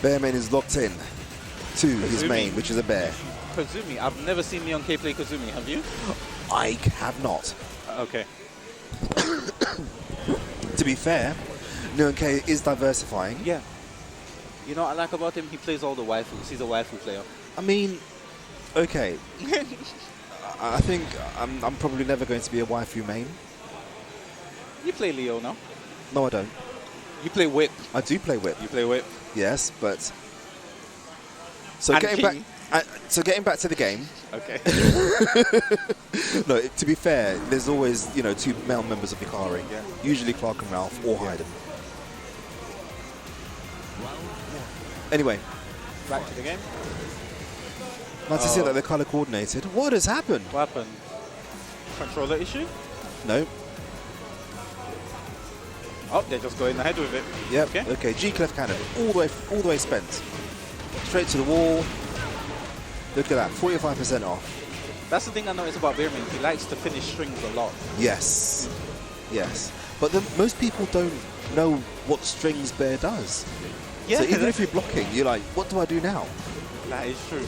Bearmain is locked in to his Kazumi. main, which is a bear. Kazumi. I've never seen Neon K play Kazumi. Have you? I have not. Okay. To be fair, Neon K is diversifying. Yeah. You know what I like about him? He plays all the waifus. He's a waifu player. I mean, okay. I think I'm probably never going to be a waifu main. You play Leo now. No, I don't. You play Whip. I do play Whip. You play Whip. Yes, but so And getting King. back to the game. Okay. No, to be fair, there's always two male members of Hikari. Yeah. Usually Clark and Ralph or Hyden. Anyway, Back to the game. nice to see that they're color coordinated. What has happened? What happened? Controller issue? No. Oh, they're just going ahead with it. Yep. Okay. Okay. G clef cannon, all the way spent, straight to the wall. Look at that, 45% off. That's the thing I noticed about Bearman. He likes to finish strings a lot. Yes. Yes. But most people don't know what strings Bear does. Yeah. So even if you're blocking, you're like, what do I do now? That is true.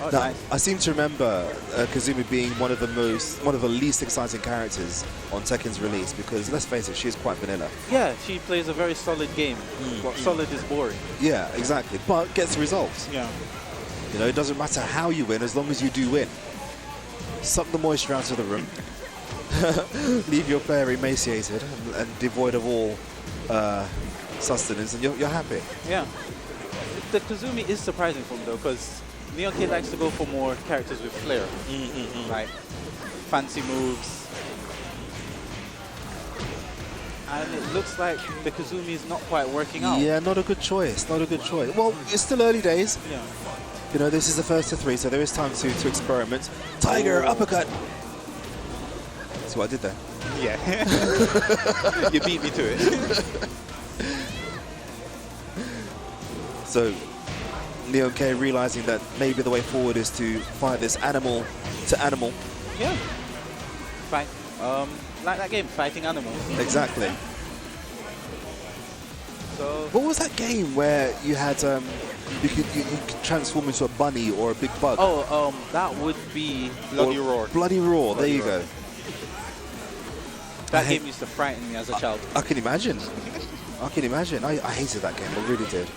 Oh, Now, nice. I seem to remember Kazumi being one of the least exciting characters on Tekken's release because let's face it, she is quite vanilla. Yeah, she plays a very solid game. But solid is boring. Yeah, exactly. But gets results. Yeah. It doesn't matter how you win as long as you do win. Suck the moisture out of the room. Leave your player emaciated and devoid of all sustenance, and you're happy. Yeah. The Kazumi is surprising for me though, because Neon K likes to go for more characters with flair. Like fancy moves. And it looks like the Kazumi is not quite working out. Yeah, not a good choice. Not a good choice. Well, it's still early days. Yeah. This is the first of 3, so there is time to experiment. Tiger uppercut. That's what I did there. Yeah. You beat me to it. So, Neon K realizing that maybe the way forward is to fight this animal to animal Yeah. Fight. Like that game, fighting animals. Exactly. So What was that game where you had you could transform into a bunny or a big bug? that would be Bloody Roar. Bloody Roar. There you go. That game used to frighten me as a child. I can imagine. I can imagine. I hated that game. I really did.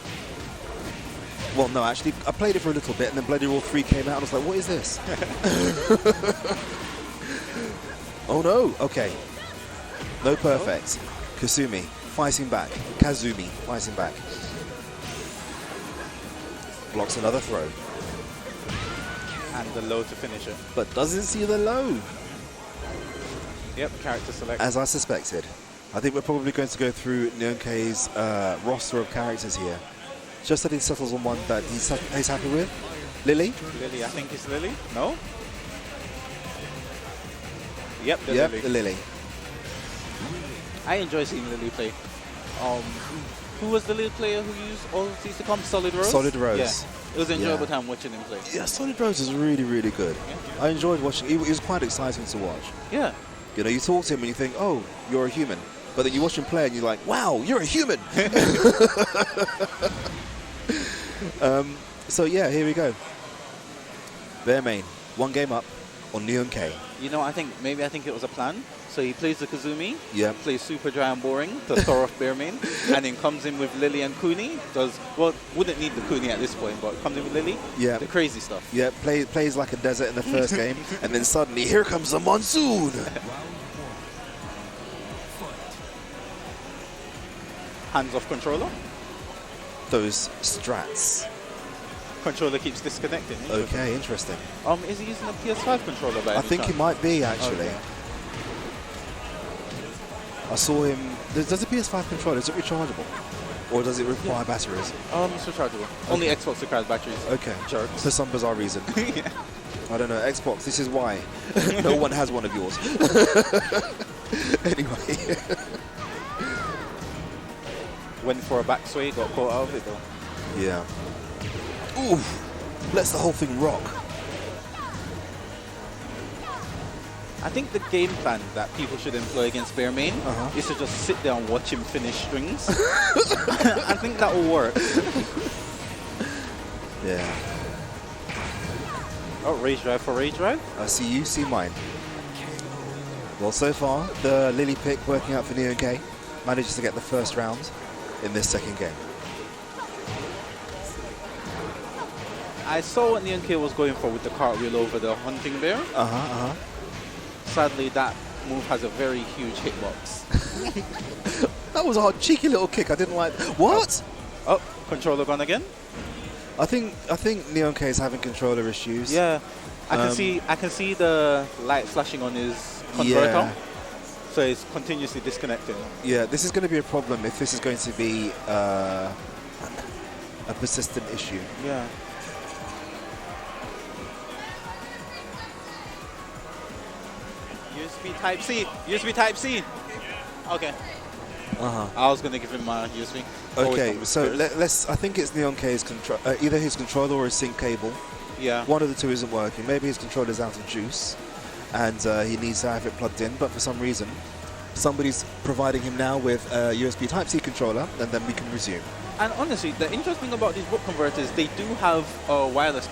Well, no, actually, I played it for a little bit, and then Bloody Roar 3 came out, and I was like, what is this? Oh, no. Okay. No perfect. Kasumi fighting back. Kazumi fighting back. Blocks another throw. And the low to finish it. But doesn't see the low. Yep, character select. As I suspected. I think we're probably going to go through Nyonkei's roster of characters here. Just that he settles on one that he's happy with. Lily? Lily, I think it's Lily. No? Yep, Yep, Lily. the Lily. I enjoy seeing Lily play. Who was the Lily player who used to come? Solid Rose? Solid Rose. Yeah. It was an enjoyable time watching him play. Yeah, Solid Rose is really, really good. Yeah. I enjoyed watching. It was quite exciting to watch. Yeah. You know, you talk to him and you think, oh, you're a human. But then you watch him play and you're like, wow, you're a human. So yeah, here we go. Bear Main, one game up on Nyonkei. You know, I think it was a plan. So he plays the Kazumi, Yeah. plays super dry and boring to throw off Bear Main, and then comes in with Lily and Kuni. Wouldn't need the Kuni at this point, but comes in with Lily. Yeah. The crazy stuff. Yeah, plays like a desert in the first game, and then suddenly here comes the monsoon. Hands off controller. Those strats. Controller keeps disconnecting. Okay, interesting. Is he using a PS5 controller by I any think he chance? might be actually. Okay. I saw him. Does the PS5 controller, is it rechargeable? Or does it require batteries? It's rechargeable. Only Xbox requires batteries. Okay. Jerks. For some bizarre reason. Yeah. I don't know. Xbox, this is why. No one has one of yours. Anyway. Went for a back sway, got caught out of it though. Yeah. Oof. Lets the whole thing rock. I think the game plan that people should employ against Bear Main is to just sit there and watch him finish strings. I think that will work. Yeah. Oh, rage drive for rage drive. I see you, see mine. Well, so far, the Lily pick working out for Nyonkei manages to get the first round in this second game. I saw what Nyonkei was going for with the cartwheel over the hunting bear. Sadly, that move has a very huge hitbox. That was a hard, cheeky little kick. I didn't like. What? Oh, controller gone again. I think Nyonkei is having controller issues. Yeah, I can see the light flashing on his converter. Yeah. So it's continuously disconnecting. Yeah, this is going to be a problem if this is going to be a persistent issue. Yeah. USB Type-C. USB Type-C. Okay. I was going to give him my USB. Okay, so let's. I think it's Nyonkei's either his controller or his sync cable. Yeah. One of the two isn't working. Maybe his controller's out of juice, and he needs to have it plugged in. But for some reason, somebody's providing him now with a USB Type-C controller, and then we can resume. And honestly, the interesting thing about these book converters, they do have wireless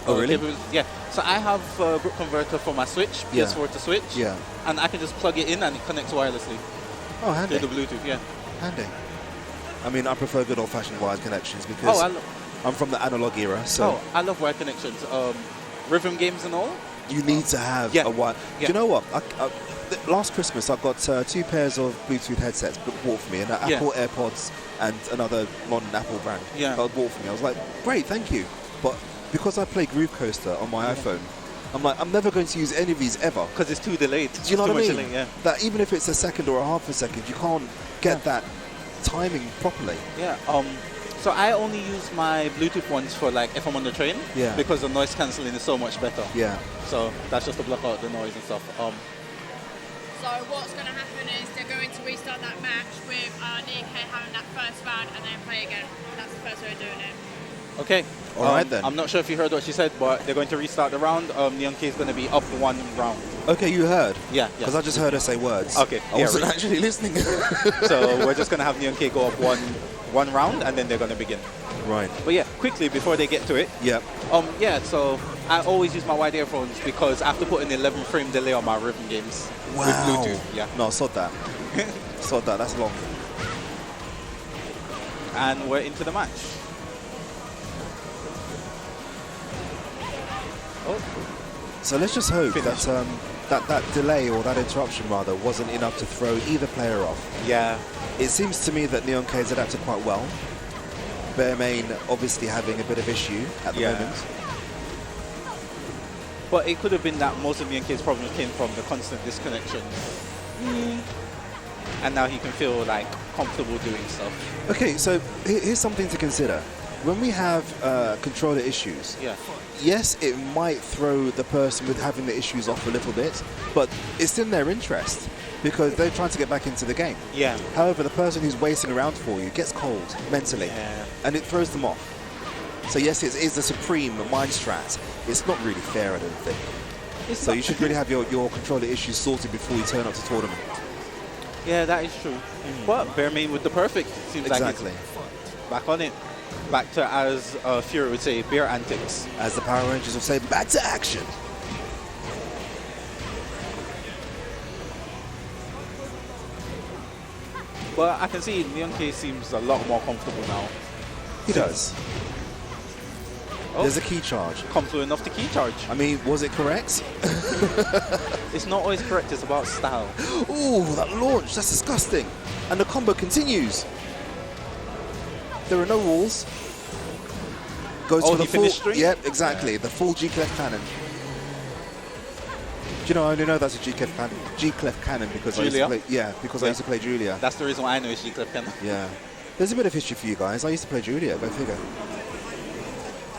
Oh, really? Yeah. So I have a book converter for my Switch, PS4 to Switch. Yeah. And I can just plug it in and it connects wirelessly. Oh, handy. To the Bluetooth, yeah. Handy. I mean, I prefer good old-fashioned wired connections because I'm from the analog era. So I love wired connections. Rhythm games and all. you need to have a wire. Yeah. Do you know what? Last Christmas, I got 2 pairs of Bluetooth headsets bought for me, an Apple AirPods and another non-Apple brand that was bought for me. I was like, great, thank you. But because I play Groove Coaster on my iPhone, I'm like, I'm never going to use any of these ever. Because it's too delayed. Do you know what I mean? Delay, That even if it's a second or a half a second, you can't get that timing properly. Yeah. So I only use my Bluetooth ones for like if I'm on the train. Yeah. Because the noise cancelling is so much better. Yeah. So that's just to block out the noise and stuff. So what's going to happen is they're going to restart that match with Nyonkei having that first round and then play again. That's the first way of doing it. Okay. All right then. I'm not sure if you heard what she said, but they're going to restart the round. Neon K is going to be up 1 round. Okay, you heard? Yeah. Because I just heard her say words. Okay. I wasn't actually listening. So we're just going to have Neon K go up one round, and then they're going to begin. Right. But yeah, quickly before they get to it. Yep. Yeah. So I always use my wide earphones because I have to put an 11 frame delay on my rhythm games with Wow. Bluetooth. Yeah. No, sod that. Sod that. That's long. And we're into the match. Oh. So let's just hope Finish. that delay, or that interruption rather, wasn't enough to throw either player off. Yeah. It seems to me that Neon K has adapted quite well. Bearmain obviously having a bit of issue at the moment. But it could have been that most of Neon K's problems came from the constant disconnection. And now he can feel like comfortable doing stuff. Okay, so here's something to consider. When we have controller issues, Yeah. yes, it might throw the person with having the issues off a little bit, but it's in their interest because they're trying to get back into the game. Yeah. However, the person who's waiting around for you gets cold mentally, and it throws them off. So yes, it is the supreme mind strat. It's not really fair, I don't think. So you should really have your controller issues sorted before you turn up to tournament. Yeah, that is true. But Bearmain with the perfect. Seems Exactly. like it's back on it. Back to, as Fury would say, bear antics. As the Power Rangers would say, back to action. But I can see Neon K seems a lot more comfortable now. He does. Oh. There's a key charge. Comfortable enough to key charge. I mean, was it correct? It's not always correct, it's about style. Ooh, that launch, that's disgusting. And the combo continues. There are no walls. Goes for the he full. finished string? Yep, exactly. The full G-clef cannon. Do you know, I only know that's a G-clef cannon. G-clef cannon because I used to Julia? play. Yeah, because I used to play Julia. That's the reason why I know it's G-Clip Cannon. Yeah. There's a bit of history for you guys. I used to play Julia, go figure.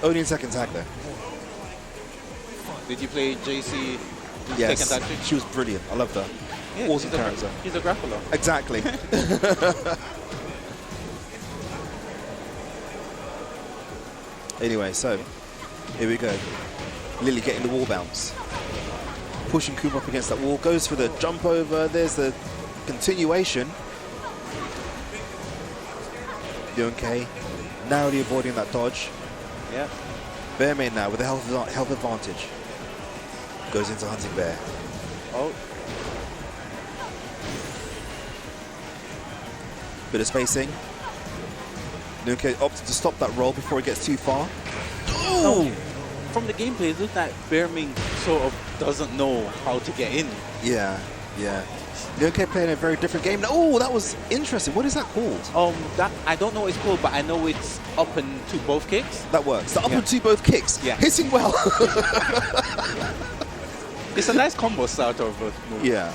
Only in second tag though. Did you play JC? Yes. Second tag too? She was brilliant. I loved her. Yeah, Awesome character. He's a grappler. Exactly. Anyway, so here we go. Lily getting the wall bounce. Pushing Kuma up against that wall. Goes for the jump over. There's the continuation. Neon K narrowly avoiding that dodge. Yeah. Bearmain now with the health advantage. Goes into Hunting Bear. Oh. Bit of spacing. Neon K opted to stop that roll before it gets too far. Ooh! From the gameplay, it looks like Bearmain sort of doesn't know how to get in. Yeah, yeah. Neon K playing a very different game. Oh, that was interesting. What is that called? That I don't know what it's called, but I know it's up and to both kicks. That works. The up Yeah. and two both kicks. Yeah. Hitting well. It's a nice combo starter of both moves. Yeah.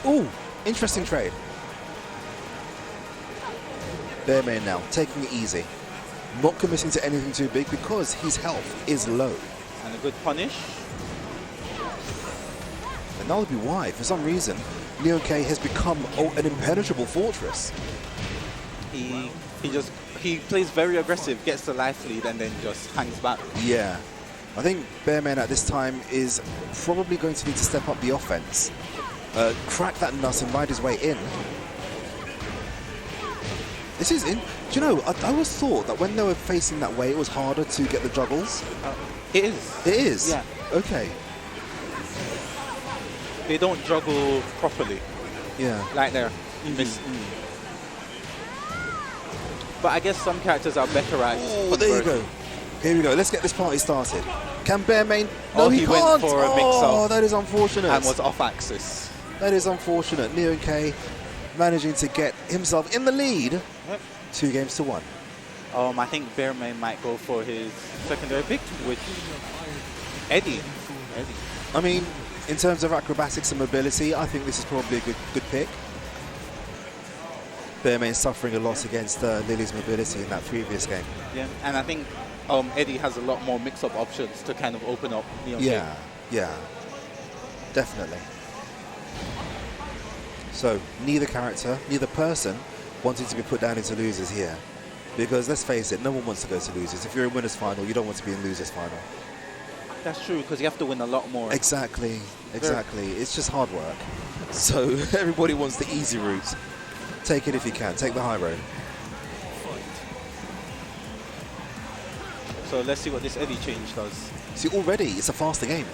Ooh, interesting trade. Bearmain now, taking it easy. Not committing to anything too big because his health is low. And a good punish. And that would be why, for some reason, Neon K has become an impenetrable fortress. He plays very aggressive, gets the life lead, and then just hangs back. Yeah. I think Bearmain at this time is probably going to need to step up the offense. Crack that nut and ride his way in. This is in. Do you know, I always thought that when they were facing that way, it was harder to get the juggles. It is. It is? Yeah. Okay. They don't juggle properly. Yeah. Like they're miss. But I guess some characters are better at. Oh, there you go. Here we go. Let's get this party started. Can Bearmain? No, Oh, he he can't. went for a mix-up. Oh, that is unfortunate. And was off axis. That is unfortunate. Neon K managing to get himself in the lead. Yep. 2-1. I think Bearmain might go for his secondary pick, which Eddie. I mean, in terms of acrobatics and mobility, I think this is probably a good pick. Bearmain suffering a loss against Lily's mobility in that previous game. Yeah, and I think Eddie has a lot more mix-up options to kind of open up. Yeah, yeah, definitely. So neither character, neither person wanting to be put down into losers here. Because let's face it, no one wants to go to losers. If you're in winners final, you don't want to be in losers final. That's true, because you have to win a lot more. Exactly. It's just hard work. So everybody wants the easy route. Take it if you can. Take the high road. So let's see what this Eddie change does. See, already it's a faster game.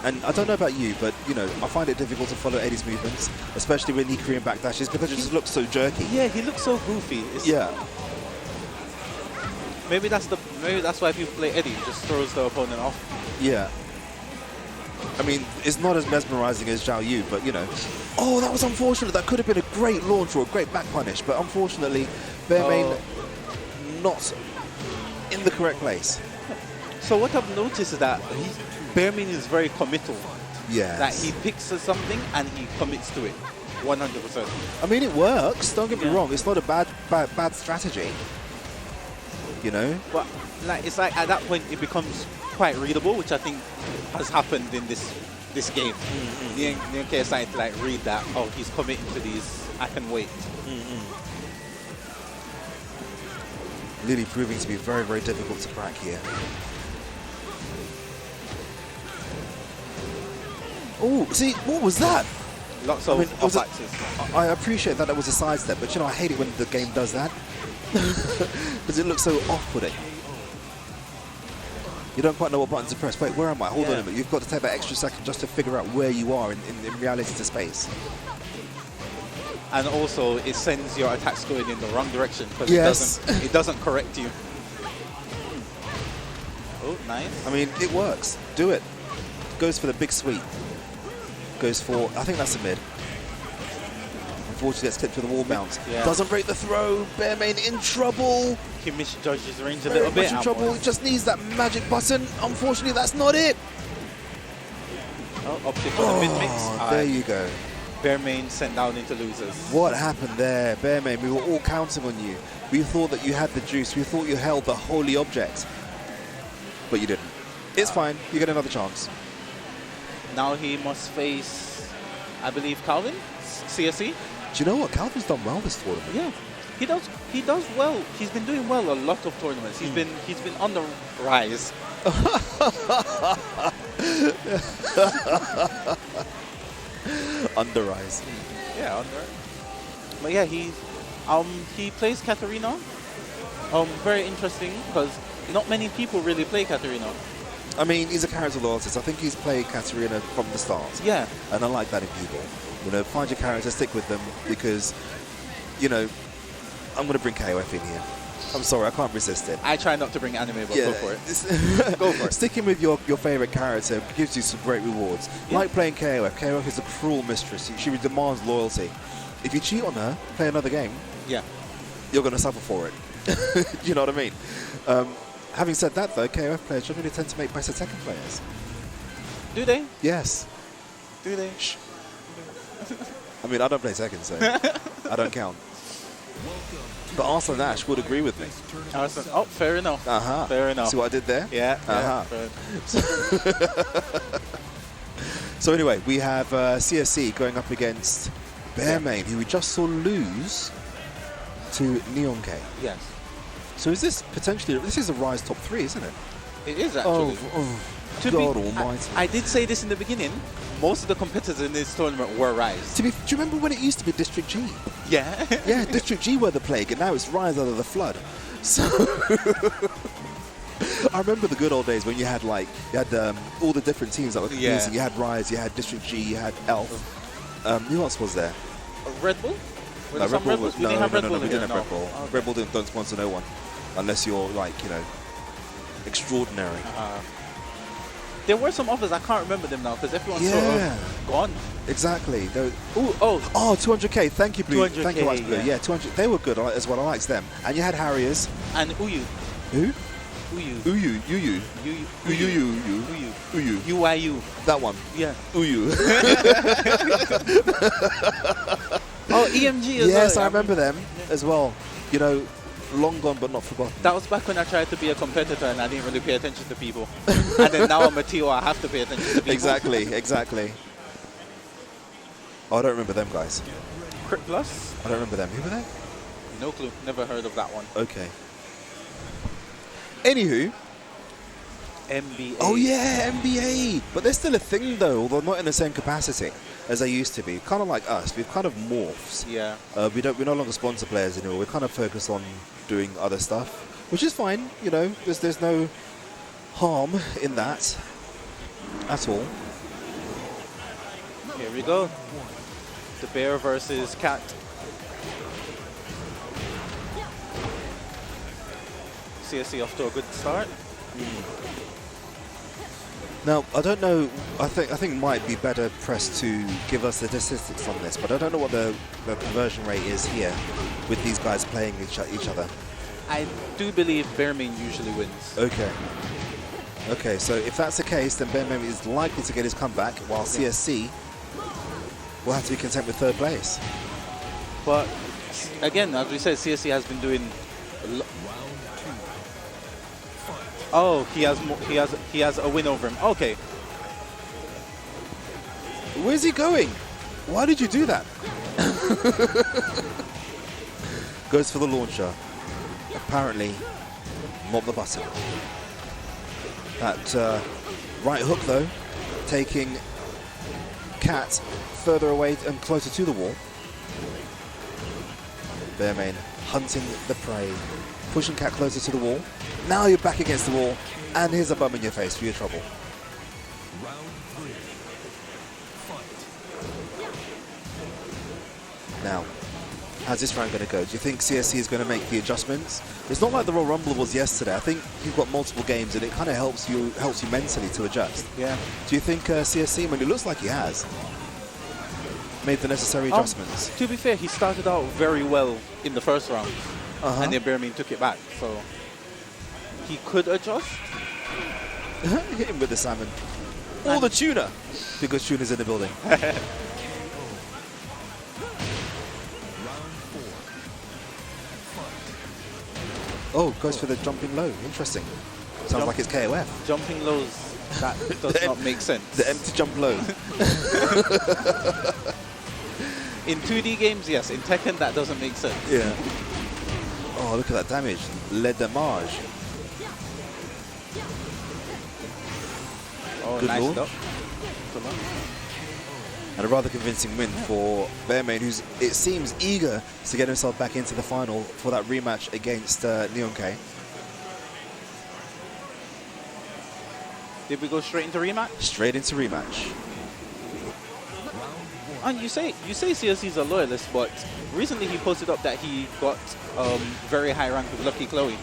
And I don't know about you, but you know, I find it difficult to follow Eddie's movements, especially when he Korean backdashes, because it just looks so jerky. Yeah, he looks so goofy. Yeah. Maybe that's why people play Eddie. He just throws the opponent off. Yeah. I mean, it's not as mesmerizing as Zhao Yu, but you know. Oh, that was unfortunate. That could have been a great launch or a great back punish, but unfortunately, Bearmain not in the correct place. So what I've noticed is that Bearmain is very committal. Yeah. That he picks something and he commits to it, 100%. I mean, it works. Don't get me wrong. It's not a bad strategy. You know. But like, it's like at that point it becomes quite readable, which I think has happened in this game. The NK side to like read that. Oh, he's committing to these. I can wait. Really proving to be very, very difficult to crack here. Oh, see, what was that? Lots of off-axis. I appreciate that was a sidestep, but you know, I hate it when the game does that. Because it looks so off-putting. You don't quite know what button to press. Wait, where am I? Hold on a minute. You've got to take that extra second just to figure out where you are in reality to space. And also, it sends your attacks going in the wrong direction because it doesn't correct you. Oh, nice. I mean, it works. Do it. Goes for the big sweep. Goes for, I think that's a mid. Unfortunately, gets clipped with a wall bounce. Yeah. Doesn't break the throw. Bearmain in trouble. He misjudges range a Very little bit. much in trouble. He just needs that magic button. Unfortunately, that's not it. Oh, optic on the mid-mix. There you go. Bearmain sent down into losers. What happened there? Bearmain, we were all counting on you. We thought that you had the juice. We thought you held the holy object. But you didn't. It's fine. You get another chance. Now he must face, I believe, Calvin, CSE. Do you know what? Calvin's done well this tournament. Yeah, he does. He does well. He's been doing well a lot of tournaments. He's been on the rise. Under rise. Yeah, under. But yeah, he plays Katarina. Very interesting because not many people really play Katarina. I mean, he's a character loyalist. I think he's played Katarina from the start. Yeah. And I like that in people. You know, find your character, stick with them, because, you know, I'm going to bring KOF in here. I'm sorry, I can't resist it. I try not to bring anime, but go for it. Go for it. Sticking with your favorite character gives you some great rewards. Yeah. Like playing KOF. KOF is a cruel mistress. She demands loyalty. If you cheat on her, play another game, you're going to suffer for it. You know what I mean? Having said that, though, KOF players generally tend to make better Tekken players. Do they? Yes. Do they? Shh. I mean, I don't play Tekken, so I don't count. But Arslan Ash would agree with me. Oh, fair enough. Fair enough. See what I did there? Yeah. So anyway, we have CSC going up against Bearmain, who we just saw lose to Neon K. Yes. So is this potentially, this is a Rise top 3, isn't it? It is actually. God almighty. I did say this in the beginning. Most of the competitors in this tournament were Rise. Do you remember when it used to be District G? Yeah. Yeah, District G were the plague, and now it's Rise out of the flood. So I remember the good old days when you had all the different teams that were competing. You had Rise, you had District G, you had ELF. Who else was there? Red Bull? No, Red Bull we didn't have Red Bull. We didn't have Red Bull. Okay. Red Bull don't sponsor no one, unless you're extraordinary. There were some others, I can't remember them now because everyone's sort of gone. Exactly. 200k. Thank you, Blue. 200K, Thank you, Blue. Yeah, 200. They were good as well. I liked them. And you had Harriers. And Uyu. Who? Uyu. Uyu. Uyu. UIU. That one. Yeah. Uyu. Oh, EMG as well. Yes, I remember them as well. You know, long gone but not forgotten. That was back when I tried to be a competitor and I didn't really pay attention to people. And then now I'm a TO, I have to pay attention to people. Exactly. Oh, I don't remember them guys. Crit Plus? I don't remember them. Who were they? No clue. Never heard of that one. Okay. Anywho. NBA. Oh yeah, NBA. But they're still a thing though, although not in the same capacity as they used to be. Kind of like us. We've kind of morphed. Yeah. We no longer sponsor players anymore. We're kind of focused on doing other stuff, which is fine. You know, there's no harm in that at all. Here we go. The bear versus cat. CSC off to a good start. Now, I don't know. I think it might be better pressed to give us the statistics on this, but I don't know what the conversion rate is here with these guys playing each other. I do believe Bearman usually wins. Okay. Okay, so if that's the case, then Bearman is likely to get his comeback, while CSC will have to be content with third place. But again, as we said, CSC has been doing. Oh, he has a win over him. Okay. Where's he going? Why did you do that? Goes for the launcher. Apparently, not the button. That right hook though, taking Cat further away and closer to the wall. Bearman hunting the prey, pushing Cat closer to the wall. Now you're back against the wall, and here's a bum in your face for your trouble. Round 3. Fight. Now, how's this round going to go? Do you think CSC is going to make the adjustments? It's not like the Royal Rumble was yesterday. I think you've got multiple games, and it kind of helps you mentally to adjust. Yeah. Do you think CSC, I mean, it looks like he has, made the necessary adjustments? To be fair, he started out very well in the first round, and then Bearman took it back. So he could adjust. Hit him with the salmon. Or the tuna, because tuna's in the building. Round 4. Fight. Oh, goes for the jumping low. Interesting. Sounds like it's KOF. Jumping lows, that does not make sense. The empty jump low. In 2D games, yes. In Tekken, that doesn't make sense. Yeah. Oh, look at that damage. Le damage. Oh, Good nice launch. stop. And a rather convincing win for Bearman, who's, it seems, eager to get himself back into the final for that rematch against Neon K. Did we go straight into rematch? Straight into rematch. And you say CSC's a loyalist, but recently he posted up that he got very high rank with Lucky Chloe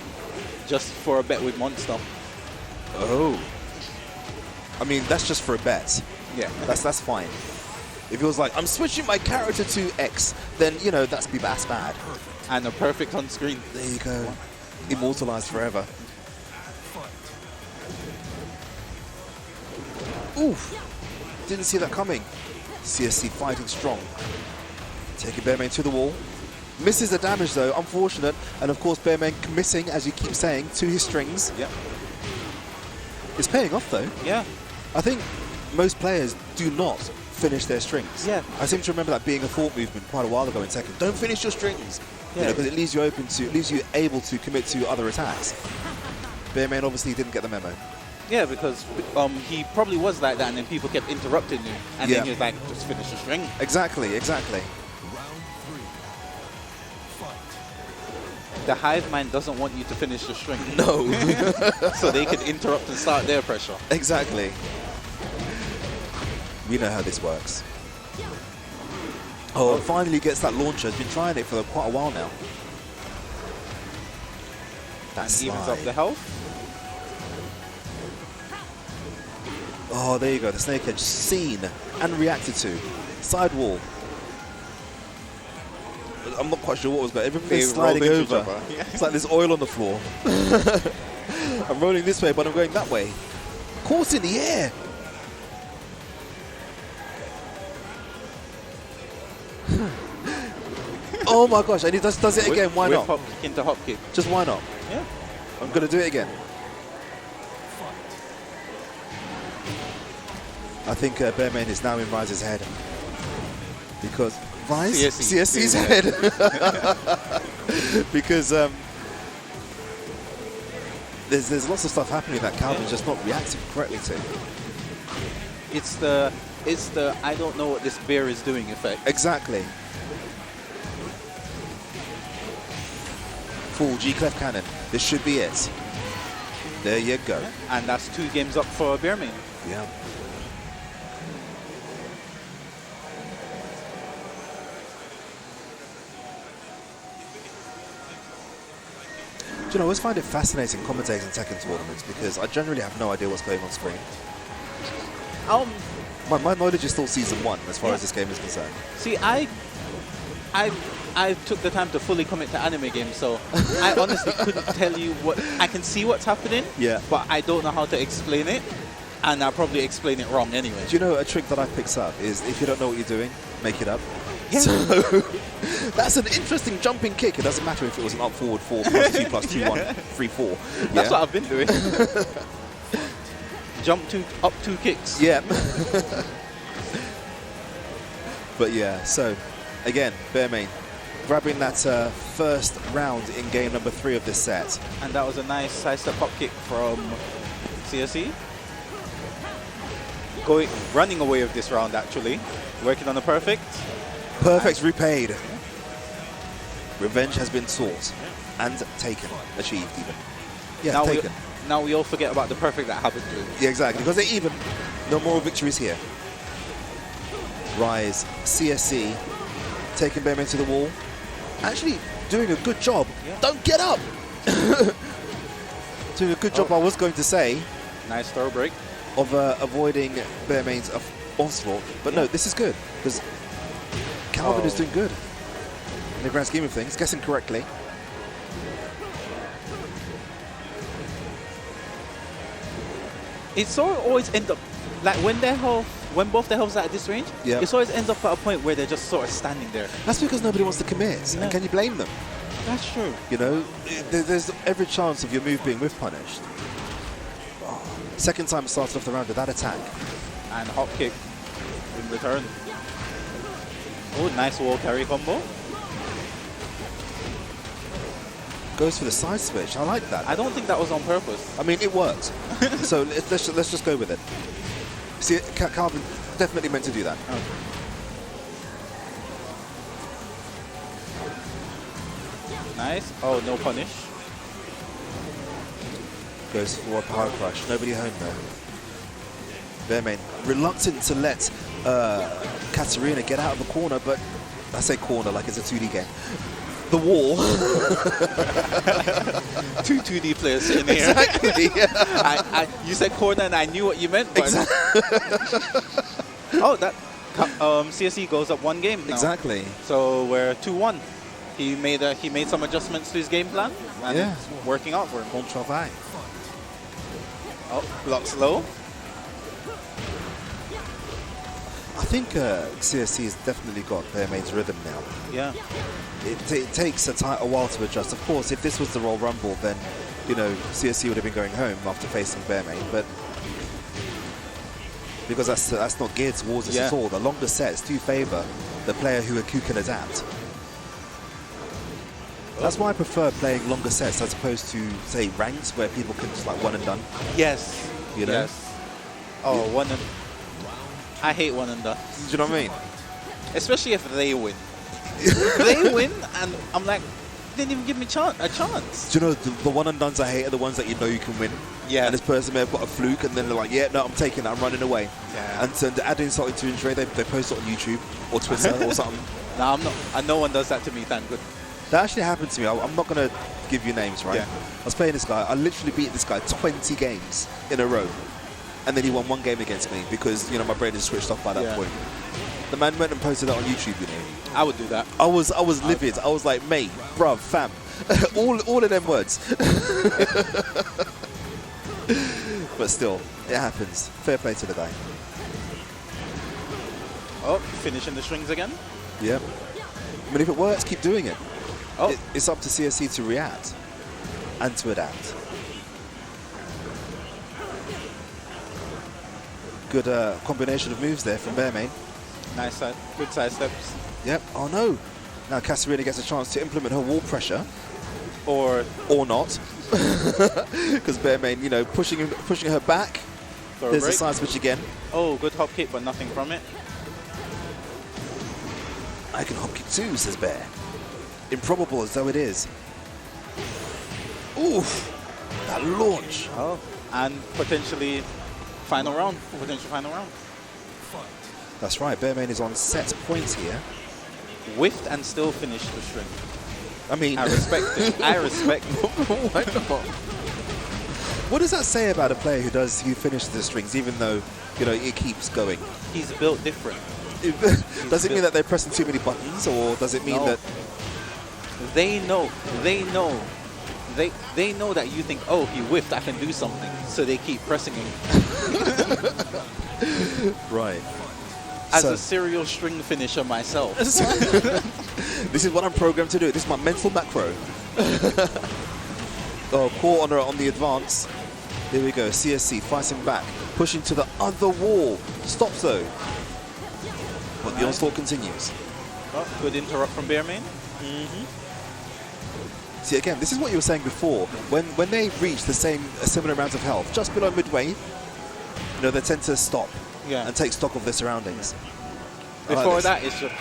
just for a bet with Monster. Oh. I mean, that's just for a bet. Yeah. That's fine. If he was like, I'm switching my character to X, then, you know, that's bad. And a perfect on screen. There you go. Immortalized forever. Oof. Didn't see that coming. CSC fighting strong. Taking Bearman to the wall. Misses the damage though, unfortunate. And of course Bearman missing, as you keep saying, to his strings. Yep. It's paying off though. Yeah. I think most players do not finish their strings. Yeah. I seem to remember that being a thought movement quite a while ago in Tekken. Don't finish your strings. Yeah. Because it leaves you able to commit to other attacks. Bearman obviously didn't get the memo. Yeah, because he probably was like that, and then people kept interrupting him, and then he was like, just finish the string. Exactly. Round 3. Fight. The hive mind doesn't want you to finish the string. No. So they can interrupt and start their pressure. Exactly. We know how this works. Oh, finally gets that launcher. He's been trying it for quite a while now. That's Evens up the health. Oh, there you go. The snake edge seen and reacted to. Side wall. I'm not quite sure what was going on. Everything's sliding over. Yeah. It's like there's oil on the floor. I'm rolling this way, but I'm going that way. Caught in the air. Oh my gosh, and he does it again. Why not? Hop kick into hop kick. Just why not? Yeah. I'm going to do it again. I think Bearman is now in Rise's head. Because Rise? CSC's CSC's head. because there's lots of stuff happening that Calvin's just not reacting correctly to. It's the I don't know what this bear is doing effect. Exactly. Full G-Clef cannon. This should be it. There you go. And that's 2 games up for bear main. Yeah. Do you know, I always find it fascinating commentating Tekken tournaments because I generally have no idea what's going on screen. My knowledge is still Season 1 as far as this game is concerned. See, I took the time to fully commit to anime games, so I honestly couldn't tell you what... I can see what's happening, but I don't know how to explain it, and I'll probably explain it wrong anyway. Do you know a trick that I picked up is if you don't know what you're doing, make it up. Yeah. So that's an interesting jumping kick. It doesn't matter if it was an up forward 4 plus 2 plus 2 1 3 4. That's what I've been doing. Jump 2 up 2 kicks. Yeah. But yeah, so again, bear main grabbing that first round in game number 3 of this set. And that was a nice side step pop kick from CSE. Running away with this round actually. Working on a perfect. Perfect repaid. Revenge has been sought and taken, achieved even. Yeah, now taken. Now we all forget about the perfect that happened to him. Yeah, exactly, because they're even. No moral victories here. Rise, CSC, taking Bearman to the wall. Actually doing a good job. Yeah. Don't get up! Doing a good job, I was going to say. Nice throw break. Of avoiding Bearman's onslaught. But no, this is good, because Calvin is doing good. In the grand scheme of things, guessing correctly. It sort of always ends up, like when both their healths are at this range, it always ends up at a point where they're just sort of standing there. That's because nobody wants to commit, and can you blame them? That's true. You know, there's every chance of your move being whiff punished. Second time it started off the round with that attack. And hop kick in return. Oh, nice wall carry combo. Goes for the side switch. I like that. I don't think that was on purpose. I mean, it worked. So let's just go with it. See, Calvin definitely meant to do that. Okay. Nice. Oh, no punish. Goes for a power crush. Nobody home there. Bearman reluctant to let Katarina get out of the corner, but I say corner like it's a 2D game. The wall. 2 2D players sitting here. Exactly. You said corner and I knew what you meant. But Exactly. Oh, that CSE goes up 1 game now. Exactly. So we're 2-1. He made some adjustments to his game plan, and it's working out for him. Contravai. Oh, blocks low. I think CSC has definitely got Bearman's rhythm now. Yeah. It takes a while to adjust. Of course, if this was the Royal Rumble, then, you know, CSC would have been going home after facing Bearman, but because that's not geared towards us at all. The longer sets do favour the player who can adapt. That's why I prefer playing longer sets as opposed to, say, ranks where people can just like one and done. Yes. You know? Yes. Oh, one and... I hate one and done. Do you know what I mean? Especially if they win. They win, and I'm like, they didn't even give me a chance. Do you know, the one and dones I hate are the ones that you know you can win. Yeah. And this person may have got a fluke, and then they're like, yeah, no, I'm taking it, I'm running away. Yeah. And to add insult to injury, they post it on YouTube or Twitter or something. No, I'm not. No one does that to me, thank good. That actually happened to me. I'm not going to give you names, right? Yeah. I was playing this guy. I literally beat this guy 20 games in a row. And then he won 1 game against me because, you know, my brain is switched off by that point. The man went and posted that on YouTube, you know. I would do that. I was livid. I was like, mate, bruv, fam. all of them words. But still, it happens. Fair play to the guy. Oh, finishing the strings again. Yeah. I mean, if it works, keep doing it. Oh. It's up to CSC to react and to adapt. Good combination of moves there from Bearman. Nice side, good side steps. Yep. Oh no. Now Kasarina gets a chance to implement her wall pressure, Or or not, because Bearmain, you know, pushing her back. throw a There's a break. side switch again. Oh, good hop kick, but nothing from it. I can hop kick too, says Bear. Improbable as though it is. Oof! That launch. Oh, and potentially final round. Potential final round. That's right. Bearmain is on set points here. Whiffed and still finished the string. I mean, I respect it. I respect it. why not? What does that say about a player who finishes the strings, even though, you know, it keeps going? He's built different. Does it mean that they're pressing too many buttons, or does it mean No. that? They know that you think, oh, he whiffed, I can do something. So they keep pressing him. Right. As So- a serial string finisher myself. This is what I'm programmed to do. This is my mental macro. Oh, caught on the advance. Here we go. CSC fighting back, pushing to the other wall. Stops though. But the onslaught continues. Oh, good interrupt from Bearmain. See, again, this is what you were saying before. When they reach a similar amount of health, just below midway, you know, they tend to stop Yeah. and take stock of their surroundings. I like Before this. that, it's just,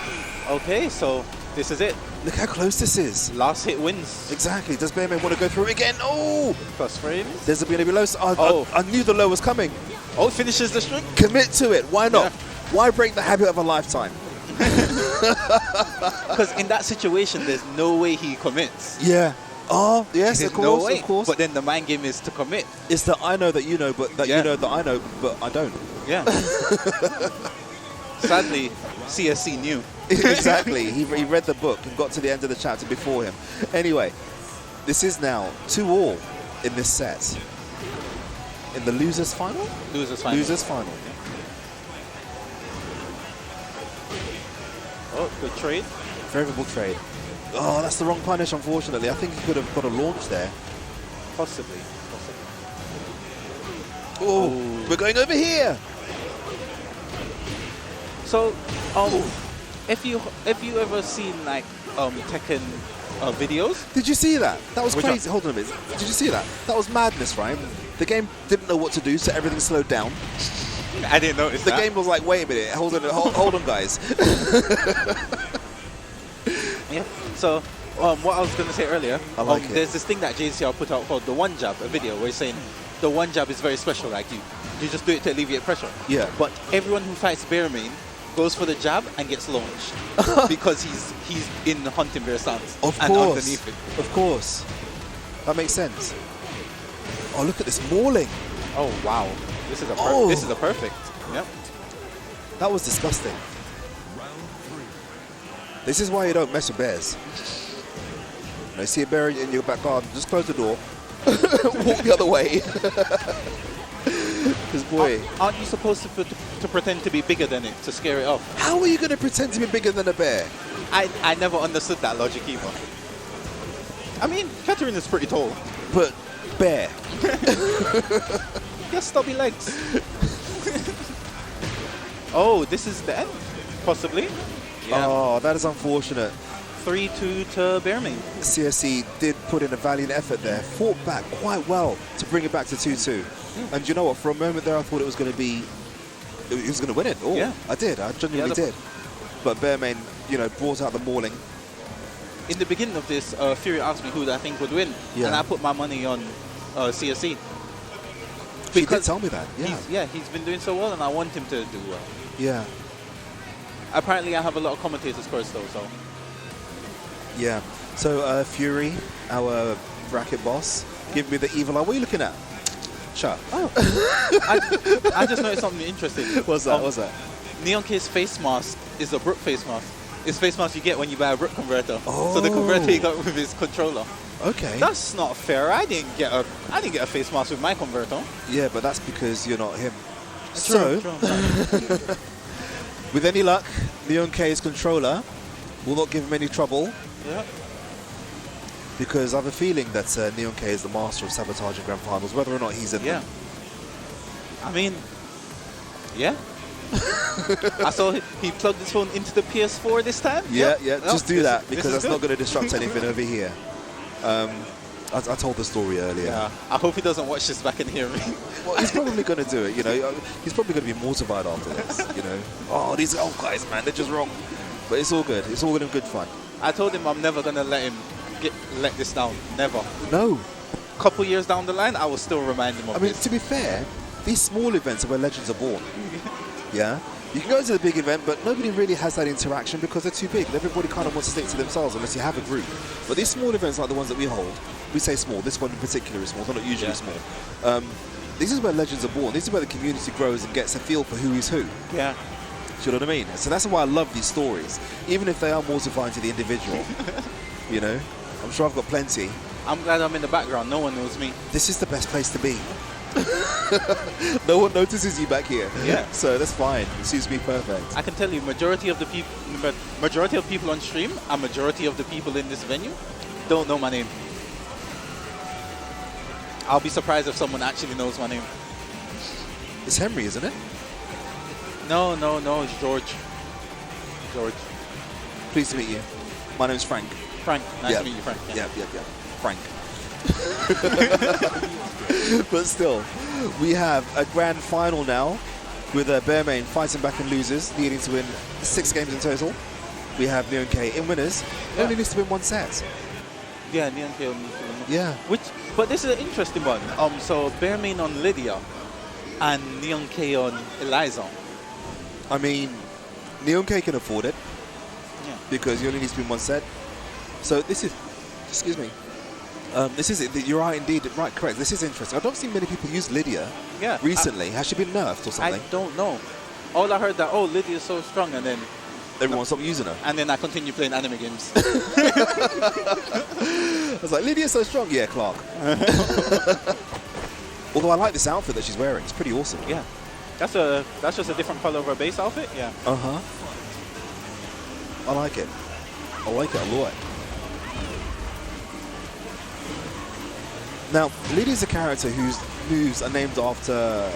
okay, so this is it. Look how close this is. Last hit wins. Exactly. Does Bearman want to go through again? Oh! Plus frames. There's going to be low. Oh. I knew the low was coming. Oh, finishes the string. Commit to it. Why not? Yeah. Why break the habit of a lifetime? Because in that situation, there's no way he commits. Yeah. Oh, yes, There's of course, no way. of course. But then the mind game is to commit. It's that I know that you know, but that Yeah. you know that I know, but I don't. Yeah. Sadly, CSC knew. Exactly. He read the book and got to the end of the chapter before him. Anyway, this is now 2-all in this set. In the losers final? Losers final. Losers final. Oh, good trade. Favorable trade. Oh, that's the wrong punish, unfortunately. I think he could have got a launch there. Possibly. Oh, we're going over here. So, if you ever seen like Tekken videos, Did you see that? That was Which crazy. Hold on a minute. Did you see that? That was madness, right? The game didn't know what to do, so everything slowed down. I didn't notice The that. game was like, wait a minute, hold on, guys. Yeah. So, what I was going to say earlier, I like it. there's this thing that JCR put out called the one jab, a video where he's saying the one jab is very special. Like you just do it to alleviate pressure. Yeah. But everyone who fights Bearmain goes for the jab and gets launched because he's in hunting bear stance Of and course. underneath it. Of course. That makes sense. Oh, look at this mauling. Oh wow, this is a Oh. this is a perfect. Yep. That was disgusting. This is why you don't mess with bears. You know, see a bear in your back garden, just close the door, walk the other way. Because boy, Aren't you supposed to pretend to be bigger than it to scare it off? how are you going to pretend to be bigger than a bear? I never understood that logic either. I mean, Catherine is pretty tall. But bear. He has stubby legs. Oh, this is the end, possibly. Yeah. Oh, that is unfortunate. 3-2 to Bearmain. CSC did put in a valiant effort there, fought back quite well to bring it back to 2-2. And you know what? For a moment there, I thought it was going to be, he was going to win it. Oh, Yeah. I did. I genuinely Yeah, did. But Bearmain, you know, brought out the mauling. In the beginning of this, Fury asked me who I think would win, Yeah. and I put my money on CSC. He did tell me that. Yeah. He's been doing so well, and I want him to do well. Yeah. Apparently, I have a lot of commentators first, though, so. Yeah. So Fury, our bracket boss, give me the evil eye. What are you looking at? Shut up. I just noticed something interesting. What's that? What's that? Neon K's face mask is a Brook face mask. It's face mask you get when you buy a Brook converter. So the converter he got with his controller. Okay. That's not fair. I didn't get a face mask with my converter. Yeah, but that's because you're not him. True, So, true. with any luck, Neon K's controller will not give him any trouble. Yeah. Because I have a feeling that Neon K is the master of sabotaging grand finals, whether or not he's in Yeah. them. I mean, yeah. I saw he plugged his phone into the PS4 this time. Yeah, Yep. No, just do this that is- because this is that's not good. going to disrupt anything over here. I told the story earlier. Yeah. I hope he doesn't watch this back and hear me. Well, he's probably going to do it, you know. He's probably going to be mortified after this, you know. Oh, these old guys, man, they're just wrong. But it's all good. It's all in good fun. I told him I'm never gonna let him let this down. Never. No. Couple years down the line, I will still remind him of I mean, this. to be fair, these small events are where legends are born. Yeah? You can go to the big event, but nobody really has that interaction because they're too big. Everybody kind of wants to stick to themselves unless you have a group. But these small events like the ones that we hold, we say small. This one in particular is small. They're not usually small. This is where legends are born. This is where the community grows and gets a feel for who is who. Yeah. Do you know what I mean? So that's why I love these stories, even if they are mortifying to the individual. You know? I'm sure I've got plenty. I'm glad I'm in the background. No one knows me. This is the best place to be. No one notices you back here. Yeah. So that's fine. It suits me perfect. I can tell you, majority of people on stream and majority of the people in this venue don't know my name. I'll be surprised if someone actually knows my name. It's Henry, isn't it? No, it's George. George. Pleased to meet you. My name's Frank. Frank. Nice Yeah. to meet you, Frank. Yeah. Frank. But still, we have a grand final now with Bearmain fighting back and losers, needing to win 6 games in total. We have Neon K in winners. Yeah. Only needs to win 1 set. Yeah, Neon K. Yeah. But this is an interesting one. So Bearmain on Lydia and Neon K on Eliza. I mean, Neon K can afford it Yeah. because you only need to win 1 set. So this is, excuse me. This is it. You're right, indeed. Right, correct. This is interesting. I don't see many people use Lydia Yeah. recently. Has she been nerfed or I something? don't know. All I heard that, oh, Lydia's so strong, and then Everyone stopped using her. I continue playing anime games. I was like, Lydia's so strong. Yeah, Clark. Although I like this outfit that she's wearing. It's pretty awesome. Yeah. That's just a different color of her base outfit. Yeah. Uh-huh. I like it. I like it a lot. Now, Lydia's a character whose moves are named after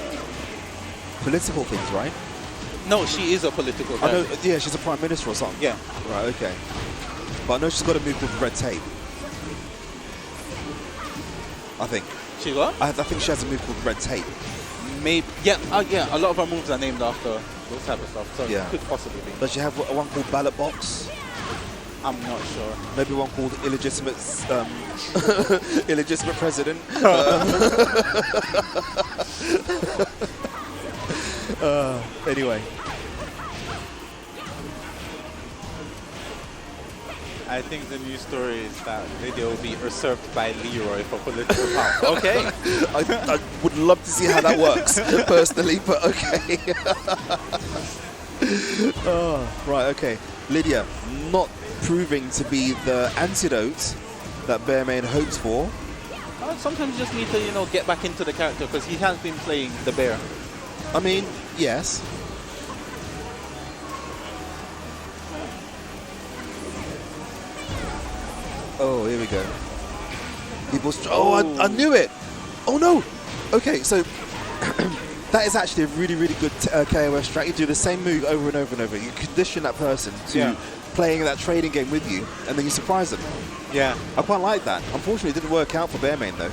political things, right? No, she is a political I know, character. yeah, she's a prime minister or something. Yeah. Right, okay. But I know she's got a move called red tape. I think. She what? I think she has a move called red tape. Maybe. Yeah. Yeah. A lot of her moves are named after those type of stuff. So Yeah. it could possibly be. Does she have one called ballot box? I'm not sure. Maybe one called illegitimate illegitimate president. Anyway. I think the news story is that Lydia will be usurped by Leroy for political power. Okay. I would love to see how that works, personally, but okay. Right, okay. Lydia, not proving to be the antidote that Bearmain hoped for. Sometimes you just need to, get back into the character because he has been playing the bear. I mean, yes. Oh, here we go. I knew it. Oh no. Okay, so that is actually a really, really good KOS strat. You do the same move over and over and over. You condition that person to playing that trading game with you, and then you surprise them. Yeah. I quite like that. Unfortunately, it didn't work out for Bearmain though.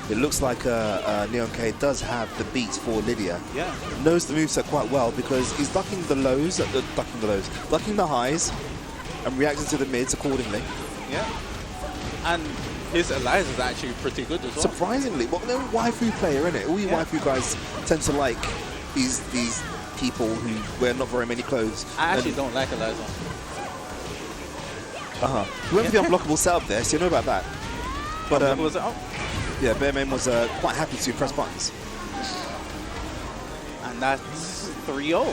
It looks like Neon K does have the beat for Lydia. Yeah. Knows the moveset quite well because he's ducking the lows, ducking the highs, and reacting to the mids accordingly. Yeah. And his Eliza is actually pretty good as well. Surprisingly, well, they're a waifu player, innit? All you waifu guys tend to like these people who wear not very many clothes. I actually don't like Eliza. We went for the unblockable setup there, so you know about that. But What was it? Oh. yeah, Bearmain was quite happy to press buttons. And that's 3-0.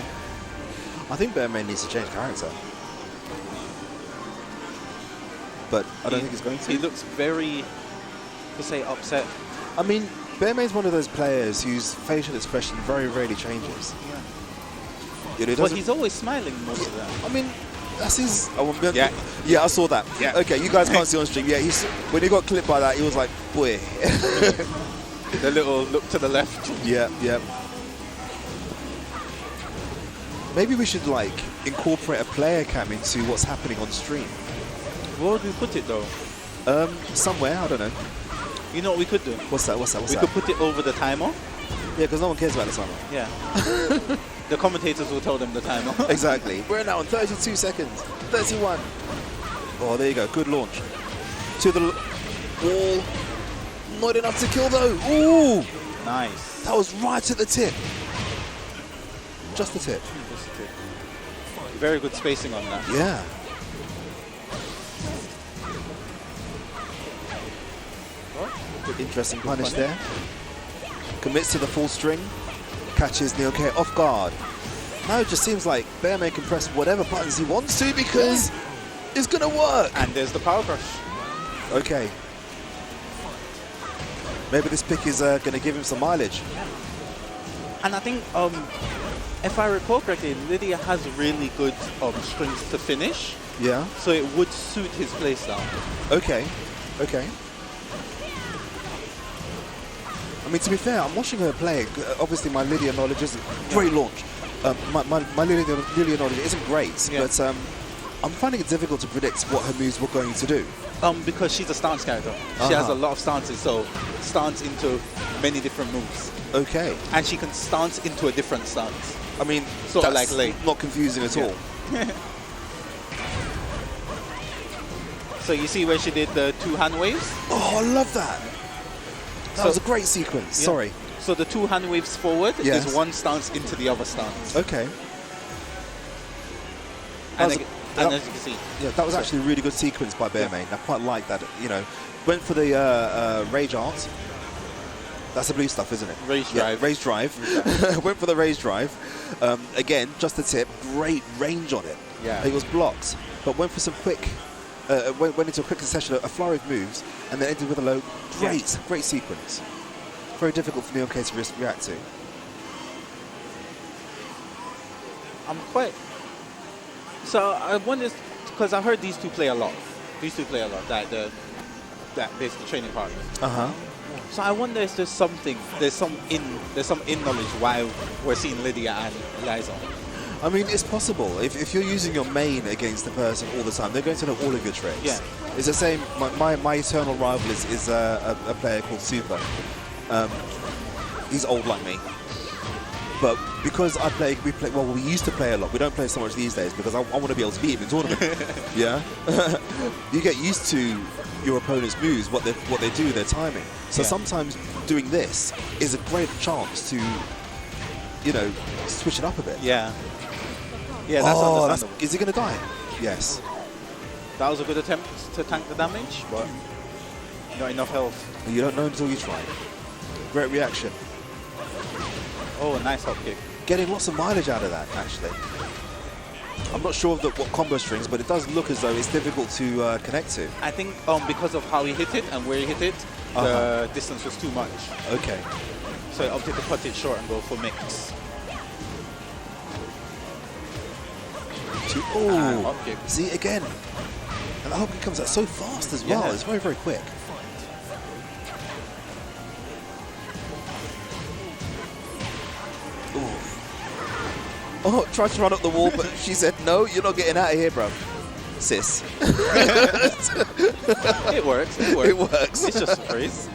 I think Bearmain needs to change character. But I don't think he's going to. He looks very, to say, upset. I mean, Bearmain's one of those players whose facial expression very rarely changes. Yeah. You know, he But doesn't- he's always smiling most of the time. I mean, that's his. Yeah. Yeah, I saw that. Yeah. Okay, you guys can't see on stream. Yeah, when he got clipped by that, he was like, boy. The little look to the left. Yeah, yeah. Maybe we should like incorporate a player cam into what's happening on stream. Where would we put it though? Somewhere, I don't know. You know what we could do? What's that? What's We that? could put it over the timer. Yeah, because no one cares about the timer. Yeah. The commentators will tell them the timer. Exactly. We're now on 32 seconds. 31. Oh, there you go. Good launch. To the wall. Not enough to kill though. Ooh! Nice. That was right at the tip. Just the tip. Very good spacing on that. Yeah. Interesting punish there. Commits to the full string. Catches Neoke off guard. Now it just seems like Bearman can press whatever buttons he wants to because it's going to work. And there's the power crush. Okay. Maybe this pick is going to give him some mileage. And I think, if I recall correctly, Lydia has really good strings to finish. Yeah. So it would suit his playstyle. Okay. Okay. I mean, to be fair, I'm watching her play. Obviously, my Lydia knowledge isn't great launch. My Lydia knowledge isn't great, Yeah. but I'm finding it difficult to predict what her moves were going to do. Because she's a stance character. She has a lot of stances, so stance into many different moves. Okay. And she can stance into a different stance. I mean, Sort of that's like Lei. not confusing at Yeah. all. So you see where she did the two hand waves? Oh, I love that. That So- was a great sequence. Yeah. Sorry. So the two hand waves forward Yes. is one stance into the other stance. Okay. And, was- ag- and as you can see, Yeah, that was actually a really good sequence by Bearman. I quite like that. You know, went for the rage art. That's the blue stuff, isn't it? Rage Yeah, drive. rage drive. Went for the rage drive. Again, just the tip. Great range on it. Yeah. It was blocked, but went for some quick. Went into a quick succession, a flurry of moves, and then ended with a low. Great, great sequence. Very difficult for Neoke to react to. I'm quite. So I wonder, because I heard these two play a lot. These two play a lot. That basically training partners. So I wonder if there's some in knowledge why we're seeing Lydia and Eliza. I mean, it's possible. If you're using your main against the person all the time, they're going to know all of your tricks. Yeah. It's the same. My eternal rival is a player called Super. He's old like me. But because we used to play a lot. We don't play so much these days because I want to be able to beat him in tournament. Yeah. You get used to your opponent's moves, what they do, their timing. So sometimes doing this is a great chance to, switch it up a bit. Yeah. Yeah, that's understandable. Is he going to die? Yes. That was a good attempt to tank the damage, but not enough health. You don't know until you try. Great reaction. Oh, a nice hop kick. Getting lots of mileage out of that, actually. I'm not sure of what combo strings, but it does look as though it's difficult to connect to. I think because of how he hit it and where he hit it, the distance was too much. Okay. So he opted to cut it short and go for mix. And hop kick. See, again. And the hop kick comes out so fast as well. Yeah. It's very, very quick. Oh, tried to run up the wall, but she said, no, you're not getting out of here, bro. Sis. It works. It works. It works. It's just a phrase.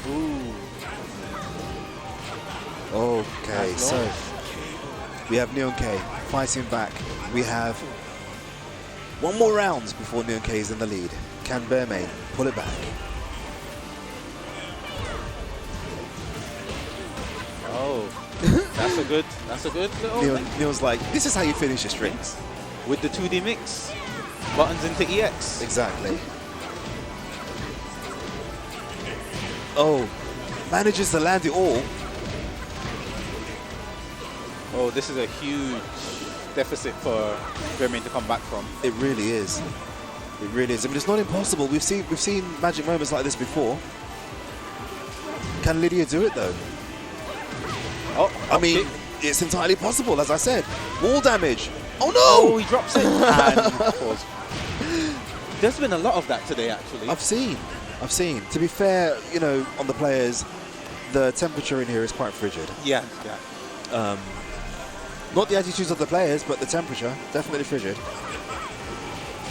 Ooh. Okay, Nice so launch. we have Neon K fighting back. We have one more round before Neon K is in the lead. Can Bearman pull it back? Oh, that's a good little thing. Neon's like, this is how you finish your strings. With the 2D mix. Buttons into EX. Exactly. Oh, manages to land it all. Oh, this is a huge deficit for Bearman to come back from. It really is. It really is. I mean, it's not impossible. We've seen magic moments like this before. Can Lydia do it though? Oh, I mean, kick. it's entirely possible, as I said. Wall damage. Oh no! Oh, he drops it. And pause. There's been a lot of that today, actually. I've seen. I've seen. To be fair, you know, on the players, the temperature in here is quite frigid. Yeah. Not the attitudes of the players, but the temperature, definitely frigid.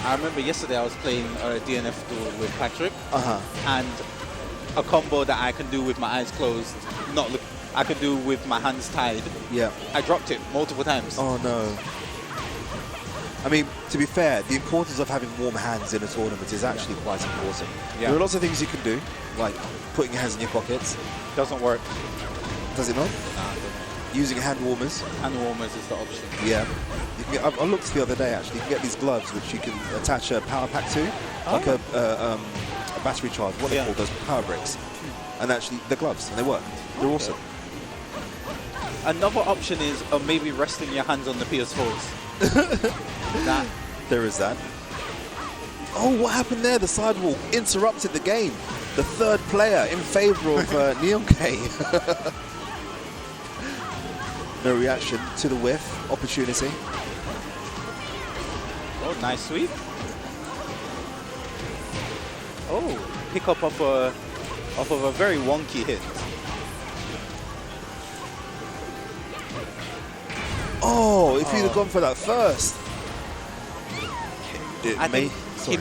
I remember yesterday I was playing DNF duel with Patrick, Uh-huh. and a combo that I can do with my eyes closed, I can do with my hands tied. Yeah. I dropped it multiple times. Oh, no. I mean, to be fair, the importance of having warm hands in a tournament is actually quite important. Yeah. There are lots of things you can do, like putting your hands in your pockets. Doesn't work. Does it not? Using hand warmers. Hand warmers is the option. Yeah. You can get, I looked the other day, actually. You can get these gloves which you can attach a power pack to, like a battery charge. What they call those power bricks. And actually, they're gloves, and they work. They're awesome. Another option is maybe resting your hands on the PS4s. There is that. Oh, what happened there? The sidewall interrupted the game. The third player in favor of Neon K. No reaction to the whiff opportunity. Oh, nice sweep. Oh, pick up off of a very wonky hit. Oh, if he'd have gone for that first. I think he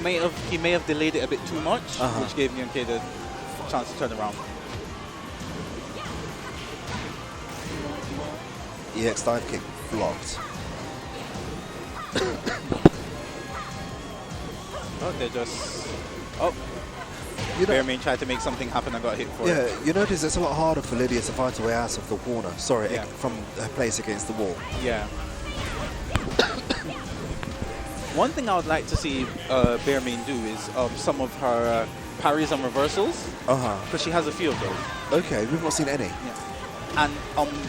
may have delayed it a bit too much, which gave Neon K the chance to turn around. EX dive kick blocked. Oh, they just... Oh, You know, Bearman tried to make something happen and got hit for it. yeah, you notice it's a lot harder for Lydia to fight her way out of the corner. Sorry, Yeah. from her place against the wall. Yeah. One thing I would like to see Bearman do is some of her parries and reversals, because she has a few of those. Okay, we've not seen any. Yeah. And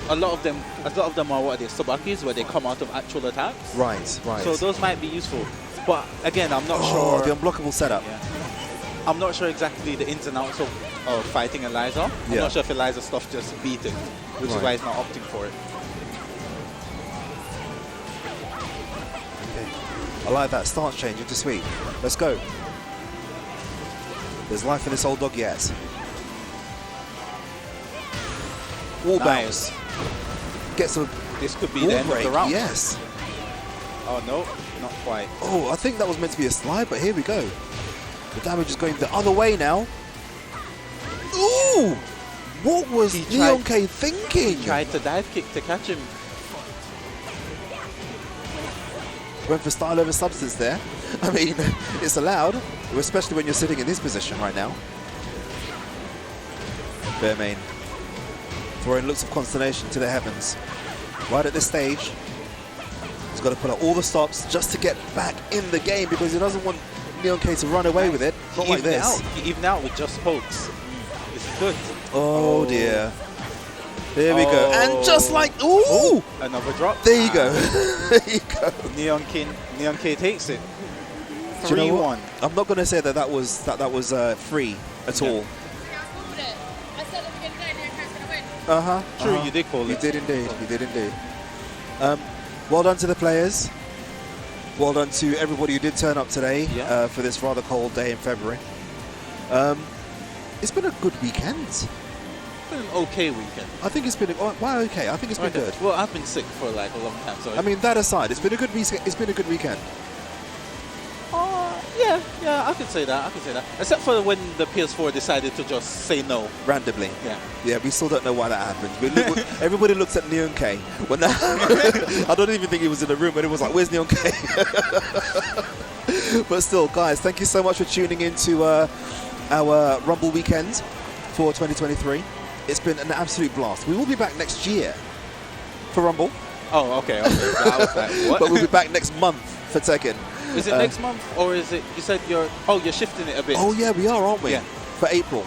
a lot of them are what are they, subakis, where they come out of actual attacks. Right. So those might be useful. But again, I'm not Oh, sure. the unblockable setup. Yeah. I'm not sure exactly the ins and outs of fighting Eliza. I'm not sure if Eliza's stuff just beat it, which is why he's not opting for it. Okay. I like that stance change into sweep. Let's go. There's life in this old dog yet. Wall bounce. Gets a This could be wall the end break. of the round. Yes. Oh no, not quite. Oh, I think that was meant to be a slide, but here we go. The damage is going the other way now. Ooh! What was Neon K thinking? He tried to dive kick to catch him. Went for style over substance there. I mean, it's allowed, especially when you're sitting in this position right now. Bearman throwing looks of consternation to the heavens. Right at this stage, he's got to put out all the stops just to get back in the game because he doesn't want Neon K to run away with it. Not like this. He evened out with just pokes. This is good. Oh dear. There we go. And just like, ooh! Another drop. There you go. There you go. Neon K takes it. Do you know 3-1. what? I'm not going to say that was free at all. True, you did call it. You did indeed. You did indeed. Well done to the players. Well done to everybody who did turn up today for this rather cold day in February. It's been a good weekend. It's been an okay weekend. I think it's been okay. I think it's been good. Well, I've been sick for like a long time, so I mean, that aside, it's been a good weekend. It's been a good weekend. yeah, I could say that. Except for when the PS4 decided to just say no Randomly. Yeah, we still don't know why that happened. Everybody looks at Neon K. When I don't even think he was in the room, but it was like, where's Neon K? But still, guys, thank you so much for tuning into our Rumble weekend for 2023. It's been an absolute blast. We will be back next year for Rumble. Oh, okay. So I was like, what? But we'll be back next month for Tekken. Is it next month, or is it? You said you're shifting it a bit. Oh yeah, we are, aren't we? Yeah. For April.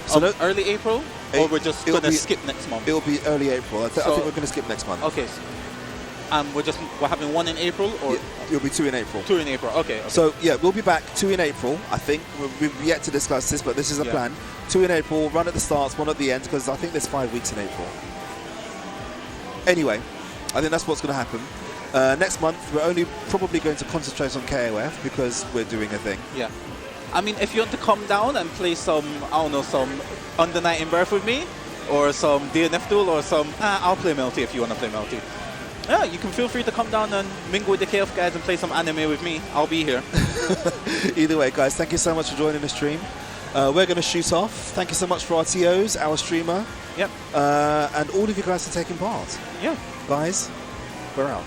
So early April, or we're just it'll gonna be- skip next month. It'll be early April. I think So- we're going to skip next month. Okay. We're having one in April, or Yeah, it'll be 2 in April. 2 in April. Okay. So yeah, we'll be back 2 in April. I think we've yet to discuss this, but this is a plan. 2 in April, one at the starts, one at the end, because I think there's 5 weeks in April. Anyway, I think that's what's going to happen. Next month, we're only probably going to concentrate on KOF because we're doing a thing. Yeah. I mean, if you want to come down and play some, I don't know, some Under Night in Birth with me, or some DNF Duel, or some, I'll play Melty if you want to play Melty. Yeah, you can feel free to come down and mingle with the KF guys and play some anime with me. I'll be here. Either way, guys, thank you so much for joining the stream. We're going to shoot off. Thank you so much for our TOs, our streamer. Yep. And all of you guys for taking part. Yeah. Guys, we're out.